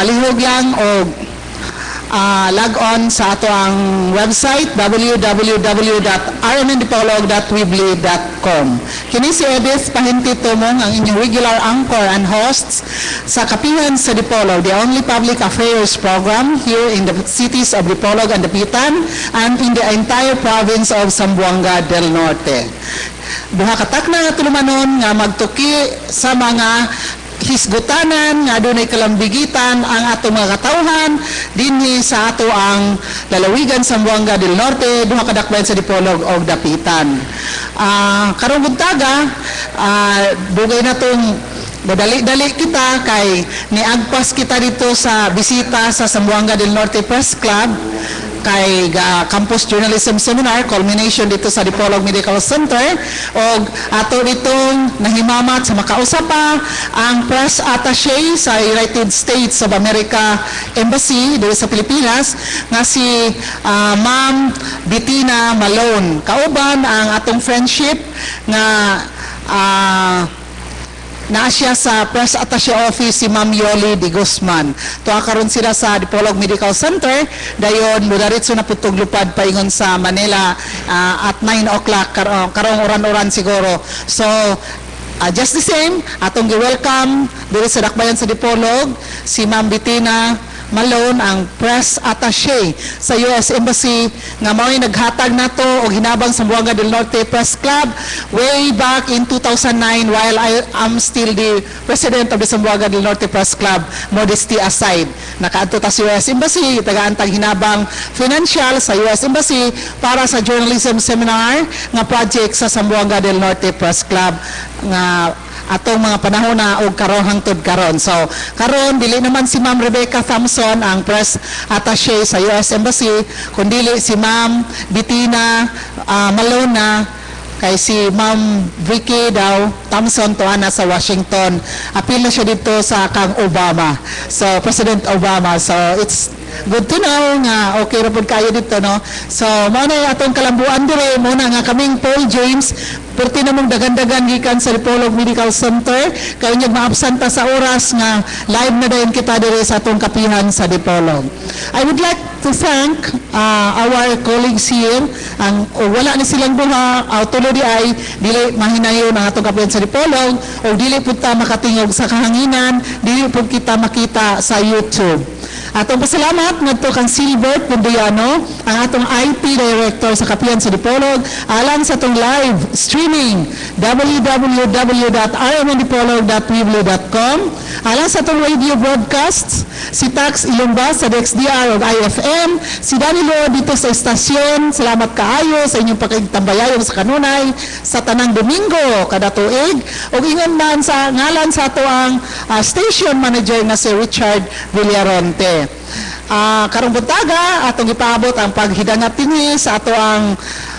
palihog lang o log on sa ato ang website www.rmndipolog.weebly.com. Kini si Edith Pahinti Tumong, ang inyong regular anchor and hosts sa Kapihan sa Dipolog, the only public affairs program here in the cities of Dipolog and Dapitan and in the entire province of Zamboanga del Norte. Duha katak na nga tulumanon nga magtuki sa mga hisgutanan nga dunay kalambigitan ang ato mga katawhan dinhi sa ato ang lalawigan sa Zamboanga del Norte, duha ka dakbayan sa Dipolog og Dapitan. Karong buntaga dugay natong madali-dali kita kay niagpas kita dito sa bisita sa Zamboanga del Norte Press Club kay Campus Journalism Seminar, culmination dito sa Dipolog Medical Center, og ato ditong nahimamat sa makausapa ang press attaché sa United States of America Embassy dito sa Pilipinas nga si Ma'am Bettina Malone. Kauban ang atong friendship nga naa siya sa press attaché office si Ma'am Yoli de Guzman. Tuwa karon sila sa Dipolog Medical Center, dayon mudaritso na putog lupad paingon sa Manila at 9 o'clock karong oran-oran siguro. So just the same, atong gi-welcome diri sa dakbayan sa Dipolog si Ma'am Bettina Malone, ang press attaché sa US Embassy nga mao'y naghatag nato og hinabang sa Zamboanga del Norte Press Club way back in 2009 while I am still the president of the Zamboanga del Norte Press Club, modesty aside. Nakaadto ta sa US Embassy, tagaantag hinabang financial sa US Embassy para sa journalism seminar nga project sa Zamboanga del Norte Press Club nga atong mga panahon na og karon hangtod karon. So karon dili naman si Ma'am Rebecca Thompson ang press attaché sa US Embassy, kundi si Ma'am Bettina Malone na kay si Ma'am Vicky daw Thompson tuana sa Washington. Apil na siya dito sa kang Obama. So President Obama. So it's good to know nga okay ra pud kayo dito, no? So mao na atong kalambuan dire muna nga kaming Paul James perti namong dagan-dagan gikan sa Dipolog Medical Center kay unyag maabsenta sa oras nga live na dayon kita dire sa atong kapihan sa Dipolog. I would like to thank our colleagues here. Ang wala ni silang duha tulo di ay dili mahinayon ang atong kapihan sa Dipolog o dili pud ta makatingog sa kahanginan, dili pud kita makita sa YouTube. Atong pasalamat ngadto kang Silbert Pundoyano, ang atong IT Director sa Kapihan sa Dipolog, alang sa atong live streaming www.rmndipolog.weebly.com, alang sa atong radio broadcasts, si Tax Ilumba sa DXDR o IFM, si Danny Lord dito sa estasyon, salamat kaayo sa inyong pagtambayayong sa kanunay sa tanang Domingo kada tuig, o ingon man sa ngalan sa ato ang station manager na si Richard Villaronte. Karong buntaga atong ipaabot ang paghidangat dinhi sa ato ang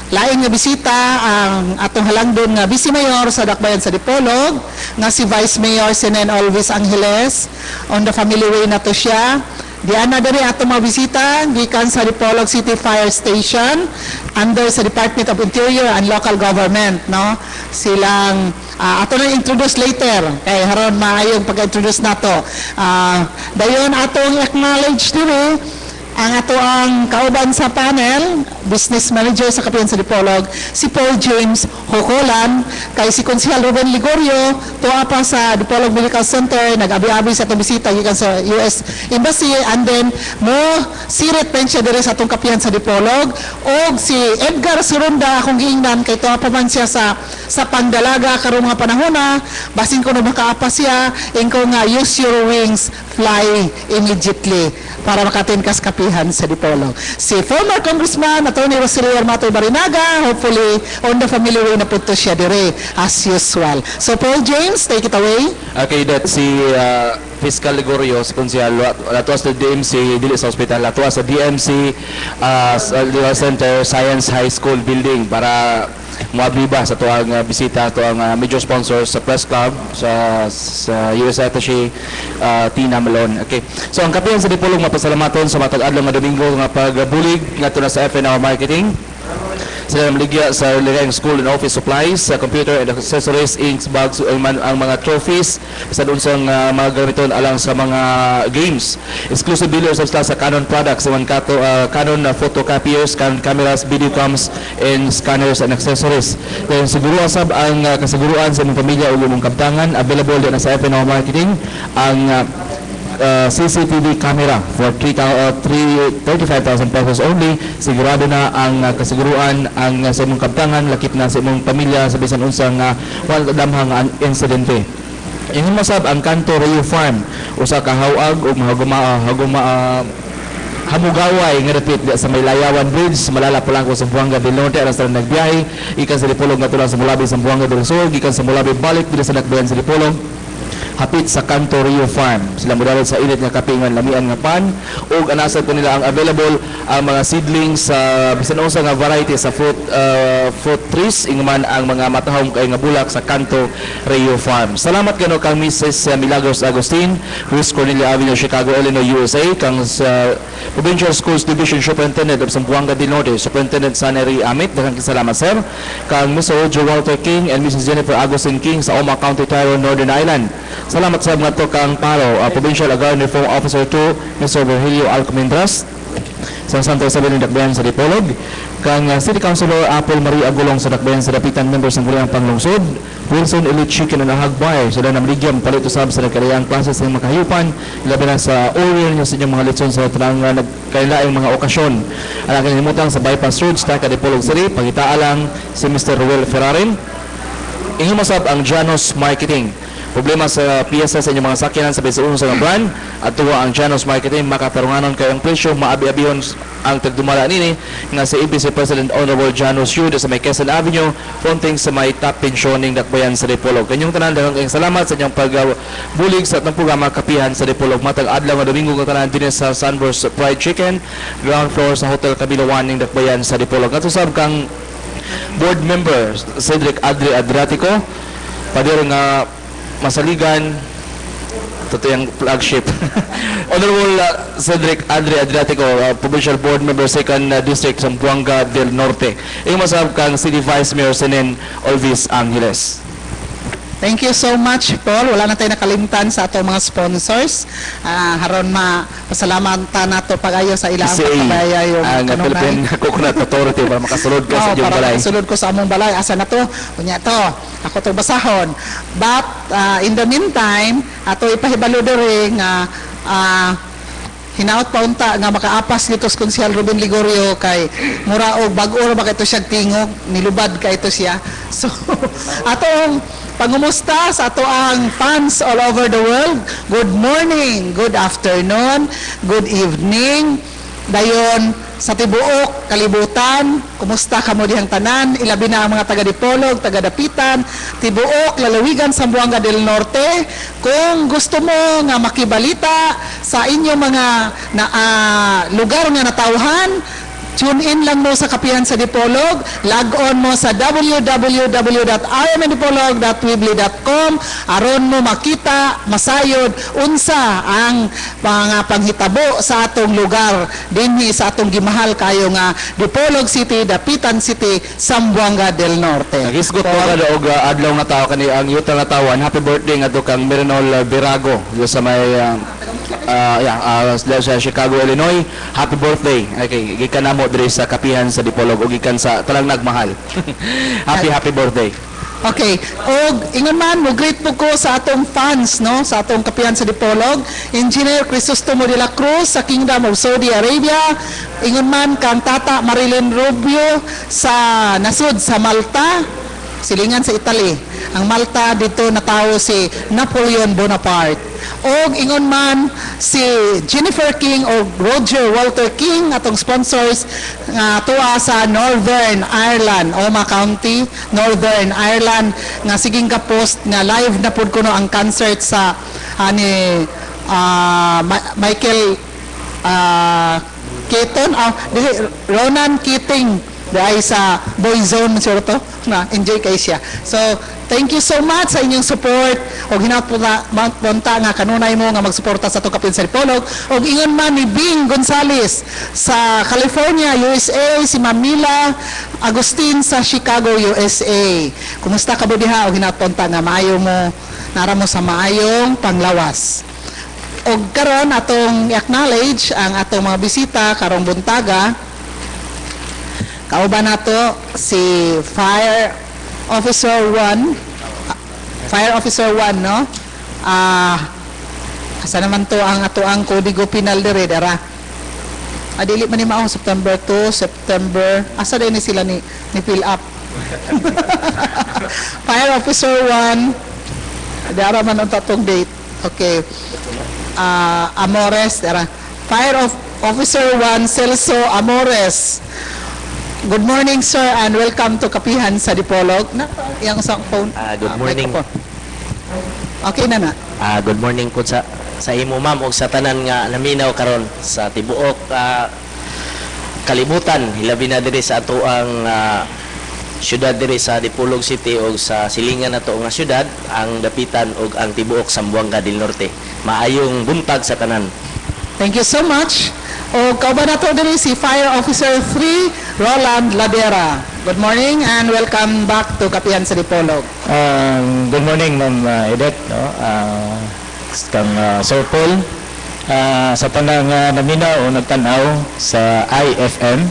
laing nga bisita, ang atong halangdon nga Vice Mayor sa dakbayan sa Dipolog nga si Vice Mayor Senen Alvis Angeles. On the family way na to siya. Diana diri atong mga bisita gikan sa Dipolog City Fire Station under sa Department of Interior and Local Government, no? Silang ato na introduce later kay haron maayong pag-introduce nato. Dayon atong acknowledge diri ang ato ang kauban sa panel, business manager sa Kapihan sa Dipolog, si Paul James Hokolan, kay si Konsehal Ruben Ligorio, tuwa pa sa Dipolog Medical Center, nag-abi-abi sa itong bisita gikan sa US Embassy, and then mo sirit pen siya diri sa itong Kapihan sa Dipolog, o si Edgar Surunda akong giingnan, kay tuwa pa man siya sa pangdalaga karong mga panahon na, basin ko na makaapa siya, ingko nga use your wings, fly immediately, para makatin kas Kapihan sa Dipolog. Si former Congressman Atty. Rosario Armato Barinaga, hopefully on the family way na punto siya dire as usual. So Paul James, take it away. Okay, that's si Fiscal Ligorio, si Konsehal, latuwa sa DMC, dili sa hospital, latuwa sa DMC Center Science High School Building para muabiba sa tuwang bisita, tuwang major sponsors sa Press Club, sa US Attaché Tina Malone. Okay. So ang Kapihan sa Dipolog mapasalamaton sa matag adlaw nga Domingo nga pagbulig ngadto na sa FNR Marketing Sila namaligya sa Ligang School and Office Supplies, computer and accessories, inks, bags, ang mga trophies, sa doon sa mga gamiton alang sa mga games. Exclusive dealers sila sa Canon products, Canon photocopiers, Canon cameras, videocams, and scanners and accessories. Then siguro asab ang kasiguruan sa inyong pamilya o imong kabtangan, available din sa FNO Marketing ang CCTV camera for 35,000 pesos only. Sigurado na ang kasiguruan ang sa imong kabtangan, lakip na sa imong pamilya sa bisan unsang wala damhang insidente. Ingon masab ang Kanto Rio Farm, usa ka hawag ug hamugaway nga dapit sa may Layawan Bridge, malala pa lang ko sa Buanga del Norte aras na nagbiyahe ikan sa Dipolog nga tulang sa Mulabi sa Buanga del Sur, gikan sa Mulabi balik dito sa Dakbayan sa Dipolog hapit sa Kanto Rio Farm. Sila modalit sa init nga kapingan lamian nga pan ug anasad ko nila ang available ang mga seedlings sa bisan unsa nga variety sa fruit trees ingman ang mga matahong kay nga bulak sa Kanto Rio Farm. Salamat kano kang Mrs. Milagros Agustin, Chris Cornelia Avenue, Chicago, Illinois, USA, kang sa Provincial Schools Division Superintendent of Zamboanga del Norte, Superintendent Saneri Amit, daghang salamat sir. Kang Mr. Roger Walter King and Mrs. Jennifer Agustin King sa Oma County, Tyrone, Northern Ireland. Salamat sa mga to kang Paro, Provincial Agrarian Reform Officer 2, Mr. Virgilio Alcomendras, sa Santa Isabel ng Dakbayan sa Dipolog, kang City Councilor Apple Marie Agulong sa Dakbayan sa Dapitan, members ng Kuliang Panglungsod, Wilson Elite Chicken and Hagbar, sila na maligyan palito sab sa nagkariang klases ng makahiyupan, labi na sa oral niya sa inyong mga litson sa tanang nagkailaing mga okasyon. Ang kinimutang sa Bypass Road, Staka Dipolog City, pagita lang si Mr. Ruel Ferrarin. Ingimasab ang Janos Marketing. Problema sa piyesa sa inyong mga sakyanan sa bisuon sa brand at tuwa ang Janos Marketing makatarunganon kayong presyo maabi-abihon ang tagdumala nini nga sa ABC President Honorable Janos Yu sa may Quezon Avenue fronting sa may top pensioning Dakbayan sa Dipolog. Kanyong tanan daghang salamat sa inyong pagbulig sa atong programa Kapihan sa Dipolog matag adlaw nga Domingo nga tanan dinhi sa Sunburst Fried Chicken ground floor sa Hotel Kabilawan ning Dakbayan sa Dipolog. At usab kang board member Cedric Adri Adriatico pader nga masaligan yung flagship Honorable Cedric Adri Adriatico, Provincial Board Member 2nd District Zamboanga del Norte. Yung masab kang City Vice Mayor Senen Olvis Angeles. Thank you so much, Paul. Wala na tayo nakalimtan sa ato mga sponsors. Haron pasalamatan nato pag-ayo sa ilang pagkabaya yung ang Philippine Coconut Authority para makasulod ka sa iyong balay. Para makasulod ko sa among balay. Asa na to? Kunya to. Ako to basahon. But in the meantime, ato ipahibalo diri nga hinaot pa unta nga makaapas dito sa Konsyal Ruben Ligorio kay mura og bag-o ra ba ito siya tingog, nilubad ka ito siya. So atong pangumusta sa ato ang fans all over the world. Good morning, good afternoon, good evening. Dayon sa tibuok kalibutan, kumusta kamo dihang tanan? Ilabi na ang mga taga Dipolog, taga Dapitan, tibuok lalawigan sa Zamboanga del Norte. Kung gusto mo nga makibalita sa inyong mga lugar nga natawhan, tune in lang mo sa Kapihan sa Dipolog, log on mo sa www.rmndipolog.weebly.com aron mo makita, masayod unsa ang mga panghitabo sa atong lugar dinhi sa atong gimahal kayo nga Dipolog City, Dapitan City, Zamboanga del Norte. Nagisgot ko kada og adlaw nga tawo kani ang yuta nga tawan. Happy birthday nga to kang Mirinol Virago sa may sa Chicago, Illinois. Happy birthday. Okay, gikan namo diri sa Kapihan sa Dipolog o gikan sa talang nagmahal. happy birthday. Okay, og ingon man mo great po ko sa atong fans no sa atong Kapihan sa Dipolog, Engineer Crisostomo de la Cruz sa Kingdom of Saudi Arabia, ingon man kang Tata Marilyn Rubio sa nasud sa Malta, silingan sa Italy. Ang Malta dito natawo si Napoleon Bonaparte. Og ingon man si Jennifer King o Roger Walter King atong sponsors nga tuwa sa Northern Ireland, Oma County, Northern Ireland nga siging ka-post nga live na pud kuno ang concert sa ni Michael Keaton, Ronan Keating dahil sa boy zone sir to na enjoy kay siya. So thank you so much sa inyong support og hinapunta nga kanunay mo nga magsuporta sa atong Kapin sa Dipolog og ingon man ni Bing Gonzales sa California, USA, si Mamila Agustin sa Chicago, USA. Kumusta ka diha og hinapunta nga maayo mo nara mo sa maayong panglawas. Og karon atong i-acknowledge ang atong mga bisita karong buntaga. Kauban nato si Fire Officer 1. Fire Officer 1, no? Asa naman to ang ato ang Kodigo Penal dire dara. Dili man ni mao September 2, September. Asa din ni sila ni fill up. Fire Officer 1. Dara man ang tatong date. Okay. Amores dara. Fire Officer 1 Celso Amores. Good morning, sir, and welcome to Kapihan sa Dipolog. Yang sa phone. Good morning. Okay na na. Good morning po sa imo ma'am ug sa tanan nga naminaw karon sa tibuok kalibutan hilabi na diri sa ato ang syudad diri sa Dipolog City ug sa silingan nato nga syudad ang dapitan ug ang tibuok Zamboanga del Norte. Maayong buntag sa tanan. Thank you so much. O kauban nato diri si Fire Officer 3 Roland Ladera. Good morning and welcome back to Kapihan sa Dipolog. Good morning, Ma'am Edith, no? Kang Sir Paul, sa tanang naminaw o nagtanaw sa IFM,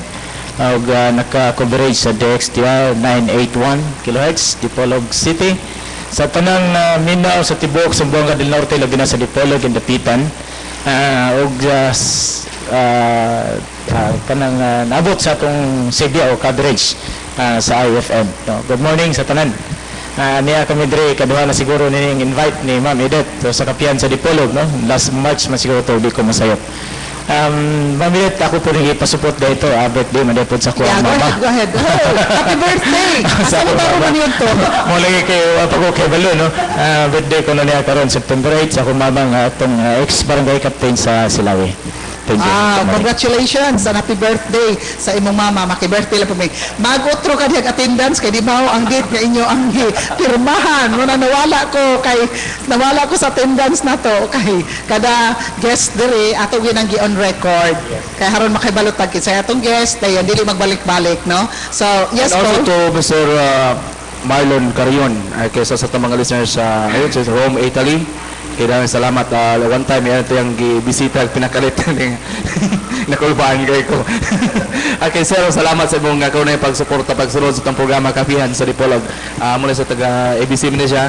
ug naka-coverage sa DXTR 981 kHz, Dipolog City. Sa tanang naminaw sa Tibuok, Zamboanga del Norte, labi na sa Dipolog, and Dapitan, ug kanang naabot sa atong CBA o coverage sa IFM. No? Good morning sa tanan. Niya kami dire kaduha na siguro ning invite ni Ma'am Edith sa Kapihan sa Dipolog, no? Last March man siguro to di ko masayop. Ma'am Edith, ako po rin ipasuport dito. Birthday man dito sa kuha Yeah, mama. go ahead. Oh, happy birthday! Asa mo taro man yun to? Mo lagi kayo pag okay balo, no? Birthday ko na niya karon September 8 sa kumamang atong ex-barangay captain sa Silawi. Thank you. Good morning. Congratulations and happy birthday sa imong mama. Maki-birthday lang po may. Mag-utro ka diag attendance kay di mao ang date nga inyo ang pirmahan. Muna nawala ko sa attendance na to kay kada guest diri ato ginang gi-on record. Kay haron makibalutag sa atong guest dayon dili magbalik-balik, no? So, yes And also po. to Mr. Marlon Carion, kaysa sa mga listeners sa Rome, Italy. Kaya salamat. One time, yan ito yung bisita, pinakalit nakulbaan kayo ko. Okay, sir, salamat sa mong kaunay pagsuporta, pagsunod sa itong programa Kapihan sa Dipolog. Mula sa taga-ABC mo na siya.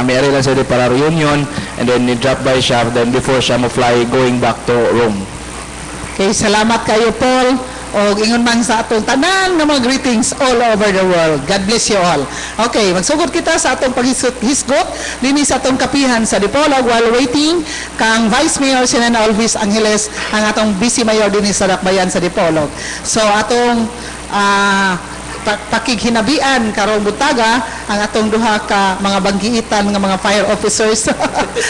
May area lang siya para reunion, and then drop by siya, then before siya mo-fly going back to Rome. Okay, salamat kayo, Paul. O ingon man sa atong tanan nga mga greetings all over the world. God bless you all. Okay, magsugod kita sa atong paghisgot dinhi sa atong Kapihan sa Dipolog while waiting kang Vice Mayor Sinan Alvis Angeles ang atong Vice Mayor dinhi sa Dakbayan sa Dipolog. So atong pakighinabian karong butaga ang atong duha ka mga banggiitan nga mga fire officers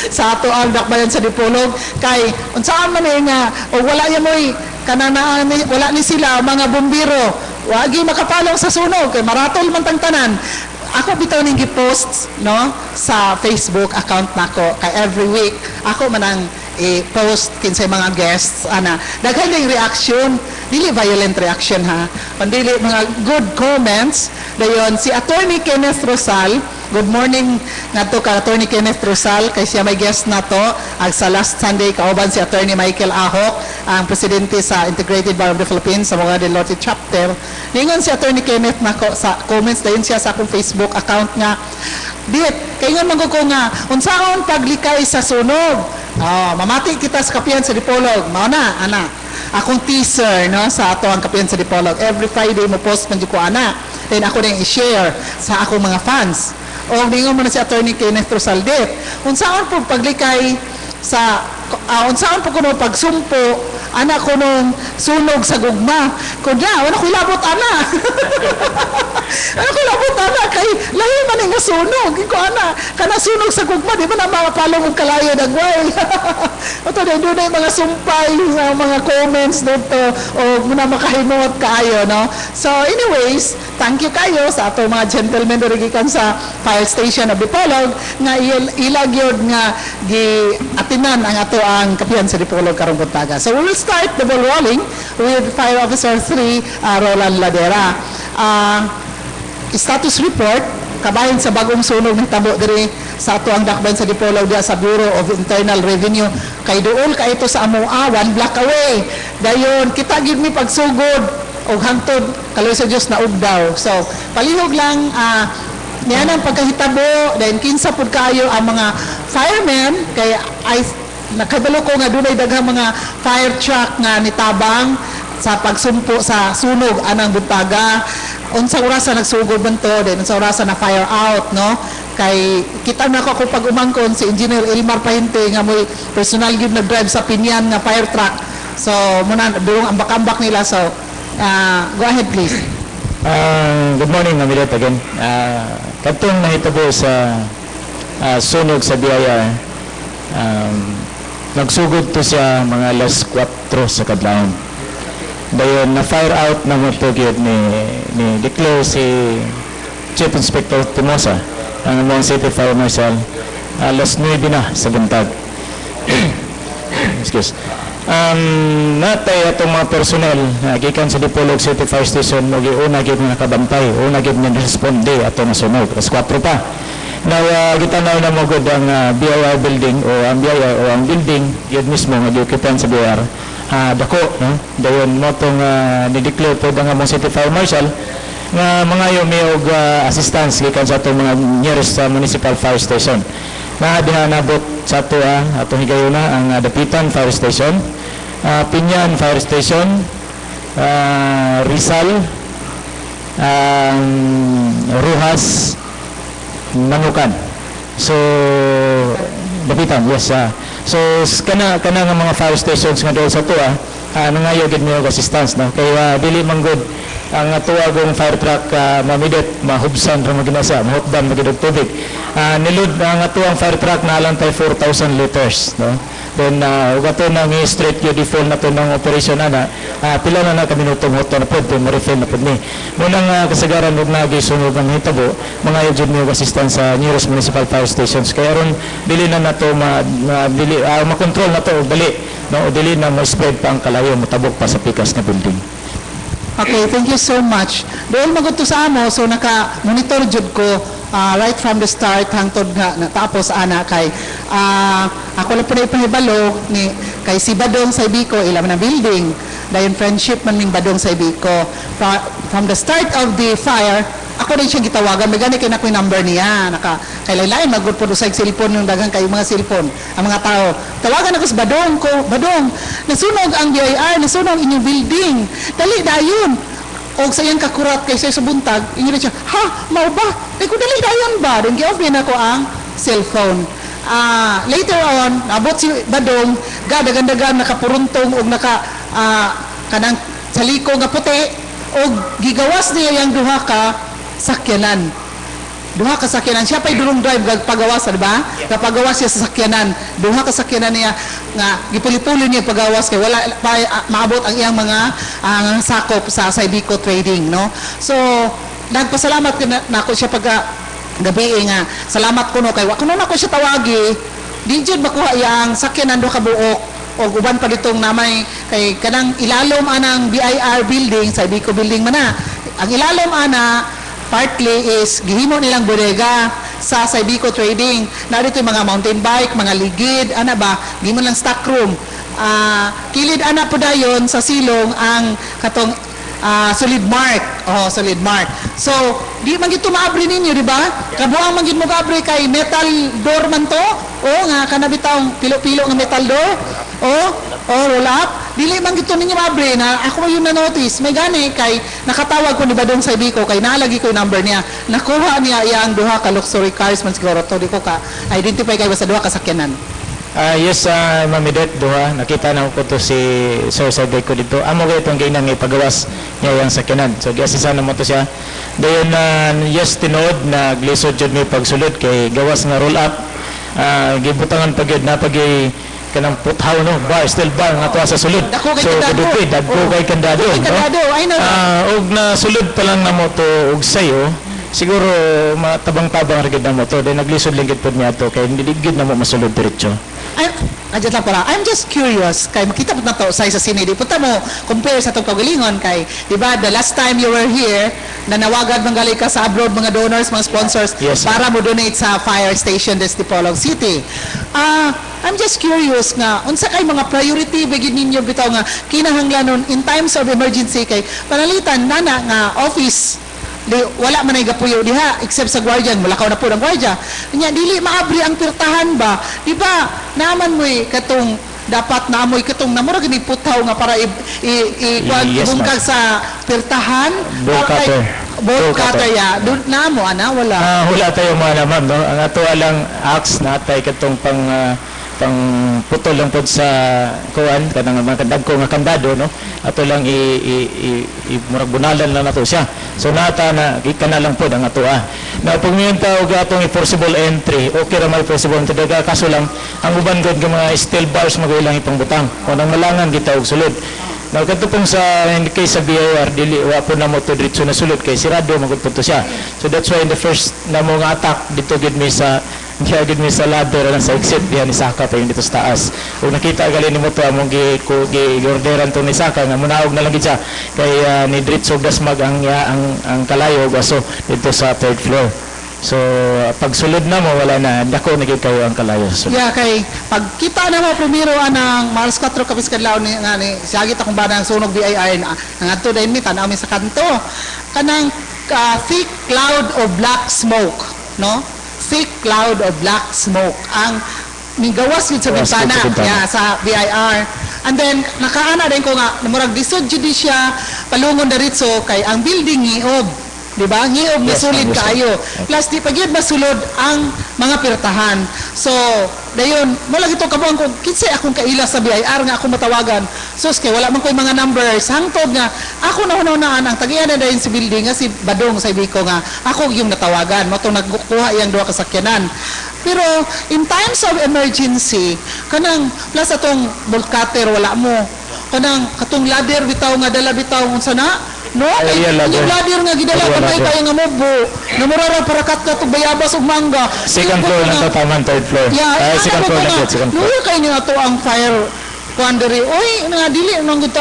sa ato ang Dakbayan sa Dipolog kay unsaan man nga o wala ya moy kananaan wala ni sila mga bombero wagi makapalong sa sunog kay maratol man tang tanan. Ako bitaw ning gi-post no sa Facebook account nako kay every week ako man ang i-post kinsay mga guests ana daghan ding reaction dili violent reaction ha kundi mga good comments dayon si Attorney Kenneth Rosal. Good morning ngadto ka Attorney Kenneth Rosal kay siya may guest nato ag sa last Sunday kauban si Attorney Michael Ahok ang presidente sa Integrated Bar of the Philippines sa mga del Norte chapter. Ningon si Attorney Kenneth nako sa comments dayon siya sa akong Facebook account nga dit kay nga ko nga unsaon paglikay sa sunog. Mamati kita sa Kapihan sa Dipolog. Mao na ana akong teaser no sa ato ang Kapihan sa Dipolog. Every Friday mo post man ko ana. Then ako din i-share sa akong mga fans. O ningon mo na si Attorney Kenneth Rosaldet. Unsaon po paglikay sa unsaon po kuno pagsumpo ana kunong sunog sa gugma kunya wala ko labot ana ano ko labot ana kay lahi man nga sunog ko ana kana sunog sa gugma di ba na mapalong og kalayo dagway oto doon na mga sumpay sa mga comments dito o muna makahimot kaayo no. So anyways, thank you kayo sa ato mga gentlemen diri gikan sa fire station of Dipolog nga ilag yun nga giatinan ang ato ang kapihan sa Dipolog karong buntaga. So we will start the ball rolling with Fire Officer 3 Roland Ladera. Status report kabahin sa bagong sunog ng tabo diri sa ato ang dakbayan sa Dipolog diya sa Bureau of Internal Revenue kay duol ka ito sa amoa 1 block away dayon kita gid mi pagsugod og hangtod kaloy sa Dios na ugdaw. So palihog lang niyan ang pagkahitabo dahil kinsa pud kaayo ang mga firemen kay ay nakabalo ko nga dunay daghang mga fire truck nga nitabang sa pagsumpo sa sunog anang buntaga unsa orasan nagsugod man to then unsa orasan na fire out no kay kita na ko pag umangkon si Engineer Elmar Pahinte nga mo'y personal gyud nag-drive sa Pinyan nga fire truck so muna durong ambak-ambak nila so go ahead please. Good morning, Mamilet again. Katong nahitabo sa sunog sa BIR, nagsugod to siya mga alas 4 sa kadlawon. Dayon na fire out na mo to gyud ni declare si Chief Inspector Timosa ang among City Fire Marshal alas 9 na sa buntag. Excuse. Natay atong mga personnel gikan sa Dipolog City Fire Station mo giuna gyud nga nakabantay una gyud nga responde ato na sunog alas 4 pa. Now gitanaw na mo gud ang BIR building o ang BIR o ang building gyud mismo nga giokupan sa BIR dako no dayon mo tong ni-declare po ang among City Fire Marshal nga mga may og assistance gikan sa atong mga nearest municipal fire station na diha nabot sa ato atong higayuna ang Dapitan Fire Station, Pinyan Fire Station, Rizal, Ruhas, Manukan. So Dapitan, yes. So kana nga mga fire stations nga doon sa tuwa nangayo gid mo assistance no kay dili man good ang tuwagong fire truck mamidot mahubsan ra maginasa mahutdan magidog tubig nilud ang atuang fire truck na alang tay 4,000 liters no then ug ato nang straight gyud default na to ng operation ana pila na kaminutong hoto na pud ma-refill na pud ni munang kasagaran ug nagisunog ang hitabo mga jud mo assistance sa nearest municipal fire stations kay aron dili na nato ma-control na to dali no dili na ma-spread pa ang kalayo motabok pa sa pikas nga building. Okay, thank you so much. Doon magod to sa amo, so naka-monitor jud ko right from the start hangtod nga natapos ana kay ako lang po na ipahibalo ni kay si Badong sa Ibico ilam na building dayon friendship man ning Badong sa Ibico from the start of the fire ako rin siya gitawagan may gani kay na ko yung number niya kay lain magud po sa cellphone yung daghang kayo mga cellphone ang mga tao tawagan ako sa Badong ko Badong nasunog ang BIR nasunog inyong building dali dayon og sa iyang kakurat kay sa buntag inyo siya ha mao ba ay ko dali dayon ba then gi-off niya nako ang cellphone later on abot si Badong dagan-dagan nakapuruntong og kanang saliko nga puti og gigawas niya yang duha ka sakyanan siya pa'y durong drive pagawas di ba kapagawas siya sa sakyanan duha ka sakyanan niya nga gipuli-puli niya pagawas kay wala pa maabot ang iyang mga sakop sa Ibico Trading no so nagpasalamat na ako siya gabi nga salamat kuno kay wa kuno nako siya tawagi di jud makuha iyang sakyanan do ka buok o uban pa ditong namay kay kanang ilalom anang BIR building sa Ibico building man ang ilalom ana partly is gihimo nilang bodega sa Ibico Trading na dito yung mga mountain bike mga ligid ana ba gihimo lang stock room kilid ana po dayon sa silong ang katong solid mark so di man gito maabri ninyo di ba kabuang man gid mo kaabri kay metal door man to nga kana bitaw pilo-pilo nga metal door roll up dili man gito ninyo maabri na ako yung na-notice may gani kay nakatawag ko ni Badong sa Ibico kay nalagi ko yung number niya nakuha niya iyang duha ka luxury cars man siguro to di ko ka identify kay basta duha ka sakyanan Yes, Ma'am Edet, duha. Nakita na ko to si Sir Sabay ko dito. Amo kayo itong ginang ipagawas niya yung sakyanan. So, giasisa na mo to siya. Dayon, yes, tinood na glisod yun may pagsulod kay gawas nga roll up. Gibutangan pag yun na pag kanang puthaw, no? Bar, still bar, nga tuwa sa sulod. Dako kay So, kandado. kadupid, dagko kay kandado. Kay kandado, I know that. Og na sulod pa lang na mo to og sayo, siguro matabang-tabang rigid na mo to. Then naglisod linggit po niya to kay hindi ligid na mo masulod diretso. Adjust lang pala. I'm just curious kay makita po na to sa sine. Di punta mo compare sa itong kagalingon kay, di ba, the last time you were here, nanawagan manggali ka sa abroad mga donors, mga sponsors Yes, para mo donate sa fire station des Dipolog City. I'm just curious nga unsa kay mga priority bigin ninyo bitaw nga kinahanglanon in times of emergency kay panalitan nana nga office wala man ay gapuyo diha except sa guardian mulakaw na po ng guardia nya dili maabri ang pirtahan ba di ba naman mo katong dapat naamoy katong namura gini putaw nga para Yes, ibungkag sa pirtahan Bolt cutter. bolt Bolt cutter cutter. ya namo ana wala Hula tayo mga naman, no? Ang ato alang axe na atay katong pang putol lang pod sa kuan kanang mga dagko nga kandado, no? Ato lang murag bunalan lang nato siya. So nata na ikana lang pod ang ato na pag may tawag atong forcible entry, okay ra may forcible entry daga kaso lang ang uban gud nga mga steel bars magailang ipangbutang kung nang malangan gitawag sulod. Now, kanto pong sa case sa BIR, dili, wa po na mo to diretso na sulod kay sirado, magpunto siya. So that's why in the first na mga attack, dito gid mi sa ladder lang sa exit, diyan ni Saka pa yung dito sa taas. Kung nakita gali ni mo to, among gi-orderan to ni Saka, nga munaog na lang gid siya, kay ni diretso dasmag ang kalayo, aso dito sa third floor. So, pag sulod na mo, wala na, dako na kayo ang kalayo sa sulod. Yeah, kay pagkita na mo primero anang Maras 4 kapis kadlaw ni nga ni siagit akong bana ang sunog BIR na ngadto dayon mi tan-aw mi sa kanto. Kanang thick cloud of black smoke, no? Thick cloud of black smoke ang migawas gid sa Gawas gid bintana sa bintana. yeah, sa BIR. And then nakaana din ko nga murag lisod jud siya palungon diretso kay ang building ngiob. Di ba? Ngiob na Yes, sulid ma'am, yes, kaayo. Plus di pagyud masulod ang mga pirtahan. So, dayon, mo lagi to kabuang ko kinsay akong kaila sa BIR nga ako matawagan. So, kay wala man koy mga numbers. Hangtod nga ako na hunahunaan ang tagian na dayon si building nga si Badong sa Biko nga ako yung natawagan. Mo tong nagkuha iyang duha ka sakyanan. Pero in times of emergency, kanang plus atong bolt cutter wala mo. Kanang katong ladder bitaw nga dala bitaw unsa na? No, kay Aerial ladder. yung ladder nga gidala Aerial pa ladder. kayo nga mobo. Namurara para kat ka to bayabas ug mangga. Second floor lang to taman, third floor. Yeah, Second floor lang to, second floor. Luya kayo niya to ang fire quandary. Oy, nga dili nang guta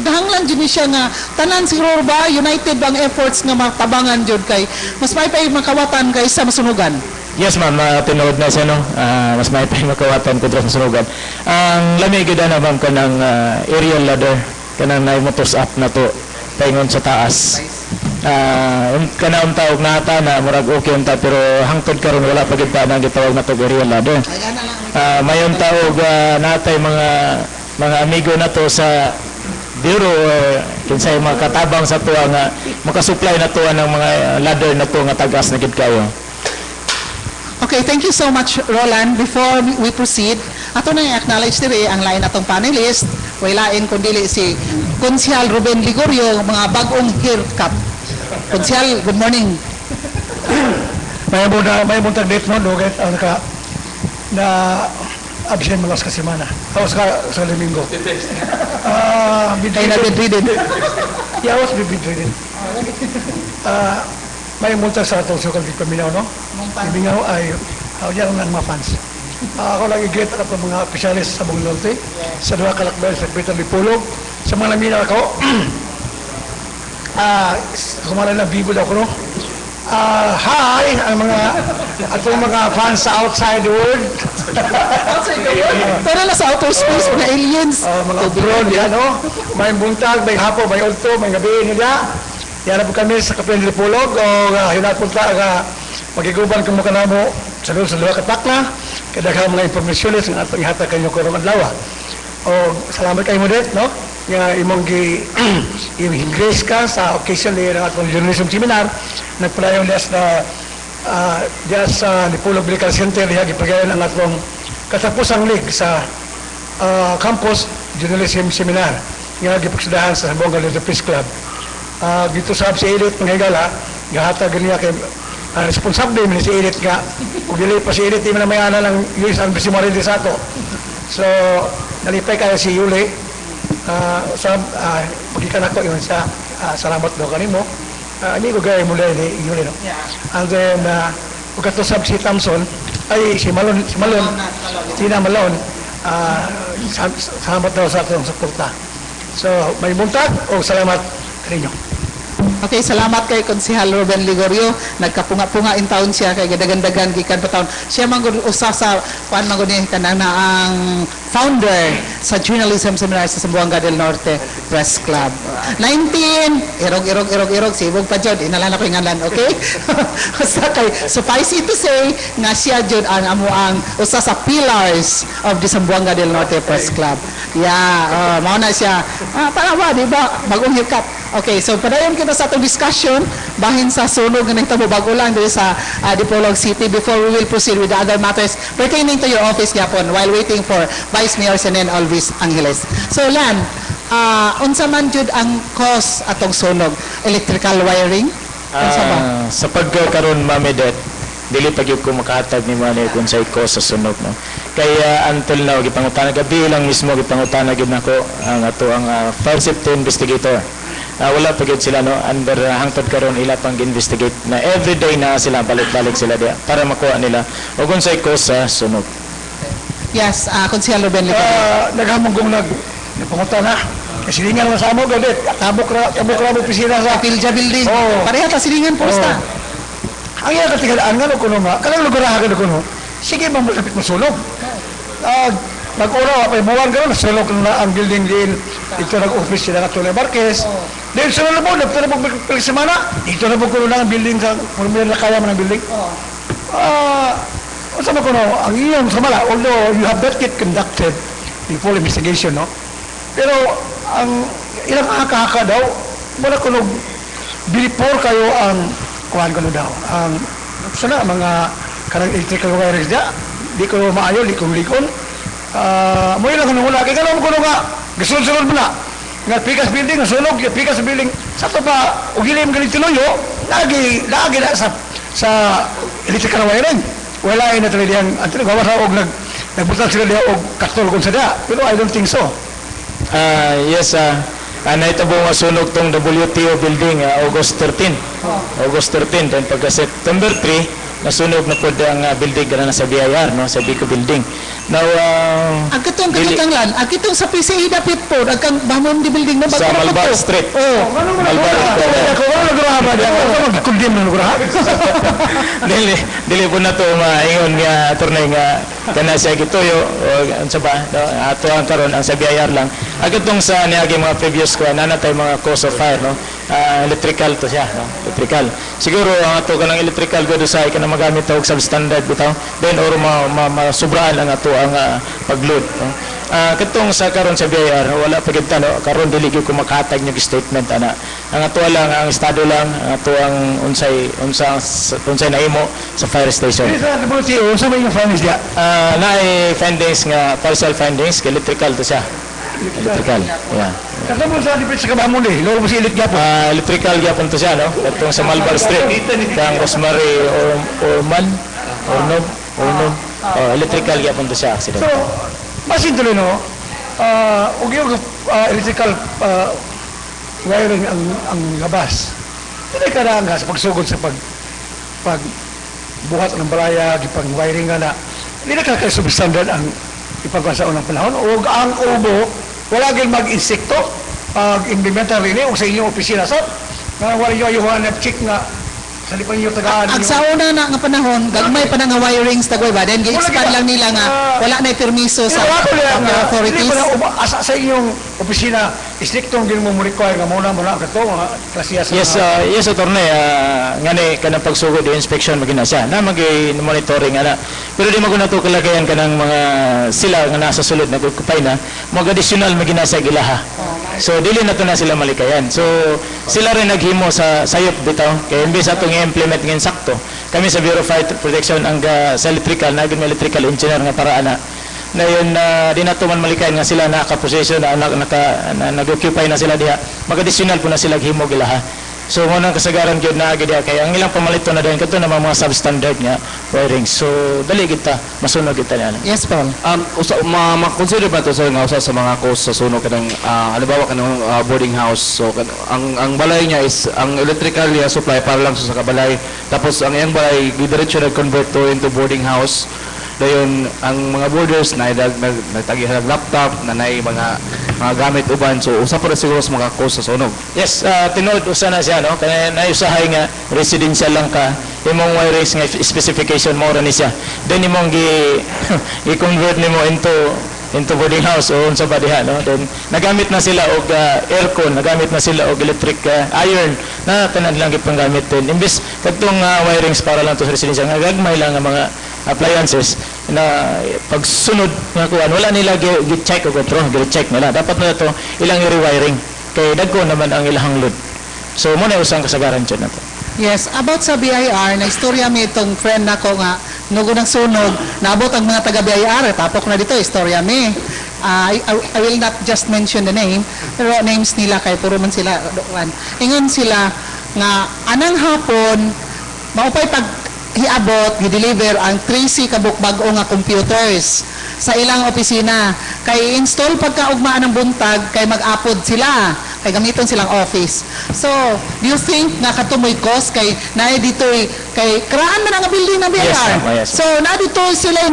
dahanglan jud ni siya nga tanan siguro ba united bang efforts nga matabangan jud kay mas may pa makawatan kaysa masunugan. Yes, ma'am, tinood na siya, no? Mas may makawatan ko sa sunugan. Ang lamig gid na ma'am kanang aerial ladder, kanang na-motors up na to, paingon sa taas. Kanang tawag na ata na murag okay unta pero hangtod karon wala pa gid pa nang gitawag na to aerial ladder. Mayon tawag natay mga amigo na to sa bureau or kinsay mga katabang sa tuwa nga makasupply na tuwa ng mga ladder na to nga tagas na gid kayo. Okay, thank you so much, Roland. Before we proceed, ato na i-acknowledge diri ang lain atong panelist. Wailain kundi si Konsyal Ruben Ligorio, mga bagong haircut. Konsyal, good morning. May buntag date mo, Duget, ang na absent mo last ka semana. Tapos sa Domingo. Ay na bedridden. Yeah, I was bedridden. May buntag sa itong sukal di paminaw, no? Ibingaw ay, yan ang mga fans. Ako lang i-greet at ang mga opisyalis sa buong norte, sa Dua Kalakbay, sa Peter Lipulog, sa mga laminaw ako. Kumala na bibod ako, no? Hi, ang atong mga fans sa outside the world. Pero na sa outer space, mga aliens. Mga abroad, yan, no? May buntag, may hapo, may ulto, may gabi nila. Yan na po kami sa Kapitán Lipulog, o hinapunta magiguban kung mukha na mo sa doon sa Dua Katakla, kadaghan mga informasyones ng atong ihatag kanyo karong adlaw. O salamat kayo mo dit, no? Nga imong i-grace ka sa occasion ng atong journalism seminar, nagpadayon diya sa Lipulog Medical Center, diya gipagayon ang atong katapos ang league sa campus journalism seminar nga gipagsudahan sa Sambuanga Leader Peace Club. Dito sa si Edith Manghigala, gahatag niya kay responsable man si Edith nga kung dili pa si Edith di man may ana ng US Embassy Marines ato. So nalipay kayo si Yuli sa pagkikan ako yun sa salamat daw kanimo. Hindi ko gaya mula ni Yuli, no? And then pagkatusab si Thompson ay si Malon Tina Malon, salamat daw sa atong suporta. So may buntag o salamat kaninyo. Okay, salamat kay Konsehal Ruben Ligorio. Nagkapunga-punga in town siya kay gadagan-dagan gikan pa taon. Siya man gud usa sa kuan man gud ni kanang ang founder sa Journalism Seminar sa Zamboanga del Norte Press Club. 19 irog sibog pa jud inalala ko ngalan, okay? Usa kay suffice it to say nga siya jud ang amuang usa sa pillars of the Zamboanga del Norte Press Club. Yeah, mao na siya. Para ba, di ba? Bagong hikat. Okay, so padayon kita sa atong discussion bahin sa sunog ng tabo bago lang diri sa Dipolog City before we will proceed with the other matters pertaining to your office yapon while waiting for Vice Mayor Senen Alvis Angeles. So Lan, unsa man jud ang cause atong sunog? Electrical wiring? Unsa ba? Sa pagkakaroon, Ma'am Edet, dili pa gyud ko makahatag ni Manny kung sa cause sa sunog, no. Kaya until now gipangutana gabi lang mismo gipangutana gyud nako ang ato ang fire safety investigator. Wala pa gyud sila, no, under hangtod karon ila pang investigate na everyday na sila balik-balik sila diya para makuha nila ug unsay cause sa sunog. Yes, Konsehal Ruben Ligorio. Naghamunggong nagpangutan na. Kasilingan na sa amo, galit. Tabok ra mo pisina sa Pilja Building. Oo. Pareha ta silingan posta. Ang iya katigalaan nga kuno nga, kanang lugurahan ka kuno. Sige man malapit masulog. Nag-ura pa buwan garo nasulog na ang building din. Ito nag-office sila nga Tony Marquez. Then sunod na po, nagtara po semana. Ito na po kuno na ang building sa formula na kaya man ang building. Sama ko no, ang iyong samala, although you have not yet conducted the full investigation, no? Pero ang ilang haka-haka daw, wala ko nung before kayo ang kuhan ko daw. Ang sana mga kanang electrical wires niya, di ko maayo, di ko likon. Mo ilang kanang wala. Kaya alam ko nga, gasunod-sunod mo na. Nga pikas building, nasunog, pikas building. Sa ito pa, ugilim ganito tinuyo, lagi na sa electrical wiring. Wala ay natalili ang gawa sa og nagbutang sila diya og kastol kung sada. Pero I don't think so. Yes, naitabo nga sunog tong WTO building August 13. August 13 then pagka September 3 nasunog na pod ang building kana sa BIR, no, sa Bico building. Now Ang kitong kakitanglan, ang kitong sa PCE dapit po, ang kang Bahmon di building na sa Malbar Street. Malbar. Ako wala naguraha ba diya? Ako magkundim na naguraha. Dili po na to maingon nga attorney nga kana siya gituyo o unsa ba, no, ato ang karon ang sa BIR lang. Agitong sa niagi mga previous ko nanatay mga cause of fire, no. Electrical to siya, no? Electrical. Siguro ang ato kanang electrical good sa kana magamit og substandard bitaw. Then or masubraan ang ato ang pagload, no? Katong sa karon sa BIR wala pa gid no, karon dili gyud ko makahatag nyug statement ana. Ang ato lang ang estado lang ang ato ang unsay nahimo sa fire station. Sa WTO, sa may findings diya? Naay findings nga partial findings kay electrical to siya. Electrical. Yeah. Kasi mo sa dipit sa kabamon eh, lolo mo si Elite Gapo. Electrical gyapon to siya, no? Katong sa Malbar Street. Kang Rosemary Orman, Ornom. Electrical gyapon to siya accident. So, masin tuloy no, ug yung electrical wiring ang labas. Hindi ka na nga sa pagsugod sa buhat ng balaya, pag wiring nga na, hindi na ka substandard ang ipagwasa unang panahon. O ang ubo, wala gil mag-insekto, pag-implementar rin o sa inyong opisina sa, wala nyo ayuhan na check nga, sa di pa ninyo tagaan. Ang sa una na nga panahon, gagmay pa na nga wirings tagoy ba? Then gi-expand lang nila nga wala na permiso sa authorities. Hindi pa na asa sa inyong opisina, istriktong din mo require nga muna ka ito, mga klasiya sa Yes, attorney, ngani kanang pagsugod di inspection magina siya. Na monitoring ana. Pero di maguna to kalagayan kanang mga sila nga nasa sulod nagkupay na, mga additional magina sa ilaha. So dili na to na sila malikayan. So sila rin naghimo sa sayop bitaw kay imbes atong i-implement ngin sakto. Kami sa Bureau of Fire Protection ang sa electrical, naging electrical engineer nga para ana na yun di na tuman malikain nga sila naka-possession na nag-occupy na sila diha mag-additional po na sila himog ilaha. So ngunang kasagaran gyud na agi diha kay ang ilang pamalito na dayon kadto na mga substandard nga wiring. So dali kita masunod kita niya. Yes, Paul. Ma-consider ba ito sir nga usa sa mga cost sa sunog kanang halimbawa kanang boarding house. So ang balay niya is ang electrical niya supply para lang sa kabalay. Tapos ang iyang balay gidiretso nag-convert to into boarding house. Dayon ang mga boarders na nagtagi ng laptop na nay mga gamit uban, so usa pa rin siguro sa mga cost sa sunog. Yes, tinuod usa na siya no kaya naiusahay nga residential lang ka imong wirings nga specification mo ra ni siya. Then imong i-convert nimo into boarding house o unsa ba diha no. Then nagamit na sila og aircon, nagamit na sila og electric iron na tanan lang gipang gamit din. Imbes kadtong wirings para lang to sa residential nga gagmay lang nga mga appliances na pagsunod nga kuan wala nila gi-check o control, gi-check nila. Dapat na to ilang i-rewiring kay dagko naman ang ilang load. So mo na usang kasagaran jud nato. Yes, about sa BIR, na istorya mi itong friend nako nga nugo ng sunog, naabot ang mga taga BIR, tapok na dito, istorya mi. I will not just mention the name, pero names nila kay puro man sila doon. Ingon sila nga anang hapon maupay pag hiabot, gi-deliver ang 3C kabuk bag-o nga computers sa ilang opisina. Kay install pagkaugmaan ng buntag, kay mag-upload sila, kay gamiton silang office. So, do you think nga katumoy cost kay naay dito kay kraan man ang building ng BIR? Yes, ma'am. Yes. So, na dito sila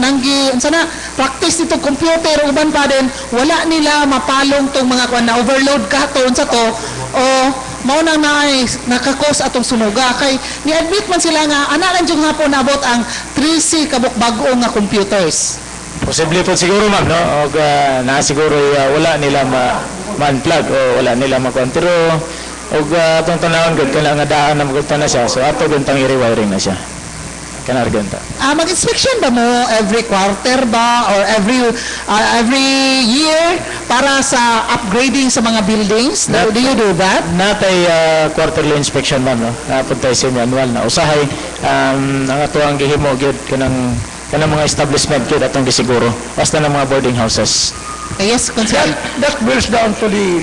nanggi sana practice dito computer uban pa din wala nila mapalong tong mga kuan na overload katon sa to o mao nang nakakos atong sunuga kay ni-admit man sila nga ana lang jung hapon abot ang 3C kabuk bag-o nga computers. Posible po siguro ma'am no og na siguro wala nila ma-unplug o wala nila ma-kuan pero og atong tanawon gud kana nga daan na magugtan na siya so ato guntang i-rewiring na siya. Kana arganta. Mag-inspection ba mo every quarter ba or every year para sa upgrading sa mga buildings? Do you do that? Natay quarterly inspection ma'am no. Napuntay semi-annual na usahay ang ato ang gihimo gyud kanang mga establishment gyud atong gisiguro basta ng mga boarding houses. Yes, Consul. That boils down to the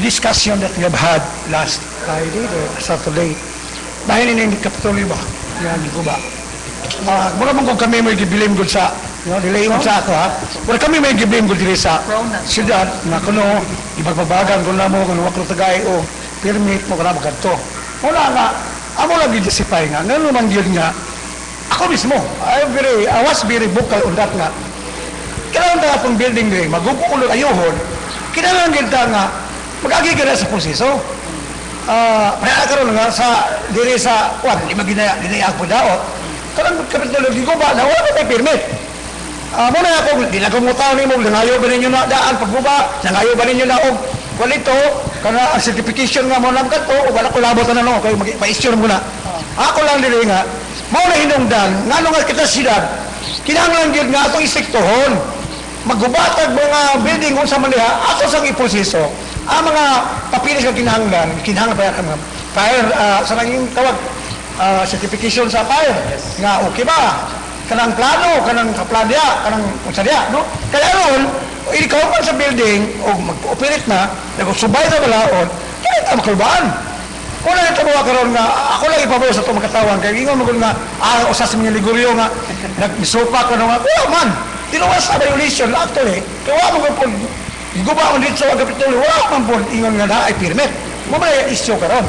discussion that we have had last Friday or Saturday. Dahil ini Kapitolyo ba? Yan, ko ba? Mura man kung kami may gibilim gud sa delay mo sa ako ha. Mura kami may gibilim gud diri sa siyudad na kuno ibagbabagan kun namo kun wa ko tagay o permit mo kana magadto. Wala nga amo lang gi-justify nga ngano man gyud nga ako mismo I was very vocal on that nga. Kailangan ta pang building diri magubukulo ayohon. Kailangan gid ta nga mag-agi ka sa proseso. Kaya karon nga sa diri sa kuan lima ginaya ako daot. Karang Kapitolyo gigo ba na wala may permit. Mo na ako dilagumutaw nimo nangayo ba ninyo na daan pagbuba, nangayo ba ninyo na og kwalito kana ang certification nga mo lang kadto o wala ko labot na no kay ma-issue mo na. Ako lang dili nga mao na hinungdan ngano nga kita siyudad kinahanglan gyud nga atong isektohon maggubatag mga building unsa man diha ato sang iproseso ang mga papilis nga kinahanglan pa yan fire sa nanging tawag certification sa fire nga okay ba kanang plano kanang kapladya kanang unsa diha no kaya ron ikaw man sa building o mag-operate na nagusubay sa balaod kaya ta makulbaan kung na natabuha karon nga ako lang ipabaw sa itong makatawan kaya ingon mo nga usas mga liguryo nga nagmisupa ka nga wala man tinuwas sa violation actually kaya wala mo po iguba mo dito sa Kapitolyo wala man po ingon nga na ay permit mo ba issue karon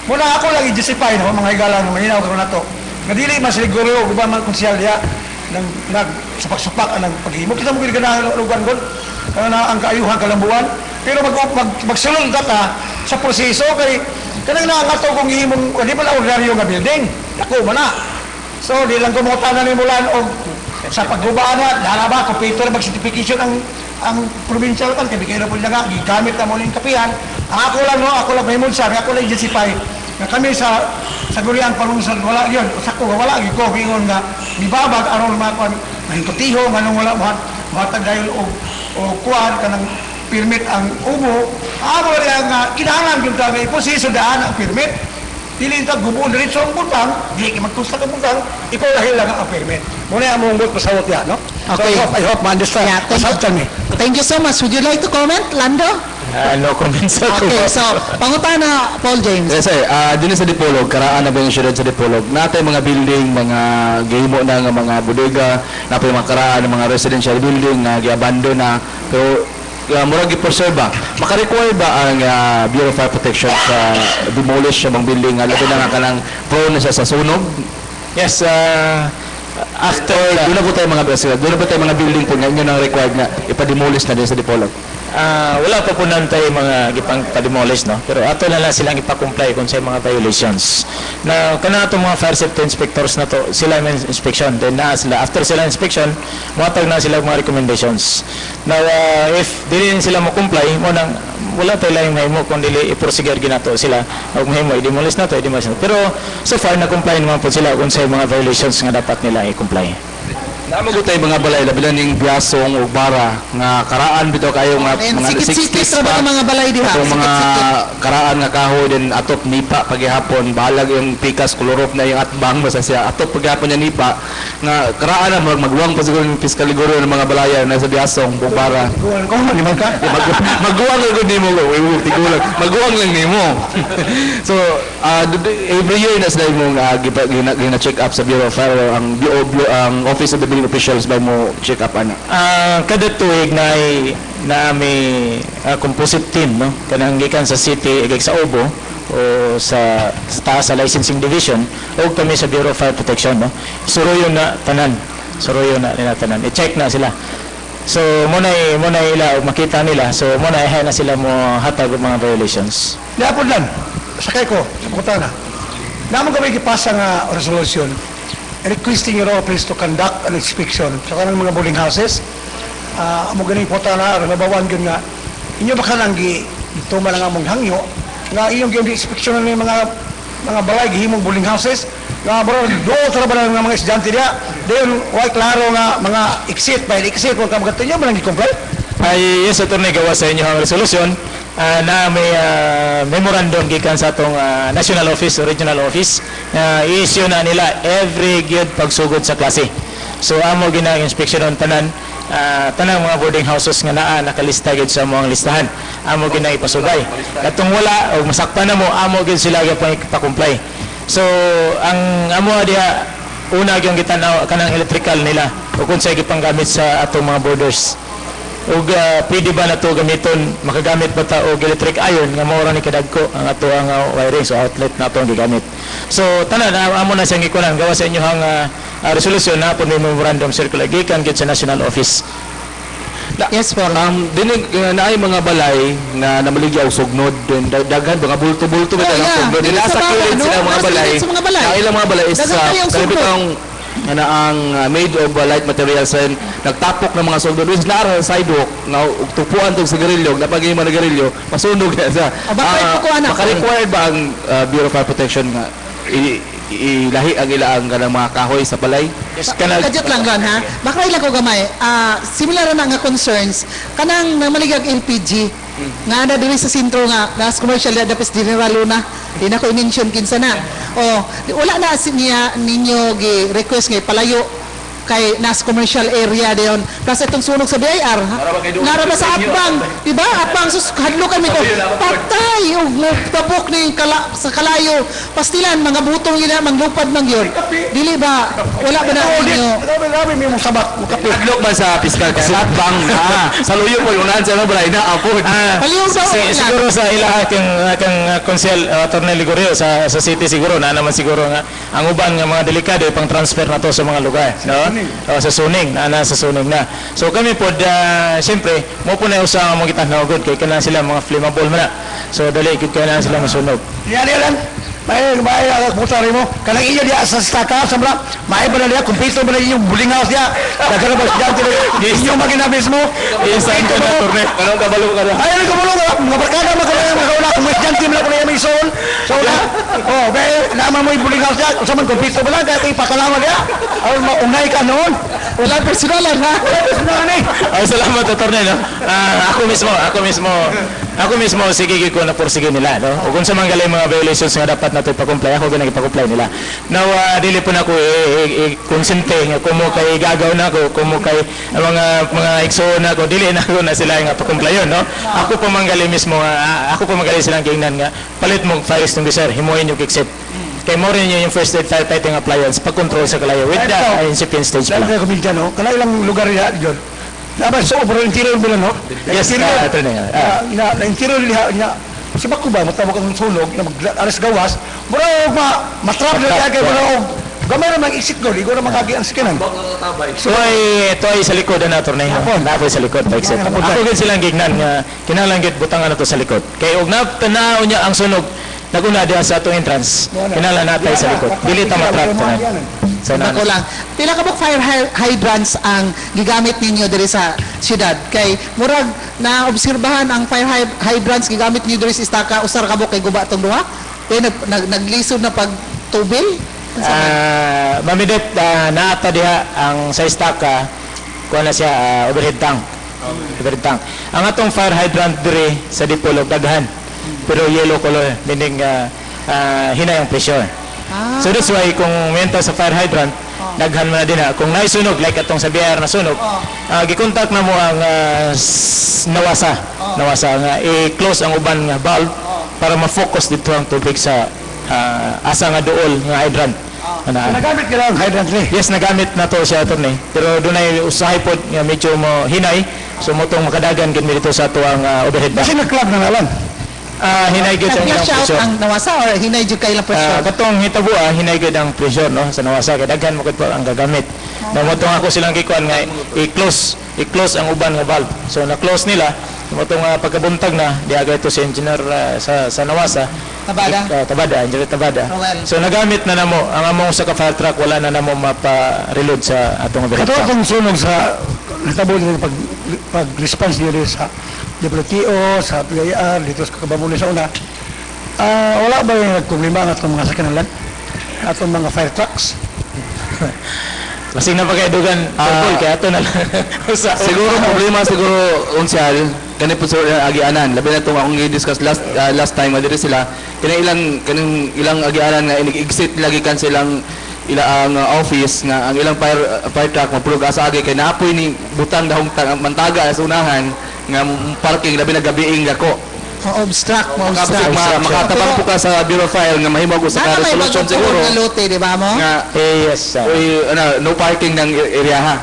muna ako lang i-justify no mga higala ng mahinaw karon nato nga dili mas liguryo guba man konsyal diha nag supak-supak ang paghimo kita mo gid ganahan lugan gud kana ang kaayuhan kalambuan pero magsulod ta sa proseso kay kanang nangato kung ihimong di ba ordinaryo nga building dako man na so di lang kumuta na nimulan og sa paggubaan na dala ba computer mag certification ang provincial kan kay bigay na po nga gigamit na mo ning kapihan ako lang mahimong sa ako lang justify nga kami sa guriang palungsod wala yun sakto wala gyud ko ingon nga mibabag aron makuan mahingkutiho nganong wala buhatag dayon og kuan kanang permit ang umo amo nga kinahanglan gyud ta nga iproseso daan ang permit dili ta gubuon diretso ang butang di magtusta ka butang ikaw dahil lang ang permit mo na among pasawat ya no Okay. So I hope ma-understand. Yeah, thank Masabtan you. me. Thank you so much. Would you like to comment, Lando? No comments ako. Okay, so pangutana, Paul James. Yes, sir. Din sa Dipolog, karaan na ba yung syudad sa Dipolog? Natay mga building, mga gihimo na nga mga bodega, napay mga karaan ng mga residential building na giabandon na. Pero murag gi-preserve ba? Maka-require ba ang Bureau of Fire Protection sa demolish sa mga building nga labi na nga kanang prone na siya sa sunog? Yes, after Doon na po tayo mga building po nga yun ang required na ipa-demolish na din sa Dipolog. wala pa po nantay mga gipang pa-demolish, no? Pero ato na lang silang ipa-comply kung sa mga violations. Na kana itong mga fire safety inspectors na to, sila may inspection. Then na sila, after sila inspection, muhatag na sila mga recommendations. Now, if dili sila mo comply, mo nang wala tayo lang mahimo kung dili i-procedure ginato sila. Huwag mahimo, i-demolish na to, i-demolish na to. Pero so far, na-comply naman po sila kung sa mga violations nga dapat nila i-comply. Namago tayo mga balay, labilan ng Biasong o Bara, nga karaan bito kayo nga And mga sikit-sikit 60s ra ba pa. ang mga balay diha? Itong mga Sikit-sikit. karaan nga kahoy din atop nipa paghihapon, bahalag yung pikas, kulurop na yung atbang basta siya. Atop paghihapon niya nipa, nga karaan na magluwang pa siguro yung fiscal liguro ng mga balayan na sa Biasong o Bara. Kung man ka. Maguwang lang gud nimo tigulang. Maguwang lang nimo. So, every year na sila mo gina-check up sa Bureau of Fire ang Office of the Building Officials ba mo check up ana. Kada tuig na may composite team, no, kanang gikan sa city ig sa Obo o sa taas sa licensing division o kami sa Bureau of Fire Protection, no, suruyo na tanan nila tanan, i-check na sila. So muna ila makita nila, so muna na sila mo hatag og mga violations. Dapat lang, sakay ko, sa putana. Naman kami gipasa nga resolution requesting your office to conduct an inspection sa kanang mga boarding houses. Amo ganing putana, nabawan yun nga, inyo ba ka lang ituma lang among hangyo, nga iyong inspection ng mga balay, gihimong boarding houses, nga bro, doon sa ba ng mga estudyante diya, doon, why klaro nga mga exit, huwag ka magato nyo, malang i-comply. Ay yes, attorney, gawa sa inyo ang resolusyon na may memorandum gikan sa atong national office o regional office i-issue na nila every gyud pagsugod sa klase. So amo ginang inspection on tanan mga boarding houses nga naa nakalista gyud sa mga listahan. Amo ginang ipasugay. Katong wala o masaktan na mo, amo gyud sila gyapon ipa-comply. So ang amo diha una gyud gitanaw kanang electrical nila o kung sa gipanggamit sa atong mga borders. Ug pwede ba na to gamiton, makagamit ba ta og electric iron nga mao ra ni kadagko ang ato ang wiring, so outlet na to ang gigamit. So tanan amo na siyang ikunan gawa sa inyong resolusyon na pud may memorandum circular gikan gid sa national office. Yes po. Dinig naay mga balay na namaligya og sugnod din daghan mga bulto-bulto ba Oh, ang yeah. sugnod Dili nila sa sa baba, kilid no? sila mga Nasa balay. kilid sa mga balay. Na ilang mga balay is Daghan kayong sugnod. kalibitang na ang made of light materials and nagtapok ng mga sugnod which naara sa sidewalk na tupuan tong sigarilyo napagay mga garilyo masunog na sa bakit po ko, anak? maka-required ba ang Bureau of Fire Protection nga ilahi ang ilaang kanang mga kahoy sa balay? Yes, kanal. Kadyot lang ron, ha? Baka ilang ko gamay. Similar na nga concerns, kanang namaligag LPG, nga na diri sa sentro nga, nas commercial na dapis General Luna, di na ko i-mention kinsa na. Wala na niya ninyo request nga palayo kay nas commercial area dayon. Plus itong sunog sa BIR, ha? Nara ba sa Atbang? Diba? Atbang, sus, hadlo kami ko. Patay! Tabok ni sa kalayo. Pastilan, mga butong yun na, manglupad mang yun. Dili ba? Wala ba na ninyo? Dami may mong sabat, kape. Adlok man sa fiscal kasi bang sa luyo po unahan sa mga balay na apod. Palihog sa Siguro sa ilaha kang konsel Attorney Ligorio sa city siguro na naman siguro nga ang uban nga mga delikado pang transfer na to sa mga lugar, no? Sa suning na sa suning na. So kami po siyempre mo po na usa mo kita nawgod kay kana sila mga flammable man na. So dali gid kana sila masunog. Yan. May putar mo. Kanang iyo dia sa staka sa bla. May ba na dia kumpito ba na yung bullying house dia. Daghan ba diyan tiri. Inyo maginabis mo. Isan ka na torne. Kanang kabalo ka na. Ay ko mo mga barkada magkaya mga kaula kung diyan team la ko na may sol. So na. Be naman mo yung bullying house dia. Sa man kumpito ba lang kaya ipakalawa dia. Aw maunay ka noon. Wala personalan, ha? Wala ni. Ay salamat Attorney, no. Ako mismo Ako mismo, sige ko na porsige nila, no? O kung sa mga galing mga violations nga dapat nato ipakomply, ako ganang ipakomply nila. Now, dili po na ako konsente nga kung mo kay gagaw na ako, kung mo kay mga igsoon na ako, dili na ako na sila nga pakomplyon, no? Ako po manggali mismo, ako po manggali silang kingnan nga, palit mo fire extinguisher, himuin yung kickset. Kay mo rin yung first aid firefighting appliance, pag-control sa kalayo with the incipient stage pa Dahil lang. na kumilya, no? Kana ilang lugar niya, John. Dapat sa overall interior nila, no? Yes, attorney. Na interior niya, si Bako ba, matawag ang sunog, na alas gawas, mura matrap na kaya kayo, mura gamay na mag-exit goal, ikaw na magkagi ang sikinan. So ito ay sa likod na attorney. Napoy sa likod, bike set. Ako gid silang gignan nga kinahanglan gid butangan nato sa likod. Kay og natanaw niya ang sunog, naguna diha sa atong entrance. Kinahanglan natay sa likod. Dili ta matrap tanan. So Ako lang. Pila ka bang fire hydrants ang gigamit ninyo diri sa syudad? Kay murag na obserbahan ang fire hydrants gigamit ninyo diri sa Istaka, usar ka mo kay guba tong duha? Kay naglisod na pag tubil? Mamidet naata diha ang sa Istaka kuha na siya overhead tank. Overhead tank. Ang atong fire hydrant diri sa Dipolog daghan. Pero yellow color meaning hinay ang pressure. So that's why kung menta sa fire hydrant, daghan man na din kung naisunog like atong sa BR na sunog, gikontak na mo ang nawasa. Nawasa nga i-close ang uban nga valve para ma-focus dito ang tubig sa asa nga duol nga hydrant. Nagamit ka lang ang hydrant ni. Yes, nagamit na to siya attorney. Pero dunay usahay pod nga medyo mo hinay. So motong makadagan gid mi dito sa tuang overhead Kasi tank. nag-club na nalang. Hinay gid ang ilang Nag-flash out pressure. ang nawasa or hinay jud kay lang pressure? Katong hitabo hinay gid ang pressure no sa nawasa kay daghan mo gid po ang gagamit. Na motong ako silang gikuan nga i-close ang uban nga valve. So na-close nila motong pagkabuntag na diagay to si engineer sa nawasa. Tabada? Engineer Tabada. Well. So nagamit na namo ang among sa fire truck wala na namo mapa-reload sa atong overhead Ito tank. akong sunog sa natabo nila pag-response nila sa WTO, sa PIR, dito sa Kakabamuli sa una. Wala ba yung nagproblema ang atong mga sakinalan? Atong mga fire trucks? Kasi napakaidugan kaya ato na lang. Siguro problema siguro unsyal kani po sa agianan labi na tong akong i-discuss last time adiri sila kaning ilang agianan nga inig-exit lagi kan silang ang office nga ang ilang fire truck mapulog asa agi kay naapoy ni butang dahong mantaga sa unahan nga parking labi na gabiing gako Ma-obstruct. makatabang po ka sa Bureau of Fire nga mahimo ko sa Sana may resolution magtutulog siguro na lote, di ba mo? nga yes. no parking ng area ha.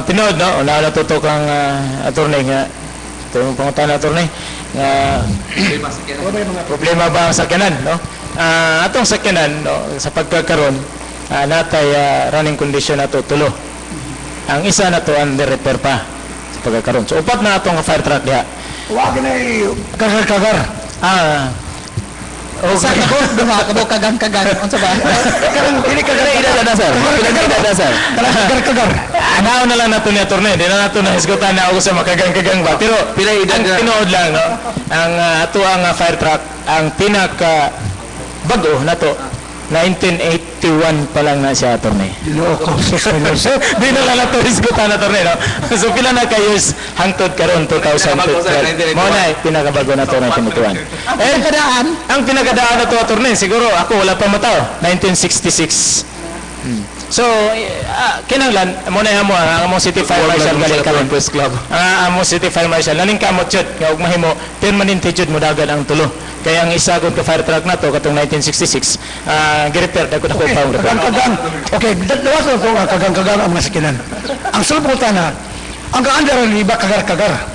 Tinood no, una natutok ang attorney nga itong pangutan na attorney nga problema ba ang sakyanan no? Atong sakyanan no, sa pagkakaroon natay running condition na tulo. Ang isa na to under repair pa sa pagkakaroon. So upat na atong fire truck diha. Huwag na kagar-kagar. Sa kabo, duha, kabo kagang-kagang. Unsa ba? Hindi Pinagidada sir. Pinagidada sir. kagar-kagar. Anaw na lang nato ni attorney, di na nato na hisgutan na ako sa makagang-kagang ba. Pero ang tinood lang no, ang ato ang fire truck ang pinaka bago na to 1981 pa lang na siya attorney. Ginoo ko. Di na lang nato hisgutan na attorney no. So pila na ka years hangtod karon 2012. Mo na pinakabago na to 1981. Eh, kadaan. Ang pinakadaan na to attorney siguro ako wala pa mataw 1966. So kinahanglan mo na mo ang among city fire marshal galing karon Press Club. ang among city fire marshal naling kamot jud nga ug mahimo permanente jud mo dagan ang tulo. Kaya ang isa gud ka fire truck na to katong 1966 gi-repair dako pa ang repair. Kagang-kagang. Okay, dawas na ito ang kagang-kagang ang mga sakinan. Ang sulbutan na, ang kaandar ang iba kagar-kagar.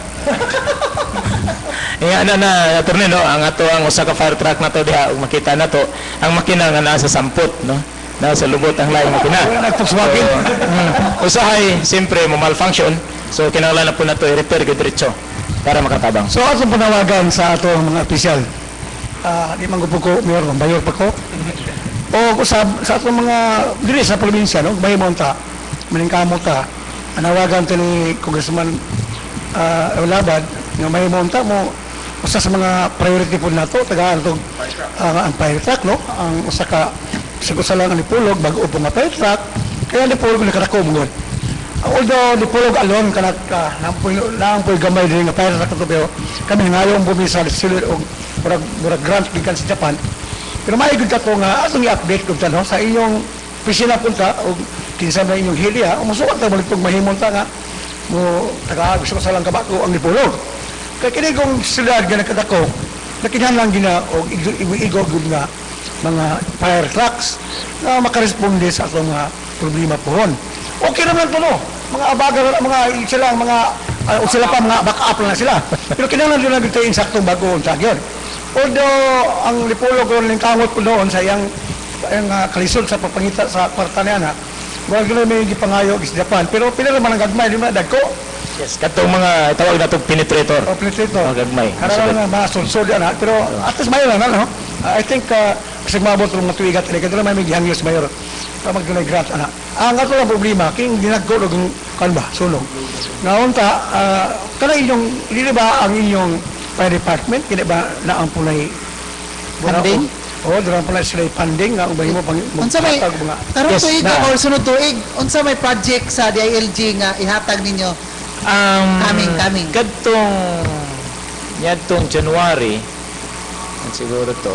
Na attorney no, ang ato ang usa ka fire truck na to diha ug makita na to ang makina nga nasa sampot no. Nasa lubot ang laing makina. Nag-Volkswagen. Usahay siyempre mo malfunction. So kinahanglan na po na to i-repair gud diretso para makatabang. So atong panawagan sa atong mga opisyal, di man ko mayor, mayor pa ko. O sa atong mga dili sa probinsya, no, bahay mo ta, maningkamot ta, anawagan to ni Congressman Eulabad, nga may mo ta mo usa sa mga priority po nato tagaan to ang fire truck no, ang usa ka siguro sa lang ni Pulog bago upo nga fire truck, kaya ni Pulog nakadako mo. Although Dipolog alone kanak nang poy gamay din nga fire truck to pero kami ngayon bumisa silid og murag grant gikan sa Japan. Pero may gud ko nga atong i-update ko no sa inyong opisina punta og kinsa na inyong hilya umusukat ta balik pag mahimon ta nga mo taga gusto ko sa lang kabako ang Dipolog. Kay kini kong sila nga nakadako nakinahanglan gina og igo gud nga mga fire trucks na makaresponde sa atong problema pohon. Okay naman to no. Mga abaga, mga sila, mga sila pa mga backup na sila. Pero kinahanglan din lang dito yung saktong bago sa yun. Although ang Dipolog ko rin kamot ko noon sa yung kalisod sa pagpangita sa kwarta niya na wala gano'n may gipangayo sa Japan. Pero pila naman ang gagmay, di ba? Dagko. Yes, katong mga tawag na itong penetrator. O penetrator. Mga gagmay. Karang na mga sunsod yan ha. Pero at least mayor na, no? I think kasi mabot ng mga tuwigat talaga. Ito naman may gihangyos mayor. Para magdunay grant, ana. Ang ato lang problema, king ginagko ng kan ba, sunog. Ngayon ta, kana inyong, hindi ba ang inyong fire department, hindi ba na ang punay Funding? Oo, durang pala sila funding, nga ubay mo pang Unsa may mga karong Yes, tuig na. or sunod tuig, unsa may project sa DILG nga ihatag ninyo? Coming. Yadtong January, siguro to,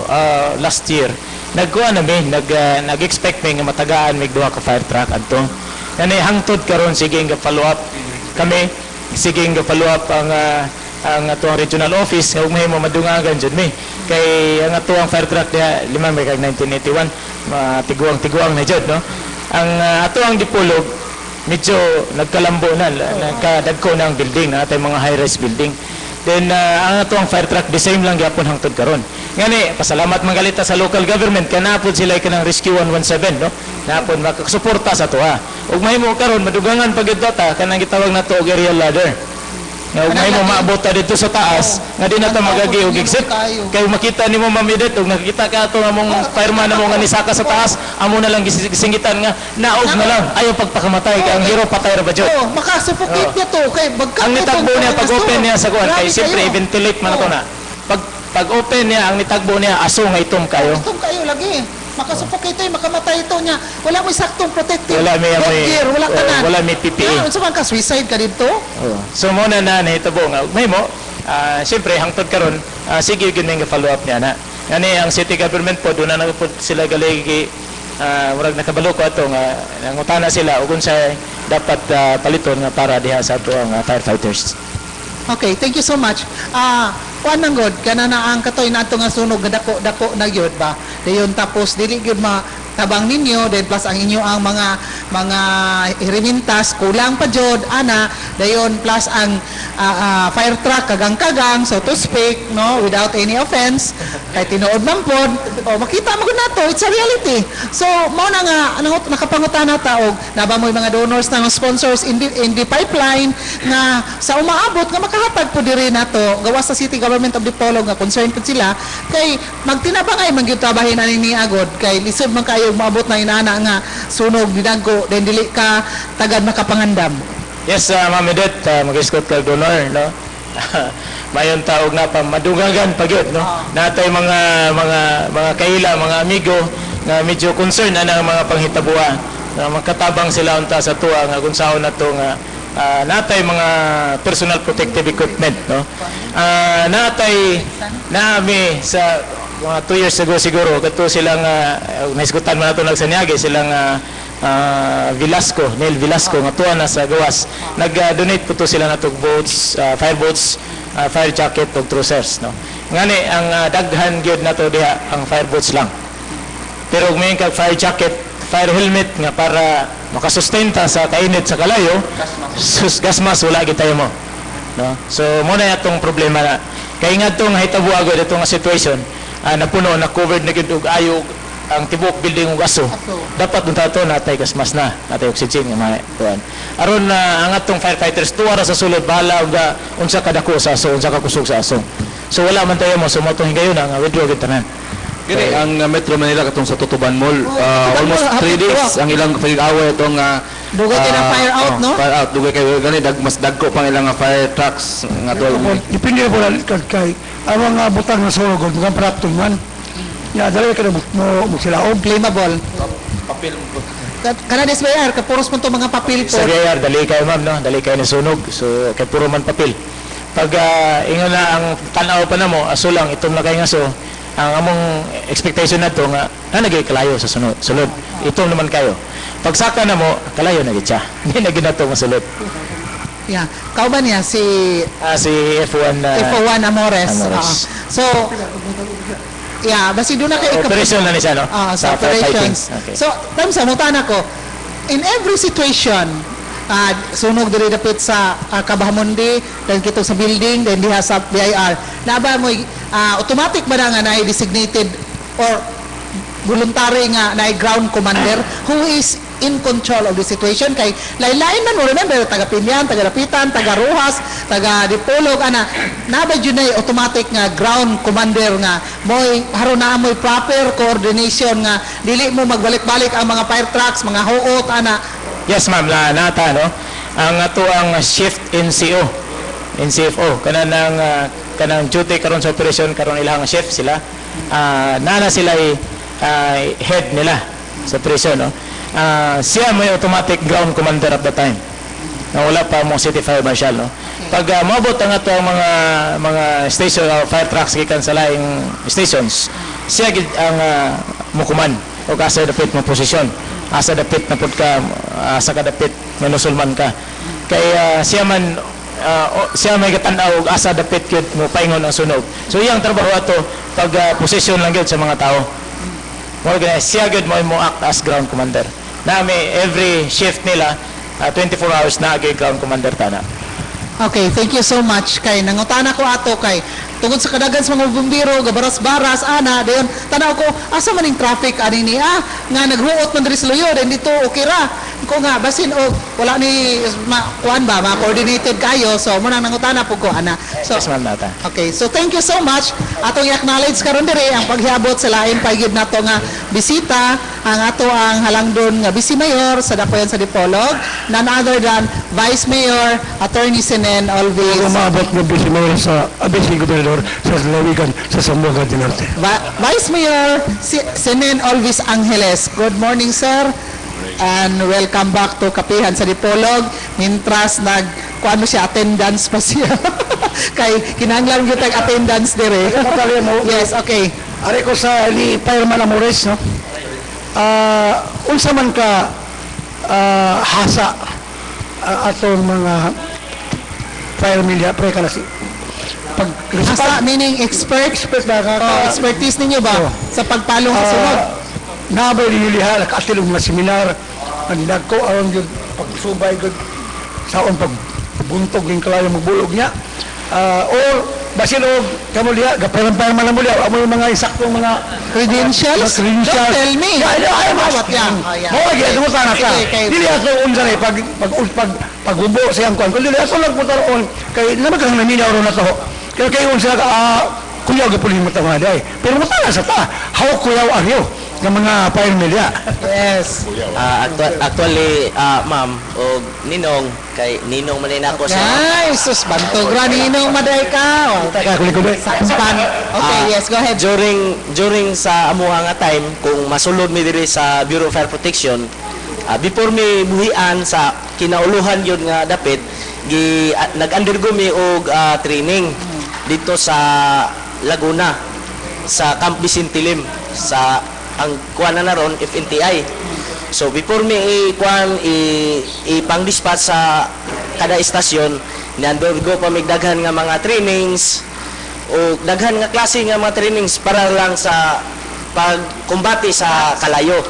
last year, nagkuha namin, nag-expect may nga matagaan may duha ka fire truck adto. Yan ay hangtod karon sige nga follow up kami, sige nga follow up ang atong regional office nga may madungagan jud mi. Kay ang atong fire truck niya lima may kag 1981, tiguang na jud no. Ang atong Dipolog medyo nagkalambo na, nagkadagko na ang building, na natay mga high-rise building. Then, ang atong fire truck, the same lang gyapon hangtod karon. Ngani, pasalamat mangalita sa local government, kaya napod sila kanang Rescue 117, no? Napod makasuporta sa tuwa. Ug mahimo karon madugangan pag ito ta, kanang gitawag na to og aerial ladder. Nga ug mahimo maabot ta dito sa taas, nga di na ta magagi og exit. Kay makita nimo mamidet ug nakikita ka ato among fireman namo nga nisaka sa taas, amo na lang gisingitan nga naog na lang ayaw pagpakamatay kay ang hero patay ra ba jud. Oh, makasuffocate niya to kay Ang nitagbo niya pag open niya sa kuan kay siyempre i-ventilate man ato na. Pag open niya ang nitagbo niya aso nga itom kayo. Itong kayo lagi. Makasuffocate ito, makamatay ito niya. Wala mo saktong protective Wala may gear, wala ka na. wala may PPE. Unsa man ka suicide ka dito? So mo na nahitabo nga mahimo siyempre hangtod karon sige gyud nga follow up niya na. Ani ang city government po do na nagpud sila galigi murag nakabalo ko ato nga nangutana sila ug unsa dapat paliton nga para diha sa ato ang firefighters. Okay, thank you so much. Kuan man god kana na ang katoy nato nga sunog dako na gyud ba. Dayon tapos dili gyud tabang ninyo then plus ang inyo ang mga hirimintas kulang pa jud ana dayon plus ang fire truck kagang-kagang so to speak no without any offense kay tinuod man pod o makita mo gud nato it's a reality so mao na nga nakapangutana ta og naba mo mga donors na mga sponsors in the pipeline nga sa umaabot nga makahatag po diri nato gawas sa City Government of Dipolog nga concerned pud sila kay magtinabangay man gyud trabahin ani ni agod kay lisod man kayo maabot na inana nga sunog didagko then dili ka tagad makapangandam. Yes, Ma'am Edet, mag-escort ka donor, no? Mayon taog na pa madugagan pagyud, no? Natay mga kaila, mga amigo nga medyo concern ana mga panghitabuha na makatabang sila unta sa tuwa nga kung saan nato nga natay mga personal protective equipment, no? Natay nami sa mga 2 years ago siguro kato silang naisgutan man nato nagsanyagi silang Neil Velasco nga tuwa na sa gawas nag-donate po to sila natog boats, fire boats, fire jacket ug trousers, no. Ngani ang daghan gyud nato diha ang fire boats lang. Pero ug may kag fire jacket, fire helmet nga para makasustenta sa kainit sa kalayo, gasmas wala gyud tayo mo. No? So mo na atong problema na kay ngadtong hitabo agad itong situation napuno na covered na gyud og ayo ang tibok building ug aso. Dapat unta to natay gasmas na, natay oxygen nga kuan. Aron ang atong firefighters tuwa ra sa sulod bahala og unsa kadako sa aso, unsa ka kusog sa aso. So wala man tayo mo sumotong higayon nga withdraw gyud tanan. Gani ang Metro Manila katong sa Tutuban Mall almost 3 days ang ilang pag-away itong Dugay kay na fire out no? Fire out dugay kay gani mas dagko pang ilang fire trucks nga tol. Depende po lang kay ang mga butang na sunog mga prapton man. Ya dali ka mo sila Flammable. Papel kanades bayar kapuros mo to mga papel po. Sa gayar, dali kayo ma'am, no? Dali kayo nasunog. So, kay puro man papel. Pag ingon na ang tanaw pa na mo, aso lang, itom na kayo nga so, ang among expectation na to nga, nagay kalayo sa sulod. Itom naman kayo. Pag saka na mo, kalayo na gitsa. Hindi na ginato masulod. Yeah. Kau ba niya si Si F1 F1 Amores. Amores. So, yeah, basi doon na kayo operation na ni siya, no? sa operations. fighting. Okay. So, tam sa mutan ako, in every situation, sunog diri dapit sa Kabahamundi, then kito sa building, then diha sa BIR, naba mo automatic ba na nga na designated or voluntary nga na ground commander who is in control of the situation kay lain-lain man mo remember taga Pinyan, taga Dapitan, taga Rojas, taga Dipolog ana naba jud na automatic nga ground commander nga moy haron na moy proper coordination nga dili mo magbalik-balik ang mga fire trucks, mga huot ana. Yes, ma'am, nata, no? Ang ato ang shift in CO, in CFO, kanang duty karon sa operation karon ilang shift sila. Nana sila head nila sa operation, no? Siya may automatic ground commander at the time. Na wala pa mo city fire marshal, no? Pag maabot ang ato ang mga station fire trucks gikan sa laing stations, siya gid ang mukuman o asa dapit mo posisyon. Asa dapit na pud ka, asa ka dapit manusulman ka. Kay siya man siya may katanaw og asa dapit gyud mo paingon ang sunog. So iyang trabaho ato pag posisyon lang gyud sa mga tao. Mo gani siya gyud mo act as ground commander. Na may every shift nila 24 hours na gyud ground commander tana. Okay, thank you so much kay nangutana ko ato kay tungod sa kadagan sa mga bumbiro gabaras-baras ana dayon tanaw ko asa man ning traffic ani ni nga nagruot man diri sa luyod and dito okay ra ko nga basin og wala ni kuan ba ma coordinated kayo so mo nang nangutana po ko ana so Yes, ma'am, nata. okay so thank you so much atong i-acknowledge karon diri ang paghiabot sa lain pagid nato nga bisita ang ato ang halangdon nga Vice Mayor sa Dapoyan sa Dipolog none other than Vice Mayor Attorney Senen Alvis. Umabot ng Vice Mayor sa Vice Gobernador sa Lawigan sa Zamboanga del Norte. Vice Mayor Senen Alvis Angeles. Good morning, sir. And welcome back to Kapihan sa Dipolog. Mintras kuano siya attendance pa siya. Kay kinahanglan gyud tag attendance dire. Yes, okay. Ari ko sa ni Fireman Amores, no? Unsa man ka hasa atong mga fire media pre kana si Asa meaning experts ba ka expertise ninyo ba sa pagpalong sa sunog? Nabay niliha nakatilong mga seminar ang nagko aron gyud pagsubay gyud saon pagbuntog ning kalayo magbulog niya or basin og kamo liha gaparan man mo liha amo yung mga isaktong mga Credentials? Don't tell me. ay Bawat yan. mo gyud mo sana ka dili ato unsa ni pagbubo sa yang kuan kun dili ato lang putaron kay naman kang naminaw ron na to kaya kayo unsa ka kuyaw gapuli mo ta mga day pero mo tala sa ta hawak kuyaw aryo ng mga fire media. Yes. Actually, ma'am, o Ninong, kay Ninong manin ako sa... Nice. Sus, bantog ra ninong maday ka. Taka kulikuli. Span. Okay, yes, go ahead. During sa amuha nga time, kung masulod mi diri sa Bureau of Fire Protection, before mi buhian sa kinauluhan yun nga dapit, nag-undergo mi og training dito sa Laguna, sa Camp Vicentilim, sa ang kuan na ron FNTI. So before me ipang-dispatch sa kada istasyon, ni-undergo pa mig daghan nga mga trainings o daghan nga klase nga mga trainings para lang sa pagkumbati sa kalayo.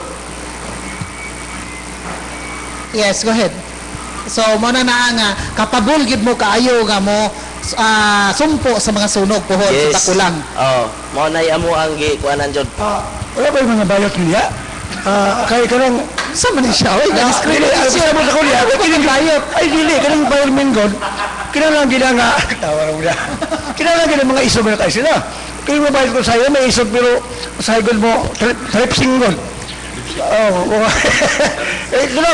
Yes, go ahead. So, mo na nga, kapabul gid mo kaayo nga mo sumpo sa mga sunog puhon sa takulang. Mo na amo ang gikuanan jud. Wala ba yung mga bayot niya? Kaya kanang Sa man siya, oy, ganis sa mga kuliya, kining bayot. Ay dili kanang fireman god. Kinahanglan gid nga tawa mo na. Kinahanglan gid mga isog na tayo sila. Kaya mabayad ko sa'yo, may isog pero sa god mo tripsing god.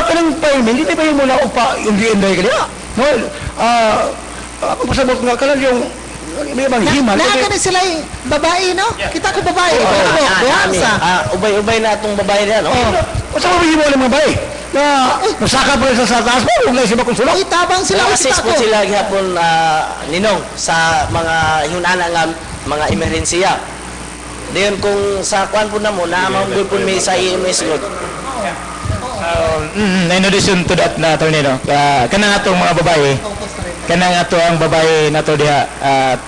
Kanang fireman, hindi ba yung muna upa yung dienday ka niya? No, ako pasabot nga kanang yung may bang himan. Naa ni sila babae, no? Kita ko babae. Ubay-ubay na atong babae na, no? O sa mga mo ng mga bay? Na masaka pa rin sa taas mo, huwag na isip akong sulok. Ay, tabang sila. Assist po sila gihapon ninong sa mga hinana nga mga emerhensiya. Dayon kung sa kwan po na mo na maunggoy po mi sa EMS Road. In addition to that na attorney no, kanang atong mga babae, kanang ato ang babae nato diha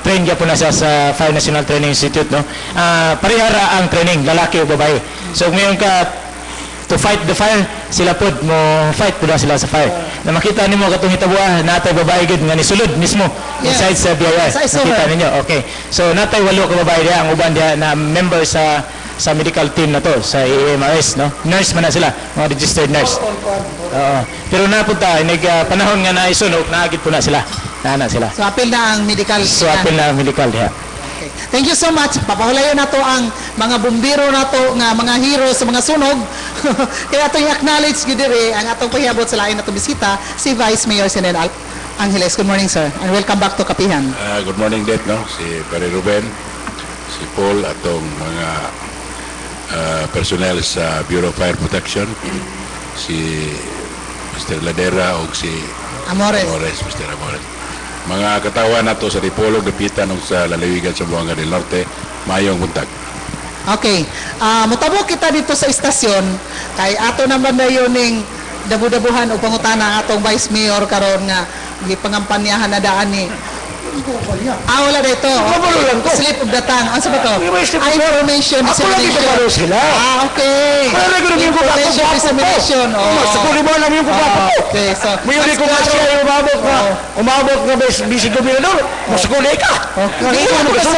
train gyapon na siya sa Fire National Training Institute no. Parehara ang training lalaki o babae. So ngayon ka to fight the fire, sila pod mo fight pud sila sa fire. Na makita nimo katong hitabuan natay babae gid nga nisulod mismo inside sa BIR. I saw Nakita her. ninyo. Okay. So natay 8 ka babae diha, ang uban diha na member sa medical team na to sa EMRS no. Nurse man na sila, mga registered nurse. Oo. Pero napunta inig panahon nga na isunog naagid po na sila. Nana sila. So, apil na ang medical. So apil na medical diha. Okay. Thank you so much. Papahulayon na to ang mga bumbiro na to nga mga hero sa mga sunog. Kaya atong i-acknowledge gid diri ang atong pahiabot sa lain natong bisita si Vice Mayor Senen Angeles. Good morning, sir. And welcome back to Kapihan. Good morning, Det, no? Si Pare Ruben, si Paul, atong mga personnel sa Bureau of Fire Protection, si Mr. Ladera o si Amores. Mr. Amores. Mga katawan nato sa Dipolog, Dapitan o sa Lalawigan sa Buanga del Norte, mayong buntag. Okay. Mutabo kita dito sa istasyon kay ato naman na yun ning dabu-dabuhan o pangutana atong Vice Mayor karon nga gipangampanyahan na daan ni wala dito. Mabalo lang to. Slip of the tongue. Ano ba to? May slip of- Information Ako lang dissemination. ipapalo sila. Okay. Para ko yung Information dissemination. Sa kuli mo alam yung kupapa ko. Okay, so May uli ko nga mas siya yung umabot na bisi gobernador. Mas kuli ka. Dito ano kasi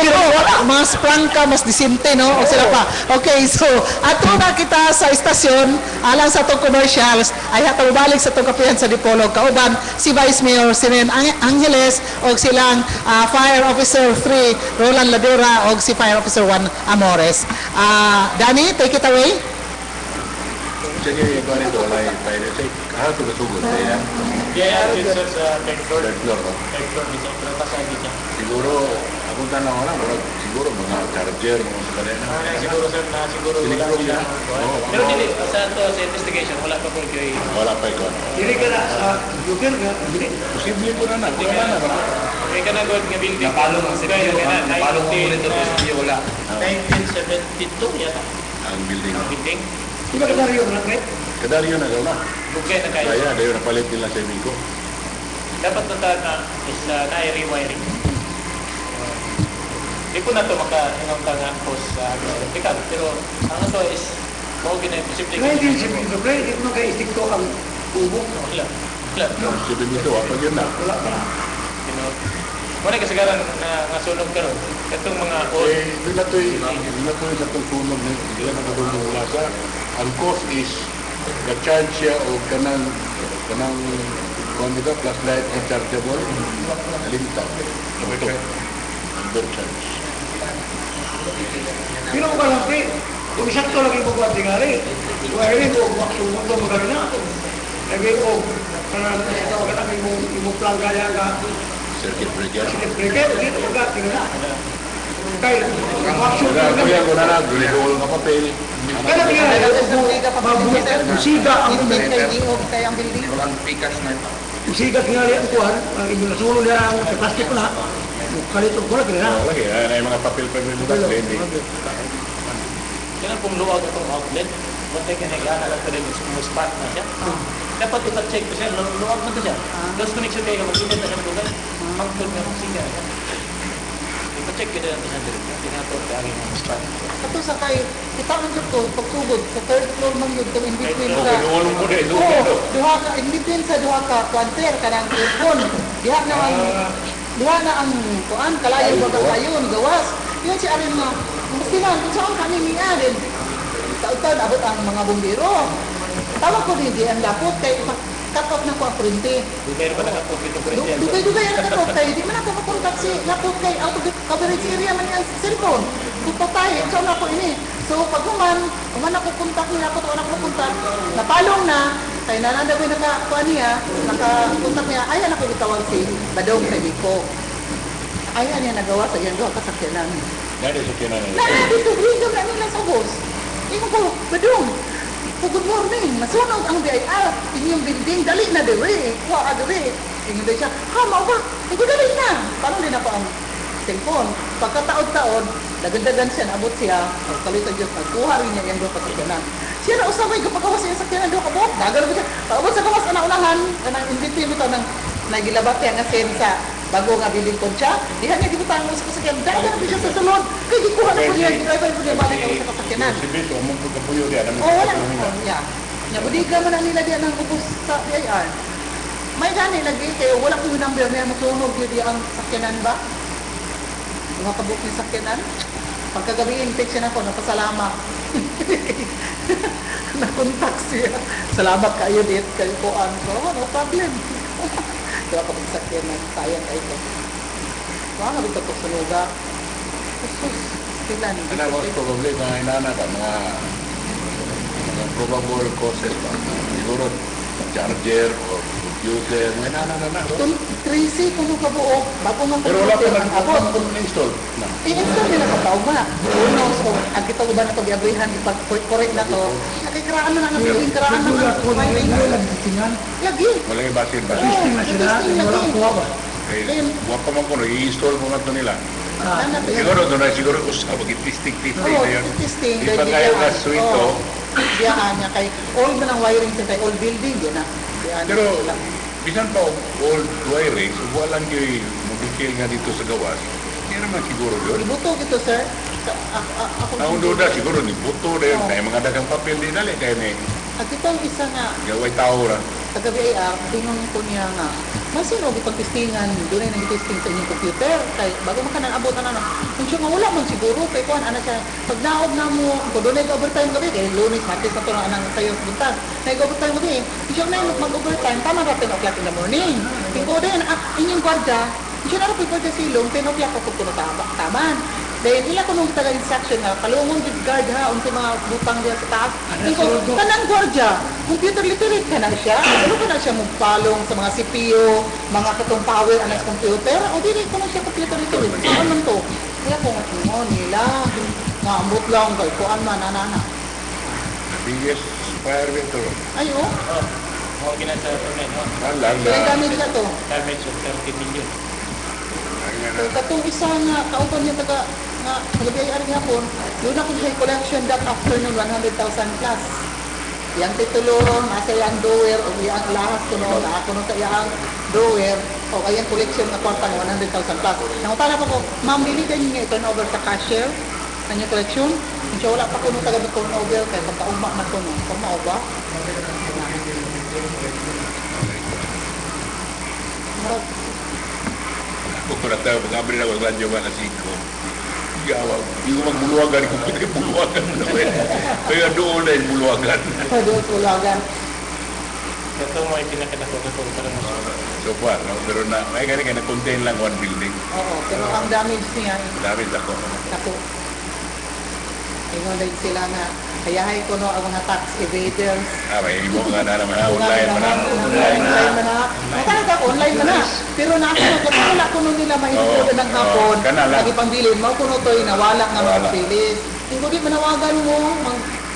mas prangka, mas disinte, no? O sila pa. Okay, so ato na kita sa istasyon, alang sa itong commercials, ay hatang balik sa itong kapihan sa Dipolog. Kauban, si Vice Mayor Sinen Angeles o silang Fire Officer 3, Roland Ladera o si Fire Officer 1, Amores. Danny, take it away. Sige, ikaw nito, wala yung fire. Kahapon na sugod, kaya third floor, no? Siguro, akong tanong wala, siguro mga charger, mga kadena. Siguro sir na siguro Siligro niya. pero dili sa to sa investigation wala pa po kay Wala pa ikaw. Dili ka na sa Joker nga. Posible po na na, wala na ba? kay kana god nga building napalong ang sila napalong mo ulit ito wala 1972 yata Ang building. building Di ba ka rin lang, right? Kadali yun na daw na. bugay na kayo Kaya, dayo napalit nila sa ibig ko. dapat na is na rewiring di po na to maka-inong ka nga post sa electrical pero ang ito is mao gina posible 1972, pre, di mo kayo istikto ang tubo. wala Sabi nito, apag yun na. Wala pa. you know wala kasagaran na sunog karon katong mga old Hindi na to'y natulsunog na hindi na nakadulong mula sa ang cause is ga-charge siya o kanang kung ito, flashlight o chargeable nalimitaw. Ito, undercharge. Pero ko lang, pre, kung isakto lagi ko ba tingari, wiring ko, maksunod ko magano na. Lagi ko, kanang imong plan kaya ka, Circuit breaker. breaker, dito ko ka, tingnan na. Kaya, maksunod Kaya ko kuya na. ko na ginagawa ng papel. Kaya tingnan, musiga ang Kaya ang building. musiga tingali ang kuhan, ang inyong nasunod niya ang sa plastic na, kalitong ko na, tingnan na. Lagi, ay mga papel pa rin mula. Hindi. kailan pong luwag itong outlet buntay ka nag-ana lang tayo sa spot na siya dapat ita-check ko siya luwag na to siya lost connection kayo mag-init na siya lugar pangtod nga musiga ita-check ka na siya direct tinator ka ang mga spot Ato sa kay kita man jud to pagsugod sa third floor man jud to in between sa. Inuulong mo na, Duha ka in between sa duha ka kwanter kanang aircon. Diha na ang kuan kalayo ba kayon gawas. Yun si arin nga gusto man kung saan kami niya din. Taud-taud abot ang mga bumbiro. Tawag ko din di ang lapot kay cut off na ko ang kurente. dugay pa nakapog ito presensya Dugay ang cut off kay di man ako makontak si lapot kay out of the coverage area man yung cellphone. Tutay, so na ko ini. So pag human ako kontak niya ako to anak ko kontak. Napalong na kay nananda ko nakakuan niya, nakakontak niya. Ayan ako gitawag si Badong kay Biko. Ayan niya nagawa sa yan ka sakyanan. Dahil sa kinanan. Na dito dito na nila sa boss. Ingon ko, Badong. So, good morning. Nasunog ang BIR. Inyong building, dali na dire. Kuha dire. Ingon din siya, mao ba? Ito dali na. Parang din na pa ang cellphone. Pagkataod-taod, dagan-dagan siya, naabot siya. Pagkalitan Diyos, nagkuha rin niya yung doon pasakyanan. Siya na usabay, kapagawas siya yung sakyanan doon kabot. Dagan siya. Paabot sa gawas, unahan. Kanang invite mo ito ng nagilabat niya nga sa bago nga building ko siya. Dihan niya gibutang mo sa kasakyanan. Dagan siya sa sulod. Kaya gikuha na po niya. Driver po niya balik ako sa kasakyanan. Si Beso, mong pagkapuyo diyan. Oo, wala. Yeah. Nabudiga man na nila diyan ng ubos sa BIR. May gani lagi, kaya wala ko yung number niya, masunog yun ang sakyanan ba? Mga kabuk ni sakyanan. Pagkagabi, text siya na ako, napasalamat. Nakontak siya. Salamat kayo dit, kayo po ko. No problem. Kaya kabuk sakyanan, sayang kayo ko. Mga kabuk ito sa lugar. Sus, silan. Ano most probably mga inana ka, mga probable causes ba? Siguro charger or computer, mga inana na. Itong Tracy, kung kabuo, bago nga Pero wala pa ang abot. nag-install. Na. I-install nila ka tao ba? Uno, so, ang kita ko ba na pag-iabrihan, ipag-correct na to, nakikiraan na nga, nakikiraan na nga, wiring. Lagi. Wala yung basin. Oo, testing Wala lagi. kuha ba? Eh, huwag pa man ko, i-install mo na ito nila. Nanap yan. Siguro doon na, siguro usap, mag-testing Oo, na yun. testing. Ipa kayo ka suito. Diyan niya kay all man ang wiring sa kay all building yun na. Diyan Pero, sila. bisan pa old wiring, so wala lang kayo mag-kill nga dito sa gawas. Hindi naman siguro yun. Ibutog ito, sir. Ako Ang duda siguro ni buto na yun. Kaya mga dagang papel din dali. Kaya may At itong isa nga, gaway tao ra. taga BIR, tingnan ko niya nga, masino ipag-testingan, doon ay nag-testing sa inyong computer, kay bago man ka nang abot na kung siya nga wala man siguro, kay kuhan, ana siya, pag naob na mo, kung doon ay overtime gabi, kay lunes, martes na ito na anang kayo sa buntag, nag-overtime gabi, siya na yung mag-overtime, tama na 10 o'clock in the morning. Tingko din, inyong gwardiya, siya na rin gwardiya silong, 10 o'clock ako kung taman. Dahil ila ko nung taga-instruction na, kalungong with guard ha, unti mga butang diya sa taas. Tingko, kanang gwardiya, computer literate ka na siya, ano ka na siya magpalong sa mga CPU, mga katong power anas computer, o dili ko na siya computer literate. Saan man to? Kaya kung mo nila, nga ambot lang, kay kuan man, nanana. The biggest fire winter. Ayo, Mga ginasa permit, no? Alang kaya na. gamit siya to. Damage of 30 million. So, katong isa nga, kaupan niya taga, nga, nagabiyayari nga po, doon ako siya collection that afternoon, 100,000 plus. Yang titulo, nasa yang doer, o yang lahas ko noon, ako nung sa yang doer, o ayan collection na kwarta ng 100,000 plus. Nangutala pa ko, ma'am, dili din niya i-turn over sa cashier, kanya collection. Hindi wala pa ko nung taga-turn over, kaya pagkauma na ko nung, kumao ba? Marag, Kung tayo, mag-abri na ako sa radyo ba na 5. Gawa, hindi ko magbuluwagan kung pwede buluwagan mo naman. Kaya doon na yung buluwagan. doon tulagan. Ito mo ay pinakadako na ito para masunod. So far, no? Pero na, may gani ka na-contain lang one building. Oo, pero ang damage niya, Dami ako. ako. Ingon din sila nga, kayahay ko no ang mga tax evaders. May mo nga na naman, online man na. Online man na. Talaga, online man na. Pero na ako, kung wala ko nun nila mainutuloy ng hapon, kana lang. lagi pangbilin, mo ko to'y nawala nga mga Wala. bilis. Hindi di manawagan mo,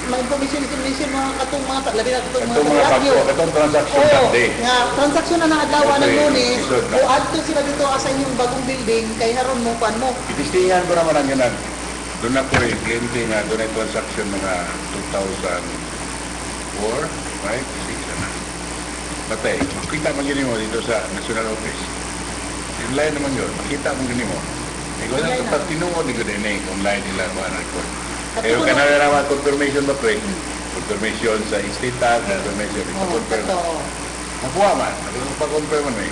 mag-information, mga katong mga, labi na katong Itong mga radyo. fakto, itong transaction Oo, that day. nga, transaksyon na nakadlawa ng Okay, lunes, isod na. buad to sila dito sa inyong bagong building, kay haron mo, pan mo. Itistingan ko naman ang ganun. Doon ako rin, kliyente nga, doon ay transaction mga 2004, 5, 6 na. Batay, makita mo gini mo dito sa National Office. Online naman yun, makita mo gini mo. Ikaw na Online ito, tinuod ni Good Ene, online nila ba na ito. At Kaya ito ka na- na naman confirmation ba, pre? Confirmation sa Istita, confirmation, Oo, ito-confirm. totoo. Nakuha man, pa-confirm man eh.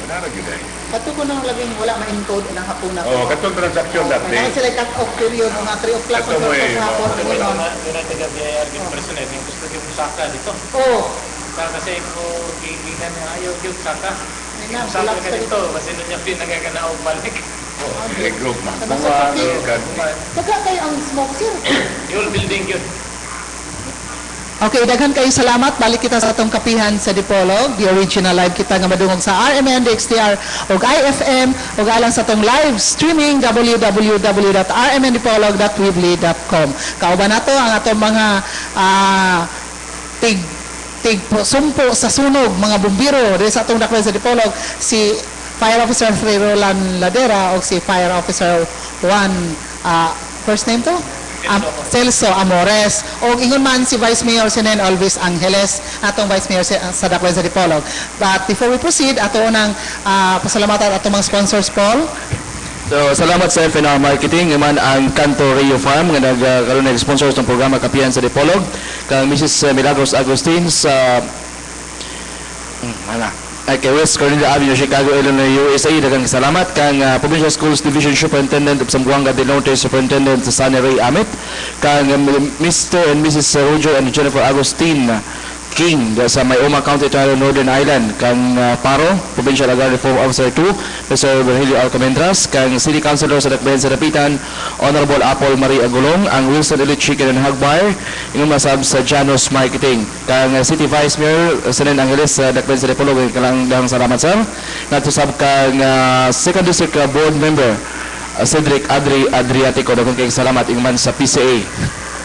Wala na yun eh. Kato ko nang laging wala ma-encode ng hapon na Oh, katong transaction that day. Kaya sila cut-off period, mga 3 o'clock Kato mo eh, sa hapon. oh, Wala gano'n. na, doon ang taga-BIR yung personal, yung gusto yung Saka dito. Oo. Kasi kung gigigan niya, ayaw yung Saka. Ayun na, Yung Saka relax ka ka dito, kasi doon niya pinagkakanaog balik. Eh, group man. Sa basa Bunga, pati. organ. Baka kayo ang smoke, sir. Yung building yun. Okay, daghan kayo salamat. Balik kita sa atong kapihan sa Dipolog. The original live kita nga madungog sa RMN, DXTR, o IFM, o alang sa atong live streaming www.rmndipolog.weebly.com. Kauban nato ang atong mga sumpo sa sunog mga bumbiro diri sa atong dakbayan sa Dipolog, si Fire Officer 3 Roland Ladera o si Fire Officer 1 first name to? Celso Amores o ingon man si Vice Mayor Senen Alvis Angeles atong Vice Mayor sa dakbayan sa Dipolog. But before we proceed, ato nang pasalamatan atong mga sponsors, Paul. So, salamat sa FNR Marketing, naman ang Canto Rio Farm nga nagkaroon ng sponsors ng programa Kapihan sa Dipolog, kang Mrs. Milagros Agustin sa kay West Cornelia Avenue, Chicago, Illinois, USA. Daghang salamat kang Provincial Schools Division Superintendent of Zamboanga del Norte, Superintendent sa Sunny Ray Amit, kang Mr. and Mrs. Roger and Jennifer Agustin King sa Mayoma County, Ontario, Northern Ireland, kang Paro, Provincial Agri Reform Officer 2, Mr. Virgilio Alcamendras, kang City Councilor sa Dakbayan sa Dapitan, Honorable Apple Marie Agulong, ang Wilson Elite Chicken and Hog Bar, inong masab sa Janos Marketing, kang City Vice Mayor Senen Angeles sa Dakbayan sa Dipolog, kalang salamat sa natusab kang Second District Board Member Cedric Adriatico, daghang kayong salamat ingman sa PCA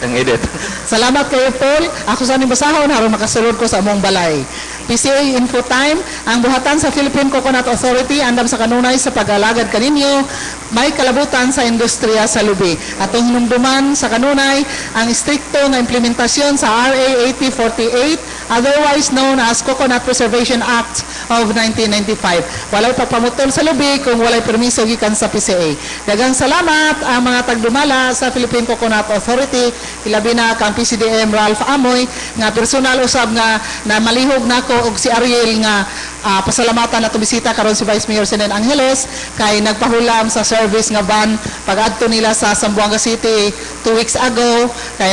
ang edit. Salamat kayo, Paul. Ako sa basahon aron makasulod ko sa among balay. PCA Info Time, ang buhatan sa Philippine Coconut Authority andam sa kanunay sa pag-alagad kaninyo, may kalabutan sa industriya sa lubi. Atong hinumduman sa kanunay ang strikto na implementasyon sa RA 8048, otherwise known as Coconut Preservation Act of 1995. Walay pagpamutol sa lubi kung walay permiso gikan sa PCA. Daghang salamat ang mga tagdumala sa Philippine Coconut Authority, ilabi na kang PCDM Ralph Amoy nga personal usab nga na malihog nako og si Ariel nga pasalamatan na bisita karon si Vice Mayor Senen Angeles kay nagpahulam sa service nga van pag-adto nila sa Zamboanga City 2 weeks ago kay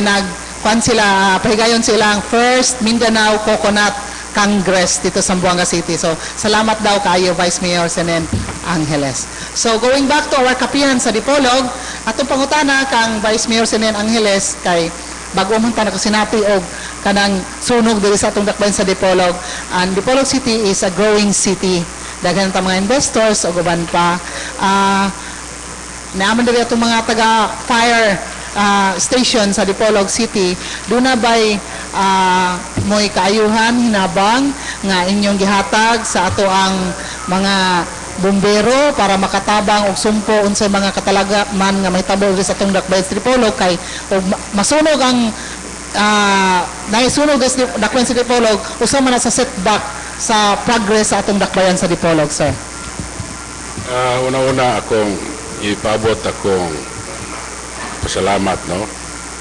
pahigayon silang first Mindanao Coconut Congress dito sa Zamboanga City. So salamat daw kayo Vice Mayor Senen Angeles. So going back to our kapihan sa Dipolog, atong pangutana kang Vice Mayor Senen Angeles kay bago man ta nakasinapi og kanang sunog diri sa atong dakbayan sa Dipolog. And Dipolog City is a growing city. Daghan ta mga investors o uban pa. Naaman diri atong mga taga fire station sa Dipolog City. Doon na ba'y mo'y kaayuhan, hinabang nga inyong gihatag sa ato ang mga bumbero para makatabang og sumpo unsay mga katalaga man nga may tabol sa atong dakbayan sa Dipolog kay og masunog ang naisunog sa dakbayan sa Dipolog usa man na sa setback sa progress sa atong dakbayan sa Dipolog, sir. Una-una akong ipaabot akong pasalamat, no,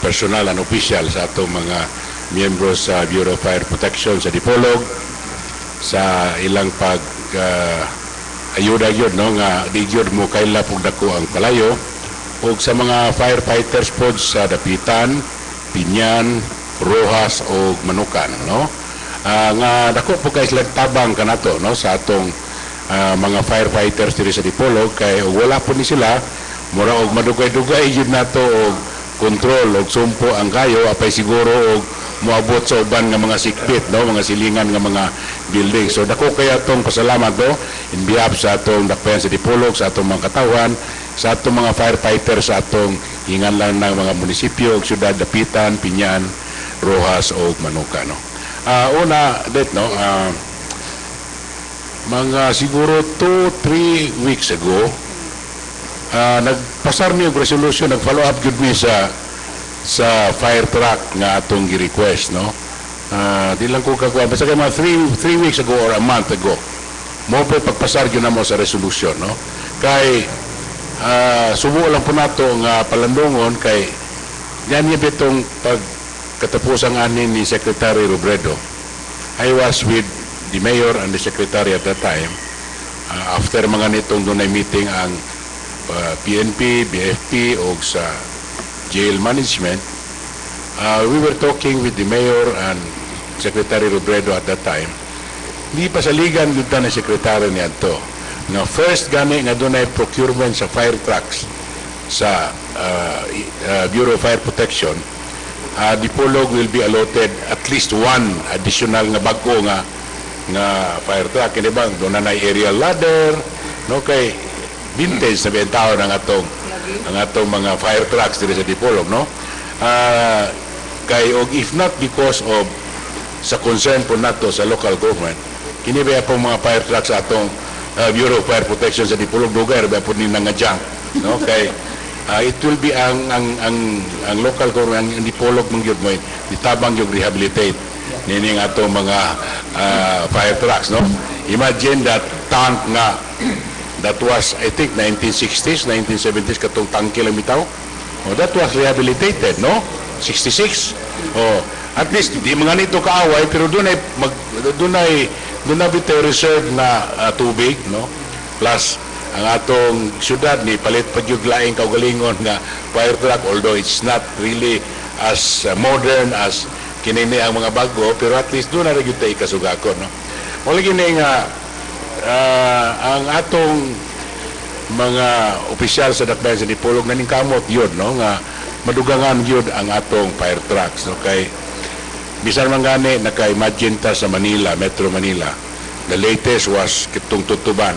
personal and official sa atong mga miyembro sa Bureau of Fire Protection sa Dipolog sa ilang pag ayuda yun, no, nga di yun mo kaila pug dako ang palayo ug sa mga firefighters pod sa Dapitan, Pinyan, Rojas o Manukan, no, nga dako po kay silang tabang kanato, no, sa atong mga firefighters diri sa Dipolog kay wala po ni sila mura og madugay-dugay yun nato og kontrol og sumpo ang kayo apay siguro og moabot sa uban nga mga sikbit, no, mga silingan nga mga building. So dako kaya tong pasalamat do in behalf sa atong dakbayan sa Dipolog, sa atong mga katawan, sa atong mga firefighters, sa atong hinganlan ng mga munisipyo ug syudad Dapitan, Pinyan, Rojas o Manuka, no. Una det, no, mga siguro 2-3 weeks ago nagpasar mi og resolution, nag-follow up gyud mi sa fire truck nga atong gi-request, no. Di lang ko kagwa basta kay mga 3 weeks ago or a month ago mo po pagpasar gyud namo sa resolution, no, kay subo lang po nato nga palandungon kay yan niya bitong pagkatapos ang anin ni Secretary Robredo. I was with the mayor and the secretary at that time. After mga nitong dunay meeting ang PNP, BFP o sa jail management, we were talking with the mayor and Secretary Robredo at that time. Hindi pa saligan yun na secretary niya to. Nga first gani nga doon ay procurement sa fire trucks sa Bureau of Fire Protection, Dipolog will be allotted at least one additional nga bago nga fire truck. Hindi ba? Doon na aerial ladder, no, kay vintage na bentaw ng atong mga fire trucks dito sa Dipolog, no. Kay og if not because of sa concern po nato sa local government, kini ba po mga fire trucks sa atong Bureau of Fire Protection sa Dipolog lugar ba po ni nangadjang, no? Kay it will be ang local government ang Dipolog mong gyud mo ditabang yung rehabilitate nining atong mga fire trucks, no? Imagine that tank nga that was I think 1960s 1970s katong tangke lang bitaw. Oh, that was rehabilitated, no? 66. Oh, at least di mga nito kaaway pero doon ay bitaw reserve na tubig, no? Plus ang atong syudad ni palit pa yung laing kaugalingon nga fire truck, although it's not really as modern as kinini ang mga bago, pero at least doon na rin yung tayo kasugakon, no? Wala gini nga ang atong mga opisyal sa Dakbayan sa Dipolog na kamot yun, no? Nga madugangan yun ang atong fire trucks, no? Kay bisan man gani naka-imagine ta sa Manila, Metro Manila. The latest was kitong Tutuban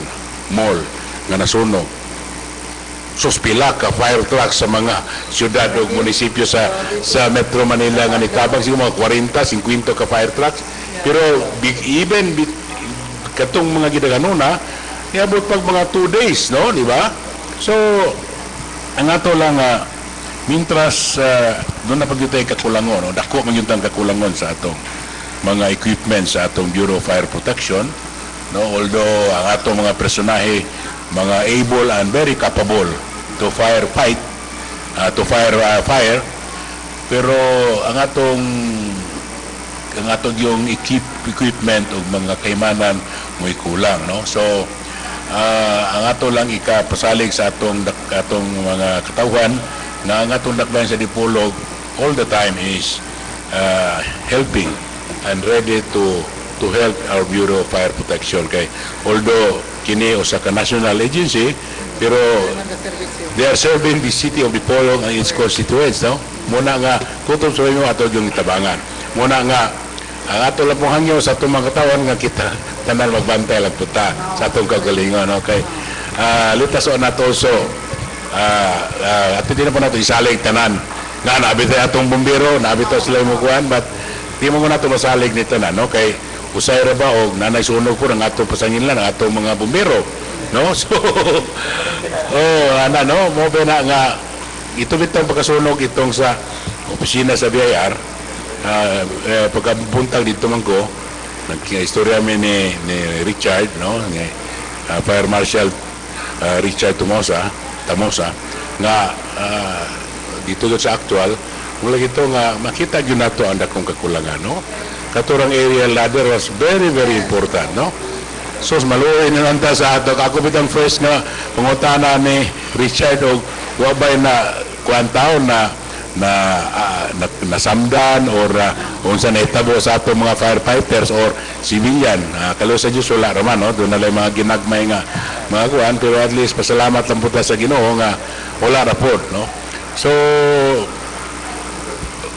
Mall nga nasunog. Sus pila ka fire trucks sa mga syudad o munisipyo sa Metro Manila nga nitabang siguro mga 40, 50 ka fire trucks. Pero katong mga gidaganuna, niabot pag mga 2 days, no, di ba? So ang ato lang mintras doon na pagyutay kakulangon, no? Dako man yung kakulangon sa atong mga equipment sa atong Bureau of Fire Protection, no? Although ang atong mga personahe mga able and very capable to fight fire, pero ang atong yung equipment o mga kaimanan mo'y kulang, no? So ang ato lang ikapasalig sa atong mga katawhan na ang atong Dakbayan sa Dipolog all the time is helping and ready to help our Bureau of Fire Protection. Kay although kini usa ka national agency, pero they are serving the city of Dipolog and its constituents, no? Muna nga kutob sa inyo ato yung itabangan. Muna nga ang ato lang pong hangyo sa atong mga katawan nga kita tanan magbantay lang punta sa atong kagalingon, okay? Let us not also at hindi na po natin isalig tanan nga nabitay atong bumbero, nabitaw sila yung mukuhan, but di mo nato masalig nito na, no? Kay usay ra ba og nanay sunog po ng atong pasanginlan ng atong mga bumbero, no? So no, mo ba na nga ito bitong pagkasunog itong sa opisina sa BIR, pagkabuntag dito man ko nag-istorya mi ni Richard, no? Ni Fire Marshal Richard Tamosa nga dito sa actual mula ito nga makita yun nato ang dakong kakulangan, no? Katurang aerial ladder was very very important, no? So maluoy na nanta sa ato ako bitang first nga pangutana ni Richard og wabay na kuantaon na nasamdan or unsa na itabo sa ato mga firefighters or civilian. Kalo sa Diyos wala raman, no? Doon na lang mga ginagmay nga mga kuan, pero at least pasalamat lang po ta sa Ginoo nga wala ra po, no? So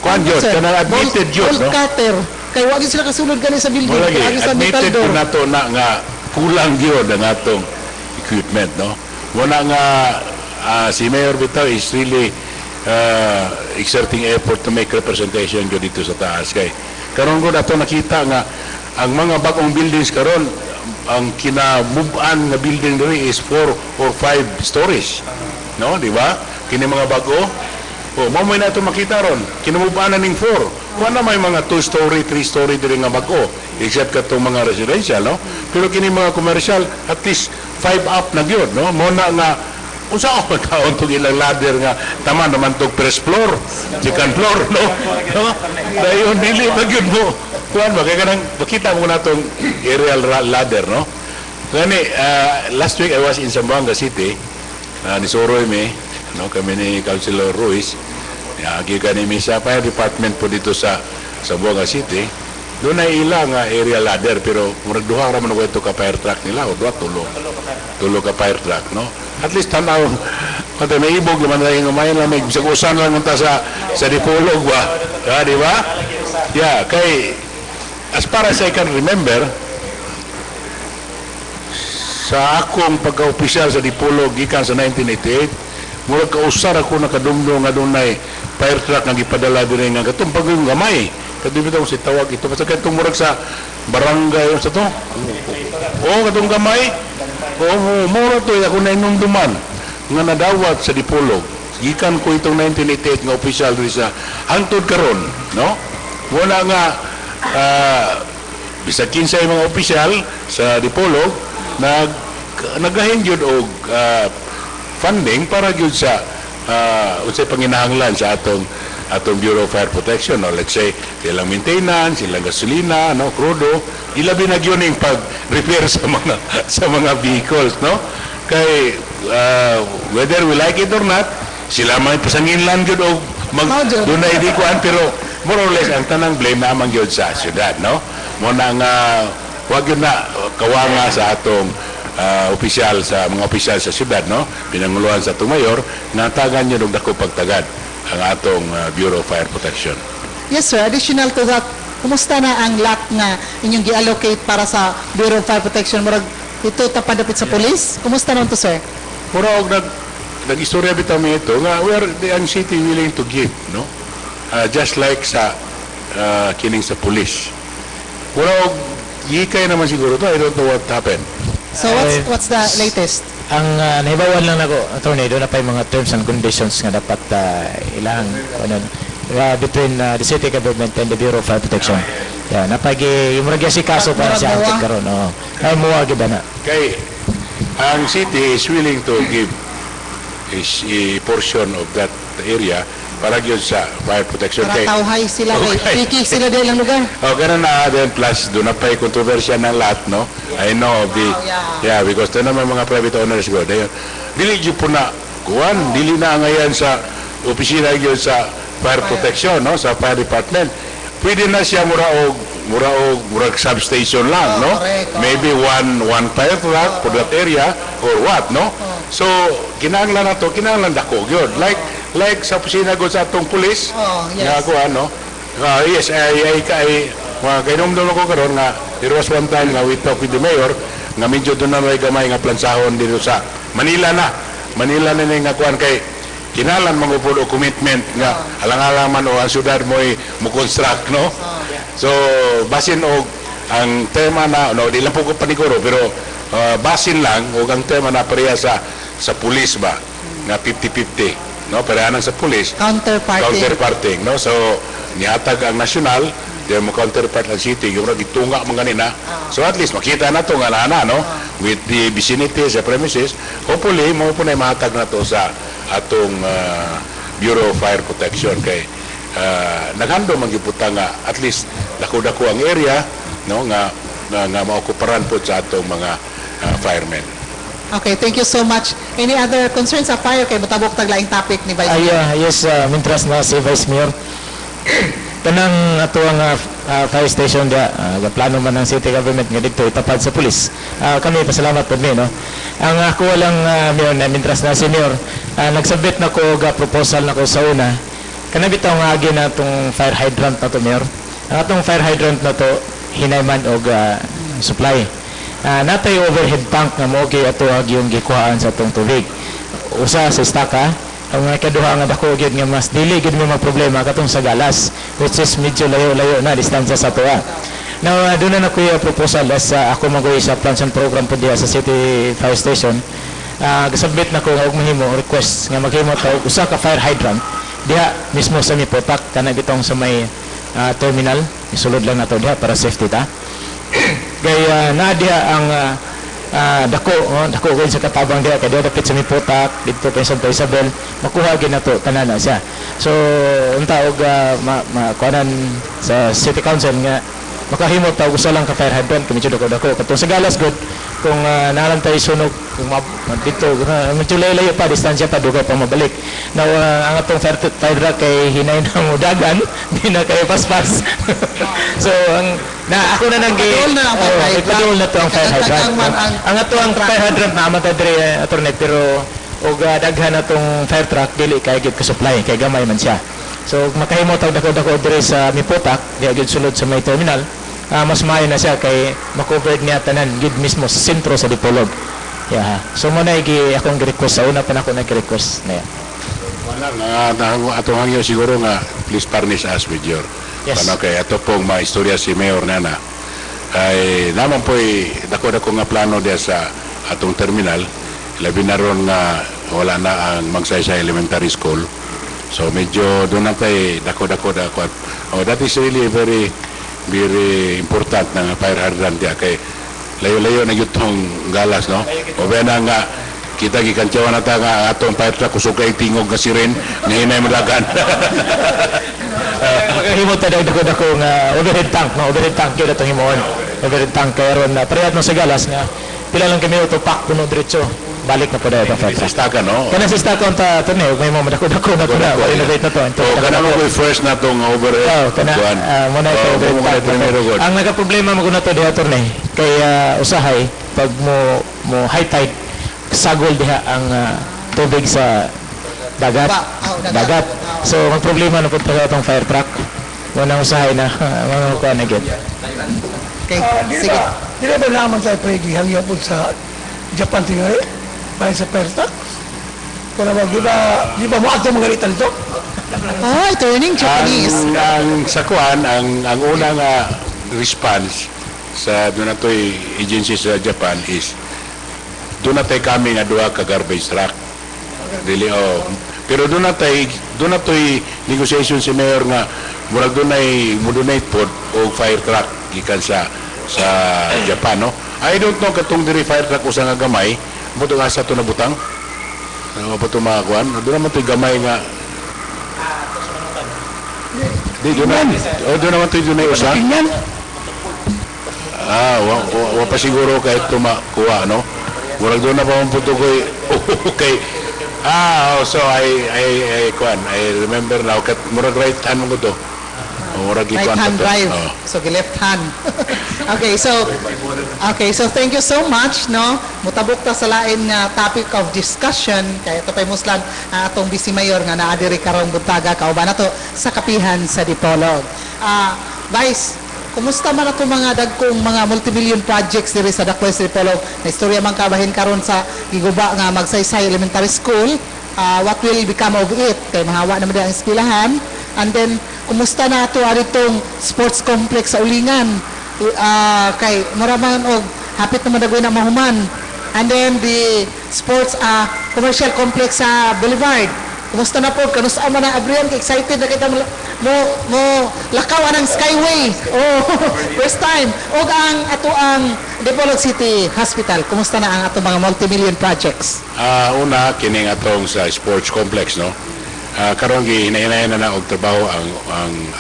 kuan Diyos, kanang admitted Diyos, no? Cutter. Kay wagi sila kasulod gani sa building. Wala Agi sa metal admitted door. po nato na nga kulang Diyos ang atong equipment, no? Wala nga si Mayor Bitaw is really exerting effort to make representation ko dito sa taas. Kay karon ko nato nakita nga ang mga bagong buildings karon ang kina-move-on na building diri is 4 or 5 stories, no, di ba? Kini mga bago mo may nato makita ron kina-move-on na ning 4 wala may mga 2-story 3-story diri nga bago except katong mga residential, no? Pero kini mga commercial at least 5 up na gyud, no? Mo na nga unsa ako magkaon tong ilang ladder nga tama naman tong first floor, second floor, no? Dayon dili magyud mo. Kuan ba kay kanang makita mo na tong aerial ladder, no? Gani last week I was in Zamboanga City, ni Soroy me, no, kami ni Councilor Ruiz. Gikan ni sa fire department po dito sa Zamboanga City. Doon ay ilang aerial ladder pero murag duha ra man ito ka fire truck nila o tulo ka fire truck, no? At least tanaw pati may ibog naman na yung umayan lang may bisagusan lang unta sa Dipolog ba, di ba? Yeah, kay as far as I can remember sa akong pagka-opisyal sa Dipolog gikan sa 1988 murag kausar ako nakadumdum nga dunay fire truck nga gipadala diri nga katong pagong gamay kadibitaw si tawag ito basta kay tumurag sa barangay sa to. Katong gamay. Mura to ako na inumduman nga nadawat sa Dipolog. Gikan ko itong 1988 nga opisyal rin sa hangtod karon, no? Wala nga bisag kinsay mga opisyal sa Dipolog nagahin yun og funding para yun sa unsay panginahanglan sa atong Bureau of Fire Protection, no? Let's say silang maintenance, silang gasolina, no, crudo, ilabi na yun yung pag-repair sa mga vehicles, no? Kay whether we like it or not, sila may pasanginlan yun o doon na hindi kuan, pero more or less ang tanang blame naman yun sa syudad, no? Muna nga wag yun na kawanga sa atong opisyal sa mga opisyal sa syudad, no? Pinanguluhan sa atong mayor nga tagan yun og dako pagtagad ang atong Bureau of Fire Protection. Yes, sir. Additional to that, kumusta na ang lot nga inyong gi-allocate para sa Bureau of Fire Protection? Murag ito tapadapit sa police? Kumusta naman to, sir? Mura og nag-istorya bitaw mi ito nga ang city willing to give, no? Just like sa kining sa police. Mura og gikay naman siguro to. I don't know what happened. So what's the latest? Ang nahibawan lang ako, attorney, doon na pa yung mga terms and conditions nga dapat ilang between the city government and the Bureau of Fire Protection. Yeah, napagi yung mga si kaso para siya ang karon. Ay mo agad na. Kay ang city is willing to give a portion of that area para yun sa fire protection. Para tawhay sila, piki sila dahil ang lugar. Ganun na then plus doon na pa yung kontrobersya ng lahat, no? I know of the because doon naman mga private owners go. Dili dyan po na kuwan, dili na ngayon sa opisina yun sa fire protection, no? Sa fire department. Pwede na siya murag substation lang, no? Correct. Maybe one fire truck for that area or what, no? So kinahanglan na to, kinahanglan dako gyud. Like sa opisina ko sa atong pulis. Yes. Nga ako ano. Yes, kainomdom ako karon nga there was one time nga we talk with the mayor nga medyo doon na may gamay nga plansahon dito sa Manila na nga kuan kay kinalan mangupulo commitment nga alang-alang man o ang syudad mo construct, no? So basin og ang tema na di lang po ko paniguro pero basin lang og ang tema na pareha sa pulis ba nga 50-50, no? Pareha sa pulis counterparting, no? So nihatag ang nasyonal di mo counterpart ang city yung gitunga man ganina, so at least makita na to nga na, no? With the vicinity sa premises, hopefully mo po na mahatag na to sa atong Bureau of Fire Protection kay naghando man giputa nga at least dako-dako ang area, no, nga maokuparan po sa atong mga firemen. Okay, thank you so much. Any other concerns sa fire kay matabok taglaing topic ni Vice Mayor? Yes, mintras na si Vice Mayor. Kanang ato ang fire station dia, plano man ng city government nga dito itapad sa pulis. Kami pasalamat pod mi, no. Ang ako lang mayor na mintras na si Mayor, nagsabit na ko ga proposal na ko sa una. Kana bitaw nga agi na tong fire hydrant na to, Mayor. Ang atong fire hydrant na to hinayman og supply. Natay overhead tank nga mo kay ato yung gikuhaan sa atong tubig. Usa sa staka, ang ikaduha nga dako gyud nga mas dili gyud mo problema katong sa Galas, which is medyo layo-layo na distansya sa tuwa. Now doon na kuya proposal as ako magoy sa plans and program po diya sa City Fire Station. Gasabit na ko og mahimo request nga maghimo ta usa ka fire hydrant diha mismo sa Mipotak kana bitong sa may terminal. Isulod lang nato diha para safety ta. Gaya na diha ang dako ko sa katabang diha kay diha dapit sa Mipotak dito kay Santa Isabel makuha gyud nato tanan na siya. So unta og kuanan sa City Council nga makahimo ta og usa lang ka fire hydrant kami dako katong sa Galas good kung nalang tayo sunog kung dito medyo layo pa distansya pa duga pa mabalik. Now ang atong fire truck kay hinay nang udagan di na kay paspas. So ako na nang ipadol na to ang fire hydrant. Ang ato ang fire hydrant na amata dire attorney pero og daghan atong fire truck dili kay gid ka supply kay gamay man siya. So makahimo tag dako dire sa Mipotak di gid sulod sa may terminal. Mas maayo na siya kay makover niya tanan gid mismo sa sentro sa Dipolog. Yeah. So mo na akong request sa una pa nako nag-request na yan. Wala nga atong hangyo siguro nga please furnish us with your Yes. Ano kay ato pong mga istorya si Mayor Nana. Ay naman po'y dako nga plano diya sa atong terminal. Labi na ron nga wala na ang Magsaysay Elementary School. So medyo doon na tayo dako-dako. Oh, that is really very important na fire hydrant diya kay layo-layo na yutong galas, no? O ba na nga kita gikantyawan na ta nga atong fire truck kusog kay tingog nga siren nga hinay madagan. Makahimot tayo dako nga overhead tank, no? Overhead tank yun itong himuon. Overhead tank kaya ron na parehas no sa galas nga pila lang kami utopak kuno diretso. Balik na po dahil itong fire truck. Sa no? Kana si Stakon ta tunay, may mo madako-dako na to na. Innovate na to. O kana mo ko'y first na tong overhead. Kana muna ito Oh, overhead muna tank. primero god. Ang nagka-problema mo na to diha tunay. Kaya usahay pag mo high tide sagol diha ang tubig sa dagat. Dagat. So ang problema na po itong fire truck. Muna usahay na mga kuha na gid. Okay, Di sige. ba naman tayo pwede hangyo po sa Japan tingay? Bayan sa Perta? Kung naman, di ba mo ato mga ritan to? Oh, turning Japanese. Ang sakuan, ang unang response sa doon na to'y agency sa Japan is doon na tayo kami nga duha ka garbage truck. Dili, pero doon na to'y negotiation si Mayor nga murag doon ay mo-donate po o fire truck gikan sa Japan, no? I don't know katong diri fire truck usa nga gamay mo to asa to nabutang. Ano pa to makakuan? Doon naman to'y gamay nga doon naman to'y doon ay usa. Tingnan. Wa pa siguro kahit tumakuha, no? Murag doon na pa mong puto ko'y okay. So I remember now. Murag right hand mo ko to. Murag Right ikuan pa hand to. drive. Oh. So left hand. Okay, so thank you so much, no. Mutabok ta sa lain nga topic of discussion kay ito pay muslan atong Vice Mayor nga naa diri karong buntaga kauban nato sa kapihan sa Dipolog. Vice, kumusta man ato mga dagkong mga multimillion projects diri sa Dakwes Dipolog? Na istorya man kabahin karon sa giguba nga Magsaysay Elementary School. What will become of it? Kay mahawa naman ang eskwelahan. And then, kumusta na ito aritong sports complex sa Ulingan? Kay maraman og hapit naman dagway na mahuman. And then, the sports commercial complex sa Boulevard. Kumusta na po? Kanusta man na Abrian? Excited na kita mo lakaw anang Skyway. Oh, first time. Og ang ato ang Dipolog City Hospital. Kumusta na ang ato mga multimillion projects? Una kining atong sa sports complex, no. Karon gihinayan na og trabaho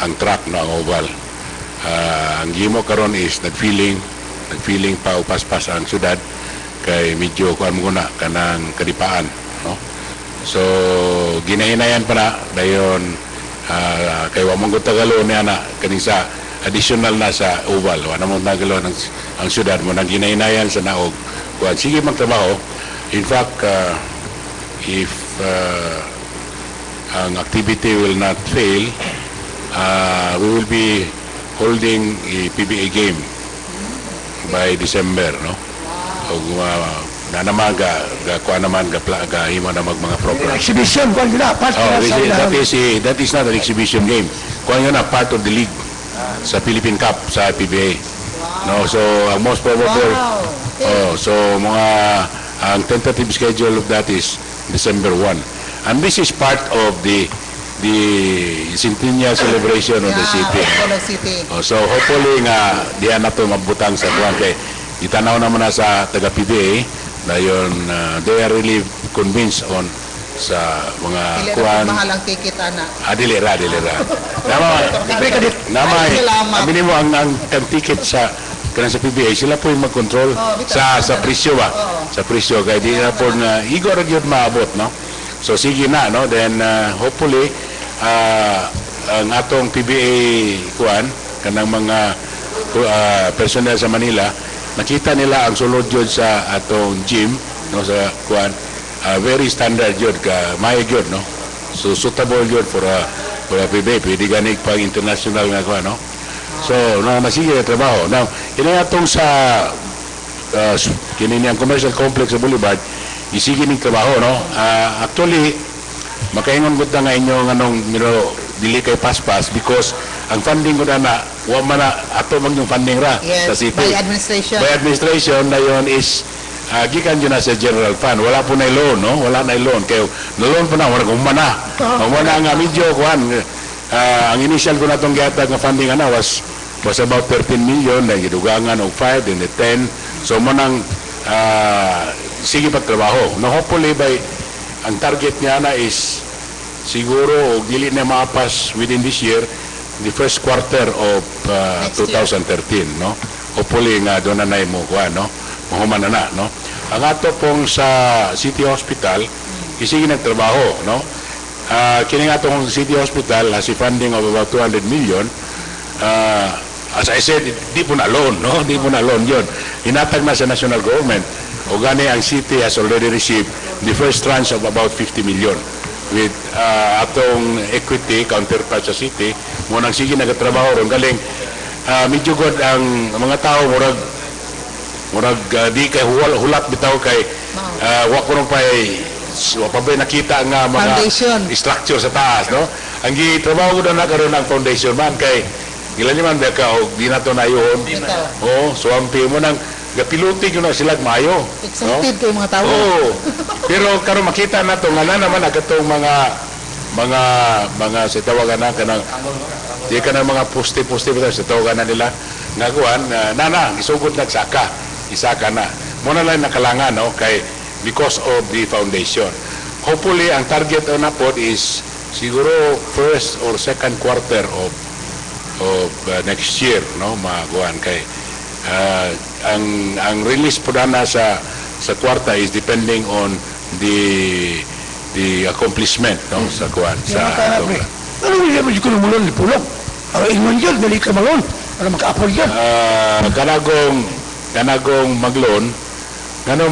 ang truck, no, ang oval. Ang gimo karon is nagfeeling pa upaspas ang syudad kay medyo kuan mo na kanang kadipaan, no. So ginahinayan pa na dayon kay wa mong tagalo niya na kaning sa additional na sa oval wa na mo tagalo ang syudad mo nang ginahinayan sa naog kuan sige magtrabaho. In fact, if ang activity will not fail, we will be holding a PBA game by December, no? O na naman kuha naman himo na mga programs. Exhibition, kung gina, part na sa That is not an exhibition game. Kuha yun na part of the league sa Philippine Cup sa PBA. No, so most probable. So ang tentative schedule of that is December 1. And this is part of the centennial celebration of the city. Dipolog City. So hopefully nga diyan na to mabutang sa kuwan kay itanaw naman na sa taga PBA dayon they are really convinced on sa mga Dili kuwan. na mahal ang ticket, ana. Dili ra. Sabi mo ang ticket sa kanang sa PBA sila po yung mag-control sa presyo ba. Sa presyo kay di na po na igor gyud maabot, no. So sige na, no, then hopefully ang atong PBA kuan kanang mga personnel sa Manila nakita nila ang sulod yun sa atong gym, no, sa kuan very standard yun ka may yun, no, so suitable yun for a PBA pwede ganig pag international nga kuan, no. So masige na trabaho now kini atong sa kini ang commercial complex sa Boulevard isige ning trabaho, no. Actually makaingon gud nga inyo nganong dili kay paspas because ang funding ko na wa man na ato mag yung funding ra Yes, sa city. by administration. By administration na yon is gikan yun na sa general fund. Wala po na loan, no? Wala na loan. Kaya na-loan po na, wala kumana. Kumana nga medyo, ang initial ko na itong gihatag nga funding was about 13 million, na gidugangan og 5, then 10. So manang sige pagtrabaho. No, hopefully ang target niya na is siguro dili na maapas within this year, the first quarter of Next year. 2013, no? Hopefully nga doon na mo no? Mahuman na, no? Ang ato pong sa City Hospital, isigi nagtrabaho, no? Kini nga itong City Hospital has a funding of about 200 million. As I said, di po na loan, no? Di po na loan yun. Hinatag na sa national government. O gani ang city has already received the first tranche of about 50 million with atong equity counterpart sa city. Munang sige nagatrabaho ron. Galing, medyo good ang mga tao, murag di kay hulat bitaw kay wa ko nung wa pa ba nakita nga mga Foundation. structure sa taas, no? Ang gitrabaho ko na karon ang foundation man kay ilan man ba ka og di na to nayon. Oh, so ang mo nang gapiluti ko na sila maayo. Excited kayo mga tao. Oo. Pero karon makita na to nga na naman agatong mga sa tawagan na kanang di ka na mga poste bitaw sa tawagan na nila nga kuan nana isugod nagsaka isaka na mo na lang nakalangan, no, kay because of the foundation. Hopefully ang target on pod is siguro first or second quarter of next year, no, makuan kay ang release po na sa kwarta is depending on the accomplishment, no, sa kuan sa Ano hindi mo yung mulon ni Pulong? Ang ingon yun, dali ka malon. Para maka-apol yan. kanagong magloan ngano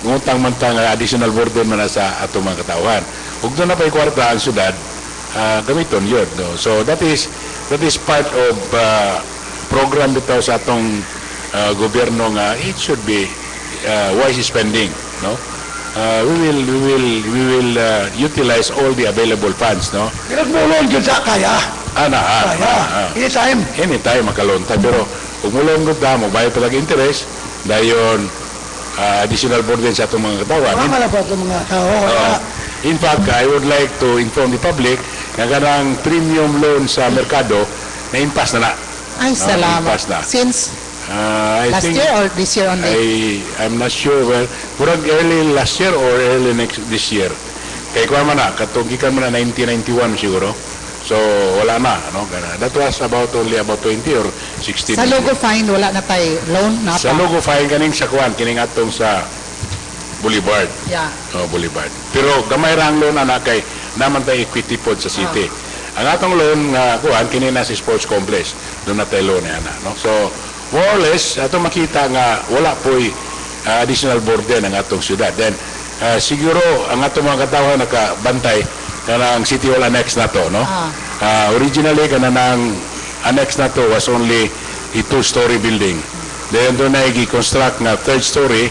ngutang man ta nga additional burden man na sa ato mga katawhan. Ug doon na pa'y kwarta ang syudad, gamiton yun, no? So that is part of program bitaw sa atong gobyerno nga it should be wise spending, no? We will utilize all the available funds, no? Pinagmulon yun sa kaya. Anytime makalonta, pero kung mulong gud ta mo bayad talaga interest dayon additional burden sa atong mga katawan. Tama na po itong mga tao. In fact, I would like to inform the public na ganang premium loan sa merkado na impas na. Ay, salamat. impas na. Since I last think year or this year only? I'm not sure well, murag early last year or early this year. Kay kuha man na, katugikan man na 1991 siguro. So, wala na, no? That was only about 20 or 16. Sa Logo Fine, wala na tayo loan na Sa pa. logo file kaning sa kuan, kining atong sa Boulevard. Yeah. Boulevard. Pero gamay ra ang loan ana kay naman tayo equity pod sa city. Ang atong loan nga kuan kini na si Sports Complex. Doon na tayo loan ana, no? So, more or less ato makita nga wala po'y additional burden ang atong syudad. Then siguro ang atong mga katawhan nakabantay kanang City Hall Annex na to, no? Originally kanang annex na to was only a 2-story building. Then doon na i-construct na 3rd story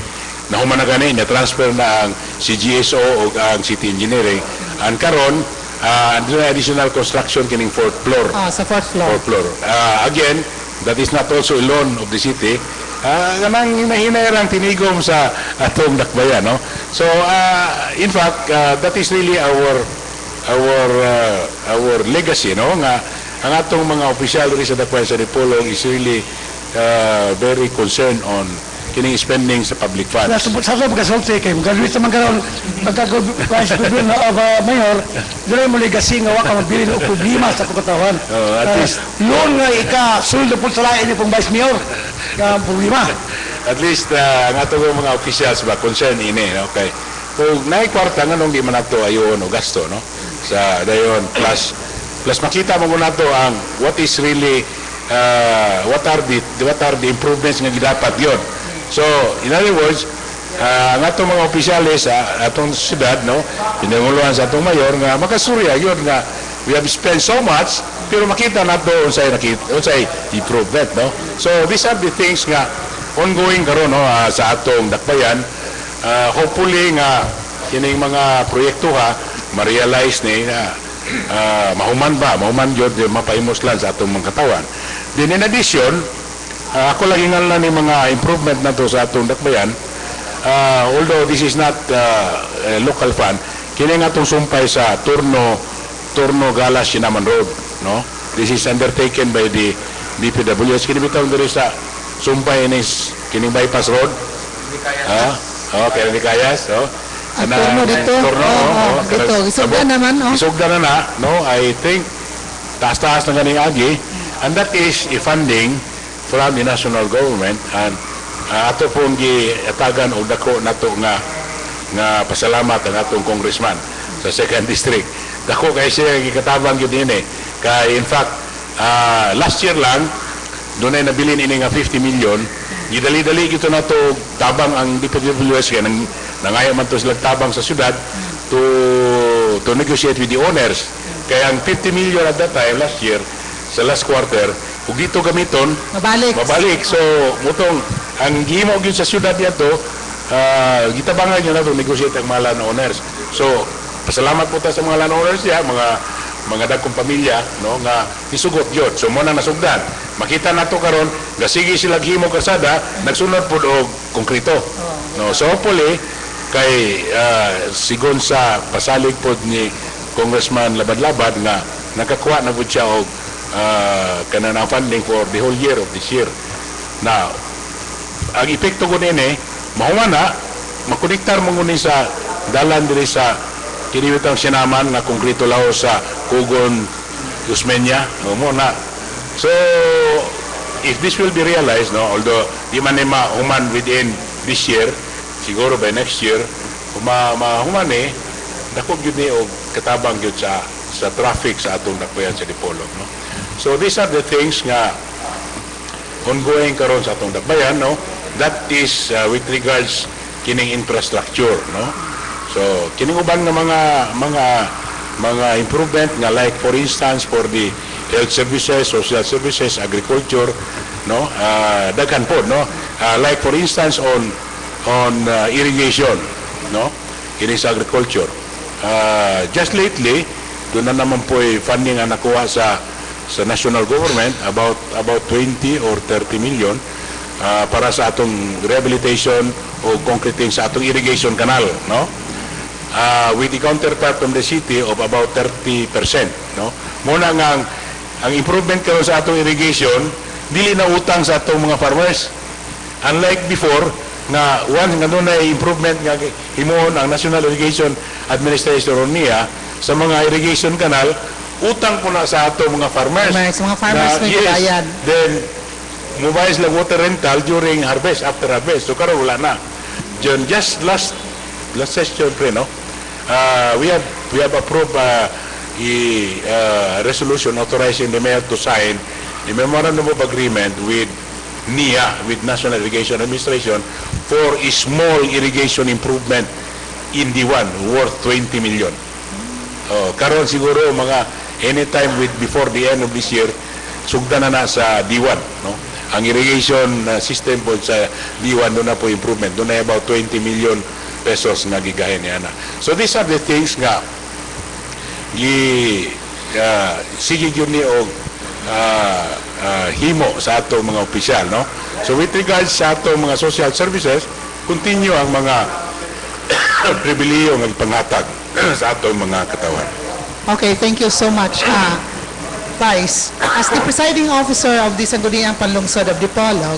na human na gani, na-transfer na ang CGSO o ang City Engineering. Ang karon, doon na additional construction kining 4th floor. Sa 4th floor. 4th floor. Again, that is not also a loan of the city. Ganang hinahinayarang tinigom sa atong dakbayan, no? So, in fact, that is really our legacy, no? Nga ang atong mga opisyal rin sa dakbayan sa Dipolog is really very concerned on kining spending sa public funds. Sa pagkasulti kayo, graduate naman karoon, pagka-vice governor of mayor, doon mo legacy nga waka magbili ng problema sa pagkatawan. At least, Loan nga ika-suldo po sa lain niyo pong vice mayor, ka problema. at least ang atong mga officials ba concern ini, no? Okay. Kung naay kwarta nga nung di man nato ayon o gasto, no? Sa dayon plus makita mo nato ang what is really what are the improvements nga gidapat yon. So, in other words, ang atong mga opisyales atong syudad, no, pinanguluhan sa atong mayor nga makasurya yun nga we have spent so much pero makita nato unsay improvement, no. So these are the things nga ongoing karon, no, sa atong dakbayan. Hopefully nga kining mga proyekto ma-realize ni mahuman yun, mapaimuslan sa atong mga katawan. Then in addition, ako lagi nga lang ni mga improvement na to sa atong dakbayan, although this is not a local fund, kini nga itong sumpay sa Turno Galas Sinaman Road, no? This is undertaken by the DPWS. Kini bitaw diri sa sumpay ni kining bypass road. Kaya ni Kayas, Ang turno dito. Turno, dito. Isugdan naman, Isugdan na, no? I think taas-taas na ganing agi, and that is a funding from the national government, and ato pong giatagan og dako nato nga pasalamat ang atong congressman sa 2nd district. Dako kay siya gikatabang gyud ini. Kay in fact last year lang dunay nabilin ini nga 50 million. Gidali-dali gito nato tabang ang DPWS kay nangayo man to sila tabang sa syudad to negotiate with the owners. Kaya ang 50 million at that time last year sa last quarter ug dito gamiton mabalik. So mutong ang gihimo gyud sa syudad dito gitabangan nyo na to negotiate ang mga land owners. So pasalamat po ta sa mga land owners ya, mga dagkong pamilya, no, nga isugot yun. So mo na nasugdan. Makita nato karon nga sige sila gihimo kasada, nagsunod pud og konkreto. No, so hopefully kay sigon sa pasalig pod ni Congressman Labad-Labad nga nakakuha na pud siya og kanang funding for the whole year of this year. Now, ang epekto ko nini, mahuman na, makonektar mo ngunit sa dalan diri sa kiniwitang Sinaman nga konkreto lao sa Kugon Usmeña, mo na. So, if this will be realized, no, although di man ay mahuman within this year, siguro by next year, mahuman dako gyud ni og katabang gyud sa traffic sa atong dakbayan sa Dipolog, no. So these are the things nga ongoing karon sa atong dakbayan, no. That is with regards kining infrastructure, no. So kining uban nga mga improvement nga like for instance for the health services, social services, agriculture, no, daghan po, no. Like for instance on irrigation, no, kining sa agriculture. Just lately doon na naman po funding ang nakuha sa national government about 20 or 30 million para sa atong rehabilitation o concreting sa atong irrigation canal, no, with the counterpart from the city of about 30%, no. Muna nga ang improvement karon sa atong irrigation dili na utang sa atong mga farmers, unlike before nga once nga doon na improvement nga himuon ang National Irrigation Administration niya sa mga irrigation canal, utang po na sa ato mga farmers. Mga farmers may bayad. Then mobile sila water rental during harvest, after harvest. So karon wala na. Just last session pre, no, we have approved a resolution authorizing the mayor to sign the memorandum of agreement with NIA, with National Irrigation Administration, for a small irrigation improvement in D1 worth 20 million. Karon siguro mga anytime before the end of this year, sugdan na sa D1, no. Ang irrigation system po sa D1 doon na po improvement. Doon na about 20 million pesos nga gigahin niya na. So these are the things nga sige yun ni og himo sa ato mga opisyal, no. So with regards sa ato mga social services, continue ang mga pribiliyo ng panghatag sa ato mga katawan. Okay, thank you so much. Vice, as the presiding officer of the Sangguniang Panlungsod of Dipolog,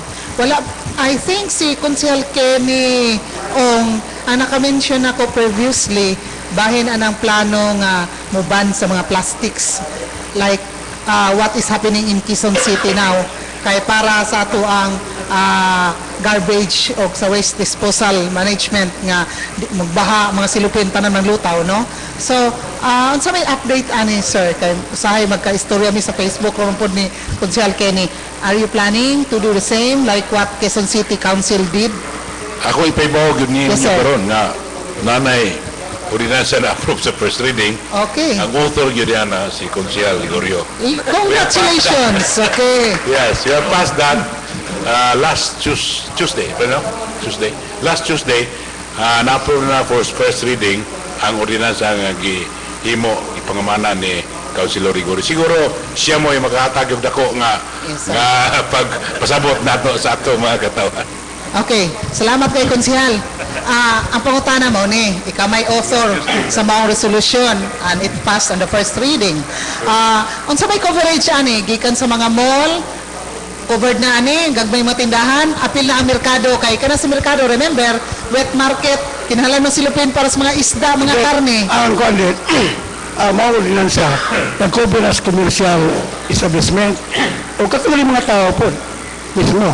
I think si Konsehal Kenny ang naka-mention ako previously, bahin anang plano nga muban sa mga plastics, like what is happening in Quezon City now, kay para sa ato ang garbage o sa waste disposal management nga magbaha mga silupin tanan ng lutaw, no. So unsa may update ani sir, kay usahay magka-istorya mi sa Facebook ko pod ni Konsehal Kenny, are you planning to do the same like what Quezon City Council did? Ako ipaybaw gyud ni Yes, sir. karon nga nanay ordinansa na approve sa first reading. Okay, Ang author gyud yan si Konsehal Ligorio. congratulations. Okay, Yes, we have passed that last Tuesday, no? Last Tuesday, na-approve na for first reading ang ordinansa nga himo ipangamana ni Councilor Rigor. Siguro siya mo yung makahatag og dako nga Yes, sir. nga pagpasabot nato sa ato mga katawan. Okay, salamat kay Konsihal. Ang pangutana mo ni, ikaw may author sa maong resolution and it passed on the first reading. Unsa may coverage ani gikan sa mga mall, covered na ani, gagmay mga tindahan, apil na ang merkado kay kana sa merkado, remember, wet market, kinahanglan ng silupin para sa mga isda, mga karne. Ang kuandit, maulo din lang siya, nag-cover as commercial establishment. O katulad yung mga tao po, mismo.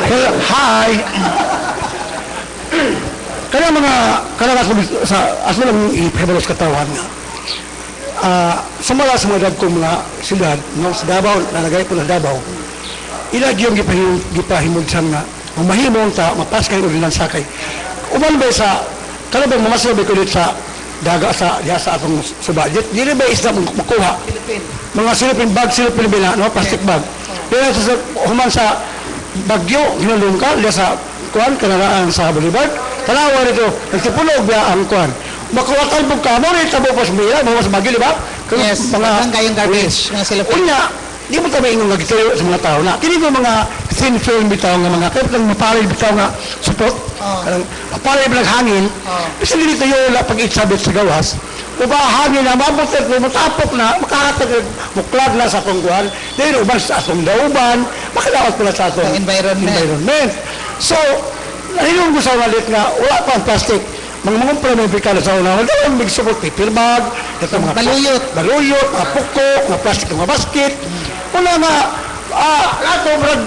Well, hi. Kaya mga, as mo lang ipabalos katawan nga, sumala sa mga dagkong mga siyudad, no, sa Davao, nalagay po na Davao, ilag yung gipahimulsan nga, ang mahimong ta, mapas kayo ulit ng sakay. Uman ba sa, kalabang mamasabi ko ulit sa daga sa diha sa atong subalit, di rin ba isda makuha? Mga silipin bag, silipin bila, no, plastic bag. Kaya sa human sa Bagyo, ginulong ka, diha sa kuan, kanaraan sa Boulevard, tanawa nito, nagtipulog biya ang kuan. Makuha talbog ka, mo rin tabo pas mila, mo mas Bagyo, di ba? Yes, hanggang kayong garbage, mga silupin. Unya, di mo tabi ingong nagitayo sa mga tao na, kini ko mga thin film bitaw nga mga, kaya lang mapalay bitaw nga support, mapalay bilang hangin, kasi hindi tayo wala pag-itsabit sa gawas, uba hangin na, mabutot na, matapok na, makahatag, muklag na sa atong kuhan, dahil uban sa atong dauban, makilawat pala sa atong Sa environment. So, nahinong ko sa walit nga, wala pa ang plastic, mga pramipikado sa una, wala ang magsupot, paper bag, ito mga baluyot, mga pukok, mga plastic, mga basket, wala nga, ato, brad,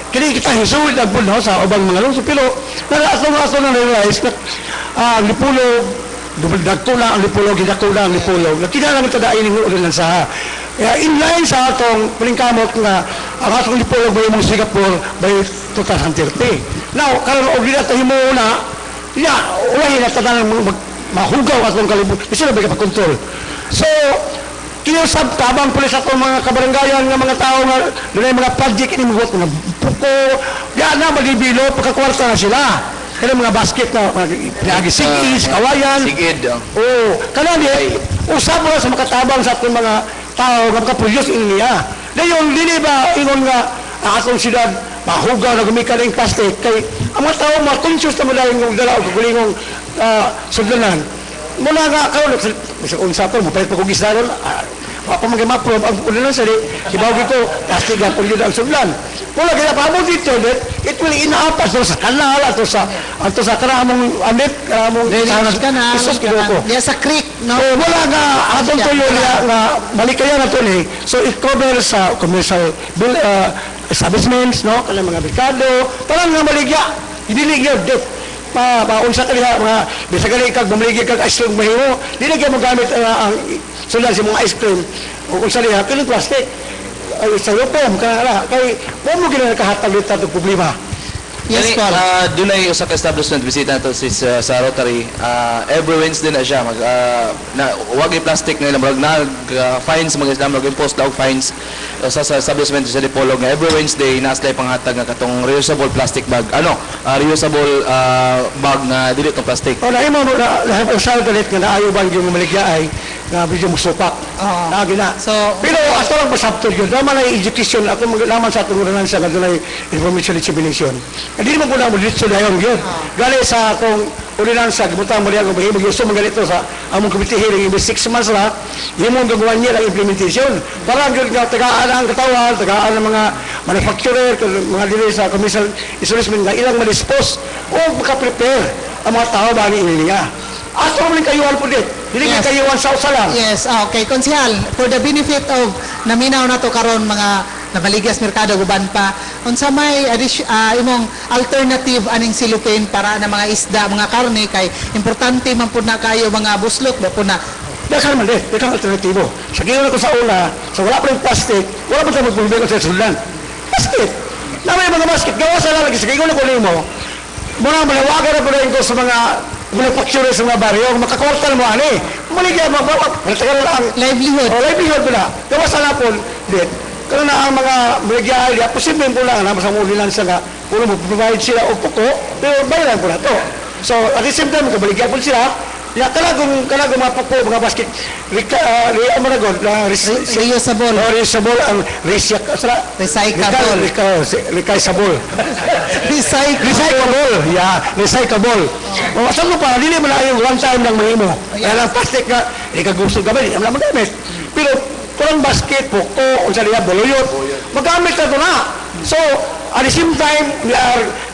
kini kita hisuwid ang puno sa ubang mga lungsod, pero nalaso na realize na ang lipulog, dagko na ang lipulog, dagko na ang lipulog, na kinala naman tadain ng ulan sa inline sa atong palingkamot nga ang atong lipulog by mga Singapore by 2030. Now, karon og dili tayo mo na, ulahin na tanang mahugaw atong kalibot, kasi na ba kontrol. So, kinusab tabang pulis atong mga kabaranggayan nga mga tao nga doon mga project ini mga puko, yan na malibilo, pagkakwarta na sila. Kaya mga basket na, pinagi sigis, kawayan. Sigid. Kaya di, usap mo sa makatabang sa atong mga tao nga makapulyos niya. Dayon, dili ba ingon nga atong sila mahugaw na gumika ng plastic kay ang mga tao ma-conscious na mula yung dala o kagulingong sudlanan. Muna nga karon sa unsa po mapait pa kog isda ron pa mag-approve ang ulan sa di sibawgi ko plastic ang pulyod ang sudlan. Mula kaya pa mo dito it will inaapas sa kanal ato sa karamong amit karamong Kanal, isos kidoko. diya sa creek, no? Wala nga atong tuyo nga malikayan na to ni. So it covers sa commercial establishments, no? Kanang mga merkado, parang nga maligya. Idiligya det. Paunsa ka diha mga bisag gali kag bumligi kag ice cream mahimo. Dili ka magamit ang sulan sa mga ice cream. O kung sa diha kini plastic. Ay sa lupom kana kay mo gina nakahatag dito ang problema. Yes, Paul. Doon ay usa ka establishment bisita nato sa Rotary. Every Wednesday na siya wag i-plastic na mag fines mag Islam impose daw fines sa establishment sa Dipolog nga every Wednesday naslay panghatag nga katong reusable plastic bag. Reusable bag nga dili tong plastic. O na imo na usal galit nga naayo bang yung maligya ay nga medyo musupak. Gina. Pero ato lang pasabtod yun. Naman ay education. Ako naman sa atong uranan sa kadulay information dissemination. Hindi naman po na mo dito dayon yun. Gali sa akong uranan sa gibutang mo liang bahimog yung sumagalito sa among committee hearing in 6 months na yung mong gagawa niya ang implementation. Parang yun nga tagaan ang katawan, tagaan ang mga manufacturer, mga dili sa commercial establishment nga ilang ma-dispose o makaprepare ang mga tao bagay inilinga. Ato mo rin kayuan po dit. Hindi Yes. kayuan sa usalang. Yes, okay. Konsihal, for the benefit of naminaw na to karon mga nabaligas merkado guban pa, unsa may imong alternative aning silupin para na mga isda, mga karne kay importante man pud na kayo mga buslok ba pud na Dakar man dakar alternatibo. Sa ginawa ko sa una, sa wala pa rin plastic, wala pa tayo magpulbego sa sulan. Basket. Na may mga basket, gawa sa lalaki, sa ginawa ko nimo, muna malawagan na po rin ko sa mga manufacturer sa mga baryo, makakwartal mo ani. Maligyan mo, malitagan lang ang livelihood. livelihood mo na. Gawa sa napon, din. Kaya na ang mga maligyan, posible po lang, sa mga ulilansa nga, kung mo provide sila o puko, pero bayaran po na to. So, at the same time, kabaligyan po sila, Ya kanagong mga pako mga basket Ria Maragon Reusable. reusable ang Recyclable. recyclable. Recyclable. Yeah, recyclable. O asa mo pa dili man ayo one time lang mahimo. Kaya lang plastic nga ikagusto gamit, amla magamit. Pero kurang basket po ko unsa diha boluyot. Magamit ka to na. So, at the same time,